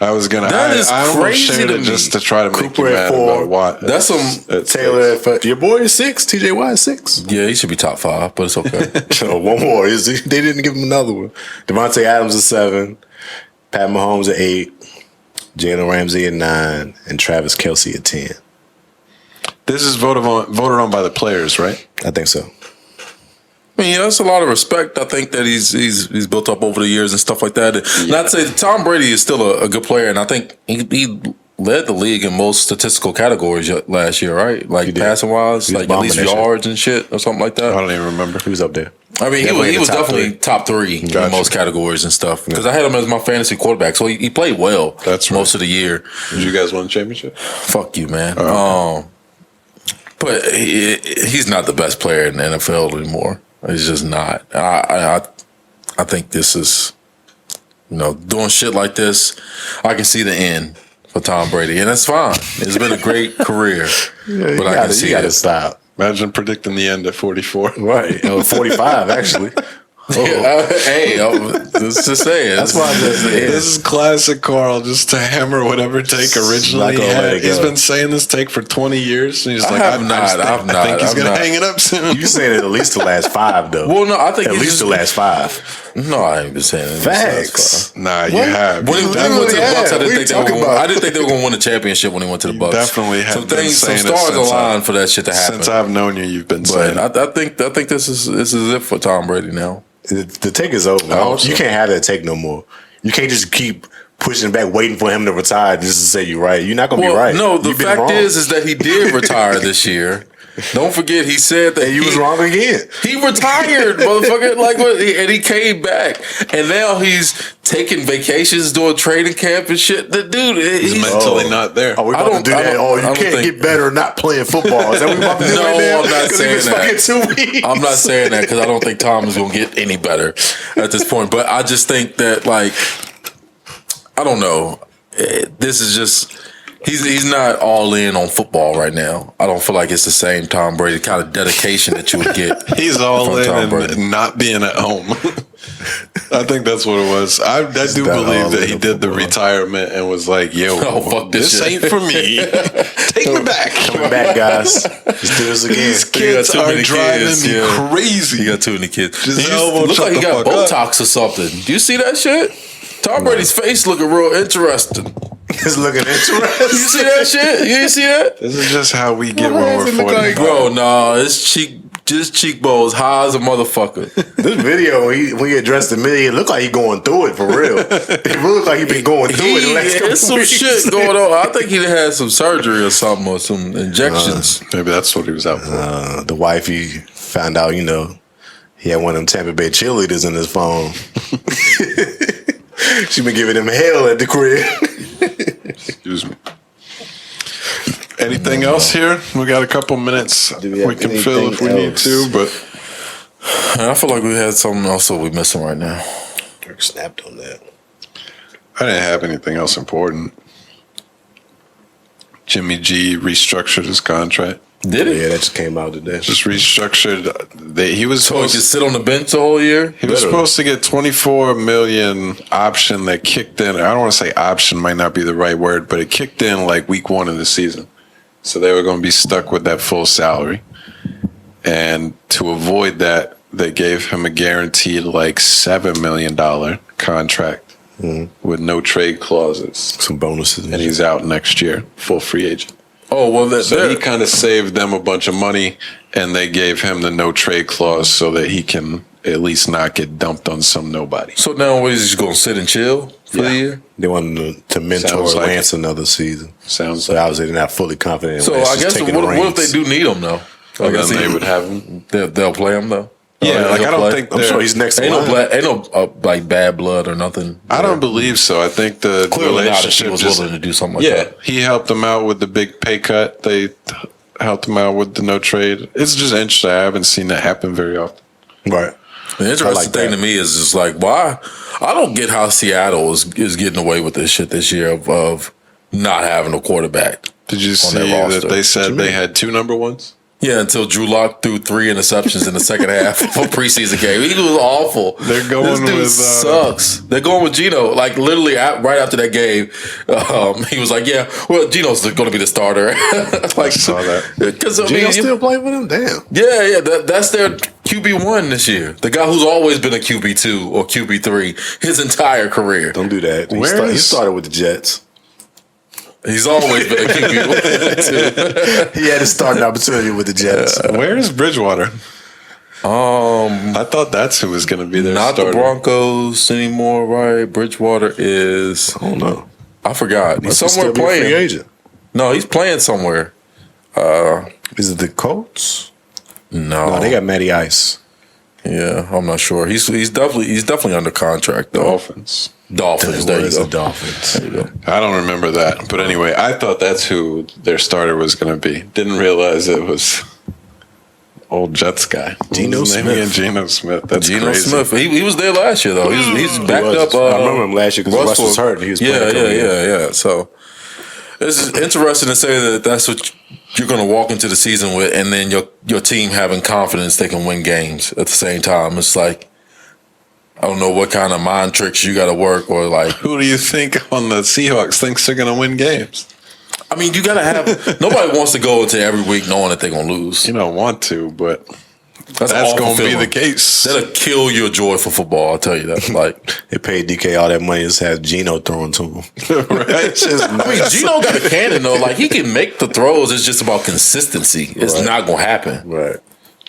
Speaker 1: I was gonna.
Speaker 2: That is crazy to me.
Speaker 1: Just to try to make
Speaker 3: Cooper
Speaker 1: you mad
Speaker 3: at 4.
Speaker 1: about what.
Speaker 2: That's some
Speaker 3: Taylor at 5. Your boy is 6. TJ Watt is 6.
Speaker 2: Yeah, he should be top 5, but it's okay.
Speaker 3: One more. They didn't give him another one. Devontae Adams is 7. Pat Mahomes at 8. Jalen Ramsey at 9, and Travis Kelce at 10.
Speaker 1: This is voted on by the players, right?
Speaker 3: I think so.
Speaker 2: I mean, that's a lot of respect. I think that he's built up over the years and stuff like that. Yeah. Not to say that Tom Brady is still a good player, and I think he led the league in most statistical categories last year, right? Like passing wise, like at least yards and shit or something like that.
Speaker 1: I don't even remember.
Speaker 3: He was up there.
Speaker 2: I mean, he was definitely top 3 in most categories and stuff. Because I had him as my fantasy quarterback, so he played well.
Speaker 1: That's
Speaker 2: most of the year.
Speaker 1: Did you guys win the championship?
Speaker 2: Fuck you, man. But he's not the best player in the NFL anymore. He's just not. I think this is, doing shit like this. I can see the end for Tom Brady, and that's fine. It's been a great career, but I can see
Speaker 3: you gotta stop.
Speaker 1: Imagine predicting the end at 44.
Speaker 3: Right, 45 actually.
Speaker 2: Let's just say it.
Speaker 3: That's why
Speaker 1: this is classic Carl, just to hammer whatever take originally he had. He's been saying this take for 20 years, and he's like, I think he's going to hang it up soon.
Speaker 3: You saying it at least the last 5, though.
Speaker 2: Well, no, I think
Speaker 3: at least the last 5.
Speaker 2: No, I ain't been saying it.
Speaker 3: Facts.
Speaker 1: Nah, you have.
Speaker 2: When he went to the Bucks, I didn't think they were going to win the championship when he went to the Bucks.
Speaker 1: Definitely have.
Speaker 2: Some stars aligned for that shit to happen.
Speaker 1: Since I've known you, you've been saying.
Speaker 2: But I think this is it for Tom Brady now.
Speaker 3: The take is over. You can't have that take no more. You can't just keep pushing back, waiting for him to retire just to say you're right. You're not going to be right.
Speaker 2: No, the fact is that he did retire this year. Don't forget, he said that
Speaker 3: And you was wrong again.
Speaker 2: He retired, motherfucker. Like what? And he came back, and now he's taking vacations, doing training camp and shit. The dude,
Speaker 1: he's mentally not there.
Speaker 3: Oh, we about to do that. You can't get better not playing football. Is that what we about to do right now?
Speaker 2: I'm not saying that.
Speaker 3: 2 weeks.
Speaker 2: I'm not saying that because I don't think Tom is going to get any better at this point. But I just think that, like, I don't know. This is just. He's not all in on football right now. I don't feel like it's the same Tom Brady kind of dedication that you would get.
Speaker 1: He's all in and not being at home. I think that's what it was. I do believe that he did the retirement and was like, "Yo,
Speaker 2: fuck this
Speaker 1: ain't for me. Take me back.
Speaker 3: Coming back, guys. Let's do this again."
Speaker 1: These kids are driving me crazy.
Speaker 2: He got too many kids.
Speaker 1: Giselle
Speaker 2: Look like he got Botox or something. Do you see that shit? Tom Brady's face looking real interesting.
Speaker 3: It's looking interesting.
Speaker 2: You see that shit? You didn't see that?
Speaker 1: This is just how we get when we're 40.
Speaker 2: Bro, no, it's cheekbones high as a motherfucker.
Speaker 3: This video, when he addressed the media, it looked like he going through it for real. It looked like he been going through it the last couple
Speaker 2: There's some
Speaker 3: weeks.
Speaker 2: shit going on. I think he had some surgery or something, or some injections.
Speaker 1: Maybe that's what he was out for.
Speaker 3: The wife, he found out, he had one of them Tampa Bay cheerleaders in his phone. She been giving him hell at the crib.
Speaker 1: Excuse me. Anything else here? We got a couple minutes. We can fill if we need to, but
Speaker 2: I feel like we had something else that we're missing right now.
Speaker 3: Dirk snapped on that.
Speaker 1: I didn't have anything else important. Jimmy G restructured his contract.
Speaker 2: Did he?
Speaker 3: Yeah, that just came out today.
Speaker 1: Just restructured. He was
Speaker 2: So he
Speaker 1: supposed
Speaker 2: could sit on the bench the whole year?
Speaker 1: He was supposed to get $24 million option that kicked in. I don't want to say option, might not be the right word, but it kicked in like week 1 of the season. So they were going to be stuck with that full salary. And to avoid that, they gave him a guaranteed like $7 million contract with no trade clauses.
Speaker 3: Some bonuses.
Speaker 1: And he's out next year, full free agent.
Speaker 2: Oh, well,
Speaker 1: So he kind of saved them a bunch of money, and they gave him the no trade clause so that he can at least not get dumped on some nobody.
Speaker 2: So now he's just going to sit and chill for the year?
Speaker 3: They wanted to mentor
Speaker 1: Sounds like
Speaker 3: Lance another season.
Speaker 1: Sounds
Speaker 3: So
Speaker 1: like
Speaker 3: obviously they're not fully confident in
Speaker 2: So
Speaker 3: Lance
Speaker 2: I
Speaker 3: just
Speaker 2: guess
Speaker 3: taking
Speaker 2: what
Speaker 3: the
Speaker 2: if
Speaker 3: reins.
Speaker 2: they do need him, though?
Speaker 1: Well, then they would have him.
Speaker 2: They'll play him, though?
Speaker 1: Yeah, like I don't think
Speaker 3: I'm sure he's next in
Speaker 2: Ain't
Speaker 3: line.
Speaker 2: no like bad blood or nothing.
Speaker 1: I don't believe so. I think the
Speaker 2: Clearly not if she
Speaker 1: relationship
Speaker 2: was
Speaker 1: just
Speaker 2: willing to do something like that.
Speaker 1: he helped him out with the big pay cut. They helped him out with the no trade. It's just interesting. I haven't seen that happen very often.
Speaker 3: Right.
Speaker 2: The interesting thing to me is just like, why? I don't get how Seattle is getting away with this shit this year of not having a quarterback.
Speaker 1: Did you see
Speaker 2: their
Speaker 1: that
Speaker 2: roster.
Speaker 1: they said they had 2 number ones?
Speaker 2: Yeah, until Drew Lock threw 3 interceptions in the second half of a preseason game. He was awful.
Speaker 1: They're going
Speaker 2: this dude
Speaker 1: with
Speaker 2: sucks. They're going with Geno. Like literally right after that game, he was like, "Yeah, well, Geno's going to be the starter." Like,
Speaker 1: I saw that.
Speaker 2: Because
Speaker 3: Gino still playing with him? Damn.
Speaker 2: yeah, that's their QB1 this year. The guy who's always been a QB2 or QB3 his entire career.
Speaker 3: Don't do that. He started with the Jets.
Speaker 2: He's always been a QB1 too.
Speaker 3: He had a starting opportunity with the Jets.
Speaker 1: Where is Bridgewater? I thought that's who was going to be their
Speaker 2: Not
Speaker 1: starter.
Speaker 2: the Broncos anymore, right? Bridgewater is.
Speaker 3: I don't know.
Speaker 2: I forgot. He's
Speaker 3: Must
Speaker 2: somewhere
Speaker 3: still be a free
Speaker 2: playing.
Speaker 3: agent.
Speaker 2: No, he's playing somewhere.
Speaker 3: Is it the Colts?
Speaker 2: No,
Speaker 3: No, they got Matty Ice.
Speaker 2: Yeah, I'm not sure. He's definitely under contract though.
Speaker 1: Dolphins.
Speaker 2: Dolphins. There you go.
Speaker 3: The Dolphins.
Speaker 2: There you go.
Speaker 1: I don't remember that. But anyway, I thought that's who their starter was going to be. Didn't realize it was old Jets guy.
Speaker 3: Geno
Speaker 1: What's his name
Speaker 3: Smith.
Speaker 1: again? Geno Smith. That's
Speaker 2: Geno
Speaker 1: crazy.
Speaker 2: Smith. He was there last year though. He's backed up.
Speaker 3: I remember him last year because Russ was hurt. And he was playing.
Speaker 2: Yeah. So this is interesting to say that that's what you're going to walk into the season with, and then your team having confidence they can win games at the same time. It's like, I don't know what kind of mind tricks you got to work, or like,
Speaker 1: Who do you think on the Seahawks thinks they're going to win games?
Speaker 2: I mean, you got to have. Nobody wants to go into every week knowing that they're going to lose.
Speaker 1: You don't want to, but that's
Speaker 2: awful
Speaker 1: going to be
Speaker 2: feeling.
Speaker 1: the case.
Speaker 2: That'll kill your joy for football. I'll tell you that. Like,
Speaker 3: They paid DK all that money just have Geno throwing to him.
Speaker 1: Right?
Speaker 2: I mean, Geno got a cannon though. Like, he can make the throws. It's just about consistency. It's not going to happen.
Speaker 3: Right.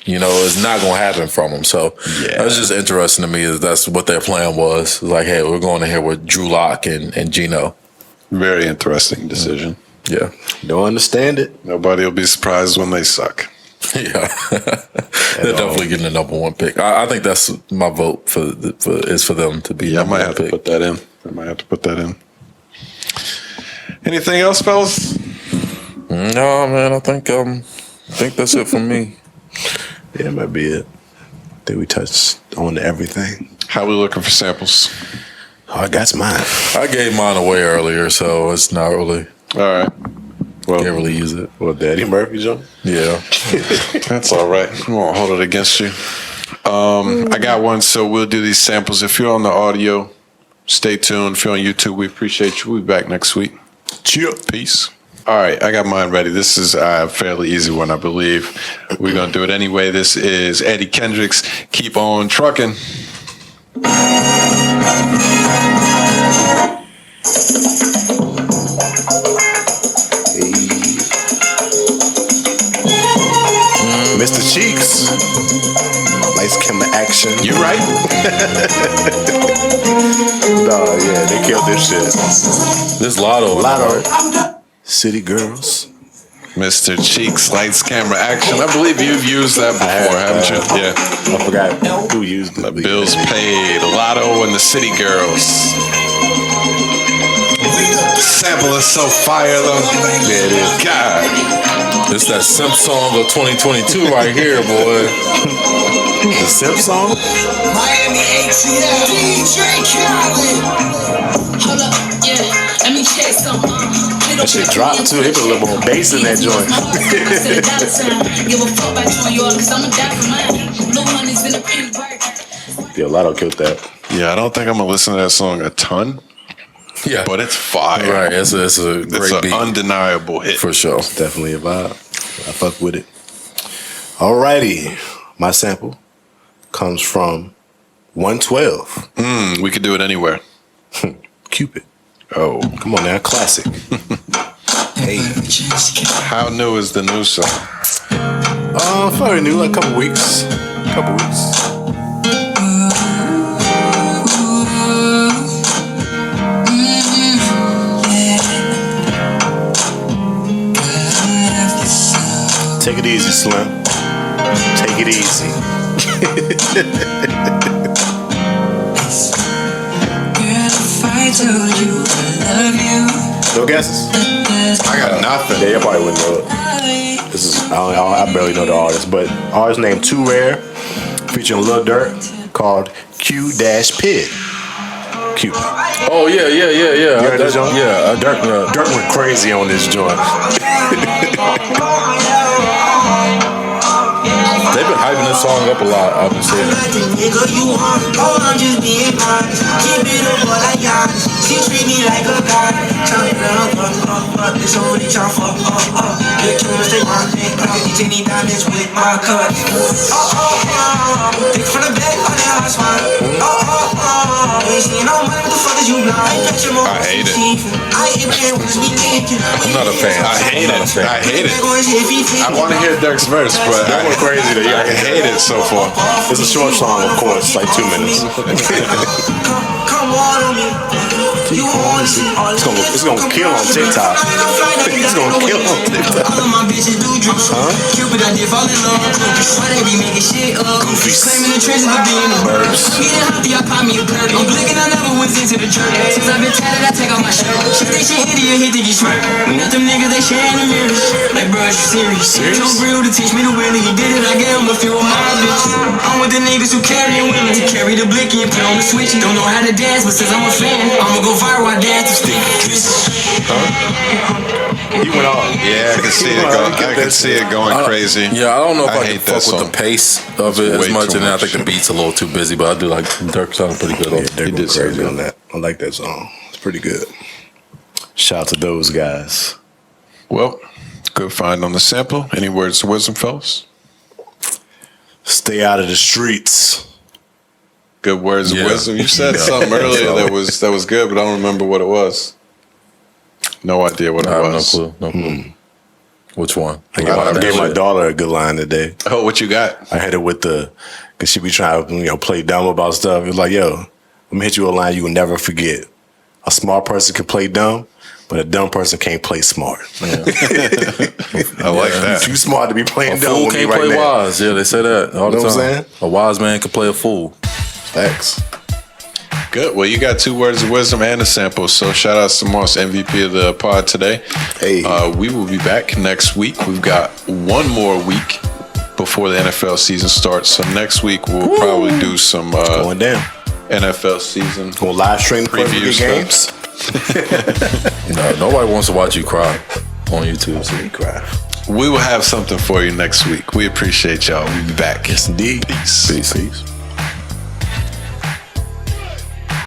Speaker 2: You know, it's not going to happen from him. So that's just interesting to me. That's what their plan was. Like, hey, we're going in here with Drew Lock and Geno.
Speaker 1: Very interesting decision.
Speaker 2: Yeah.
Speaker 3: Don't understand it.
Speaker 1: Nobody will be surprised when they suck.
Speaker 2: Yeah, they're definitely getting the number one pick. I think that's my vote for them to be.
Speaker 1: Yeah, I might have to put that in. Anything else, fellas?
Speaker 2: No, man. I think that's it for me.
Speaker 3: Yeah, that might be it. I think we touched on everything.
Speaker 1: How we looking for samples?
Speaker 3: Oh, I got mine.
Speaker 2: I gave mine away earlier, so it's not really.
Speaker 1: All right. Well,
Speaker 2: Can't really use it.
Speaker 3: Well, Daddy Murphy, John.
Speaker 2: Yeah.
Speaker 1: That's all right. I won't hold it against you. I got one, so we'll do these samples. If you're on the audio, stay tuned. If you're on YouTube, we appreciate you. We'll be back next week.
Speaker 3: Chill.
Speaker 1: Peace. All right, I got mine ready. This is a fairly easy one, I believe. We're going to do it anyway. This is Eddie Kendrick's Keep On Truckin'.
Speaker 3: Mr. Cheeks. Lights, camera, action.
Speaker 1: You right?
Speaker 3: No, yeah, they killed this shit.
Speaker 2: This Lotto.
Speaker 3: City Girls.
Speaker 1: Mr. Cheeks, lights, camera, action. I believe you've used that before, haven't you? Yeah.
Speaker 3: I forgot who used it.
Speaker 1: Bills paid, Lotto, and the City Girls. Sample is so fire, though.
Speaker 3: Yeah, it is.
Speaker 1: God.
Speaker 2: It's that Simp song of 2022 right here, boy.
Speaker 3: The Simp song?
Speaker 4: Miami ATL, DJ Khaled. Hold up, yeah, let me check some.
Speaker 3: That shit dropped too. They put a little more bass in that joint.
Speaker 4: Give a fuck about New York, cause I'ma die for mine. Blue honey's in the pink bird.
Speaker 3: Yeah, Lotto killed that.
Speaker 1: Yeah, I don't think I'm going to listen to that song a ton,
Speaker 2: Yeah.
Speaker 1: but it's fire.
Speaker 2: Right, it's a great
Speaker 1: It's an
Speaker 2: beat.
Speaker 1: undeniable hit.
Speaker 2: For sure.
Speaker 3: It's definitely a vibe. I fuck with it. Alrighty. My sample comes from 112.
Speaker 1: We could do it anywhere.
Speaker 3: Cupid.
Speaker 1: Oh.
Speaker 3: Come on now, classic. Hey.
Speaker 1: How new is the new song?
Speaker 3: Fairly new, like a couple weeks. Take it easy, Slim. Take it easy. No guesses?
Speaker 1: I got nothing.
Speaker 3: Yeah, you probably wouldn't know it. This is I barely know the artist, but artist named Too Rare, featuring Lil Durk, called Q-Pid. Cupid.
Speaker 2: Oh, yeah.
Speaker 3: You heard this joint?
Speaker 2: Yeah,
Speaker 3: Durk went crazy on this joint.
Speaker 2: They've been hyping this song up a lot, I've been saying.
Speaker 5: Nigga, you want, I'm just being honest. Keep it up while I got it. She treat me like a god. Tell me that it's only time for you can mistake my name. I can eat any diamonds with my cut. Pick from the back on the hot spot. Ain't seen no money, what the fuck is you blind?
Speaker 1: I hate it.
Speaker 2: I'm not a fan.
Speaker 1: I hate it. I want to hear Dirk's verse, but
Speaker 3: That went crazy though.
Speaker 1: I hate it so far.
Speaker 3: It's a short song, of course, like 2 minutes.
Speaker 5: Come on me. You want to see all this.
Speaker 3: It's gonna kill on TikTok. It's gonna kill on TikTok.
Speaker 5: All of my bitches do drip. Cupid, I did fall in love. Why they be making shit up? Claiming the treasure to be in the burbs. Getting happy, I call me a bird. I'm blinking, I never went into the church. Since I've been tatted, I take off my shirt. Shit, they shit hit you, hit to get smart. Got them niggas, they share in the mirrors. Like, bro, you serious? Too real to teach me the will. He did it, I gave him a few of my bitches. I'm with the niggas who carry and willing to carry the blicky and put on the switch. Don't know how to dance, but since I'm a fan, I'ma go viral, I dance to stick.
Speaker 3: He went off.
Speaker 1: Yeah, I can see it going. I can see it going crazy.
Speaker 2: Yeah, I don't know if I can
Speaker 1: hate that
Speaker 2: fuck with
Speaker 1: song.
Speaker 2: the pace of it
Speaker 1: It's
Speaker 2: as
Speaker 1: way
Speaker 2: much,
Speaker 1: too
Speaker 2: and I
Speaker 1: much.
Speaker 2: think the beat's a little too busy, but I do like Dirk sounding pretty good on
Speaker 3: Yeah,
Speaker 2: it.
Speaker 3: Dirk
Speaker 1: He
Speaker 3: went
Speaker 1: did so
Speaker 3: crazy
Speaker 1: good.
Speaker 3: on that. I like that song. It's pretty good. Shout out to those guys.
Speaker 1: Well, good find on the sample. Any words of wisdom, fellas?
Speaker 3: Stay out of the streets.
Speaker 1: Good words
Speaker 2: Yeah.
Speaker 1: of wisdom. You said
Speaker 2: Yeah.
Speaker 1: something earlier that was good, but I don't remember what it was. No idea what it
Speaker 2: I have
Speaker 1: was.
Speaker 2: no clue. Which one?
Speaker 3: I gave my daughter a good line today.
Speaker 1: Oh, what you got?
Speaker 3: I had it with because she be trying to play dumb about stuff. It was like, yo, I'm gonna hit you a line you will never forget. A smart person can play dumb, but a dumb person can't play smart.
Speaker 1: I like that.
Speaker 3: Too smart to be playing
Speaker 2: A
Speaker 3: dumb
Speaker 2: fool
Speaker 3: with me
Speaker 2: can't
Speaker 3: right
Speaker 2: play
Speaker 3: now.
Speaker 2: wise. Yeah, they say that all the
Speaker 3: You know
Speaker 2: time.
Speaker 3: what I'm saying?
Speaker 2: A wise man can play a fool.
Speaker 3: Facts.
Speaker 1: Good. Well, you got 2 words of wisdom and a sample. So shout out to Moss, MVP of the pod today.
Speaker 3: Hey.
Speaker 1: We will be back next week. We've got 1 more week before the NFL season starts. So next week we'll probably do some
Speaker 3: Going down.
Speaker 1: NFL season.
Speaker 3: We'll live stream the first
Speaker 1: Preview
Speaker 3: week of
Speaker 1: stuff.
Speaker 3: games.
Speaker 2: No, nobody wants to watch you cry on YouTube.
Speaker 3: So we cry.
Speaker 1: We will have something for you next week. We appreciate y'all. We'll be back.
Speaker 3: Yes, indeed.
Speaker 1: Peace.
Speaker 2: Peace.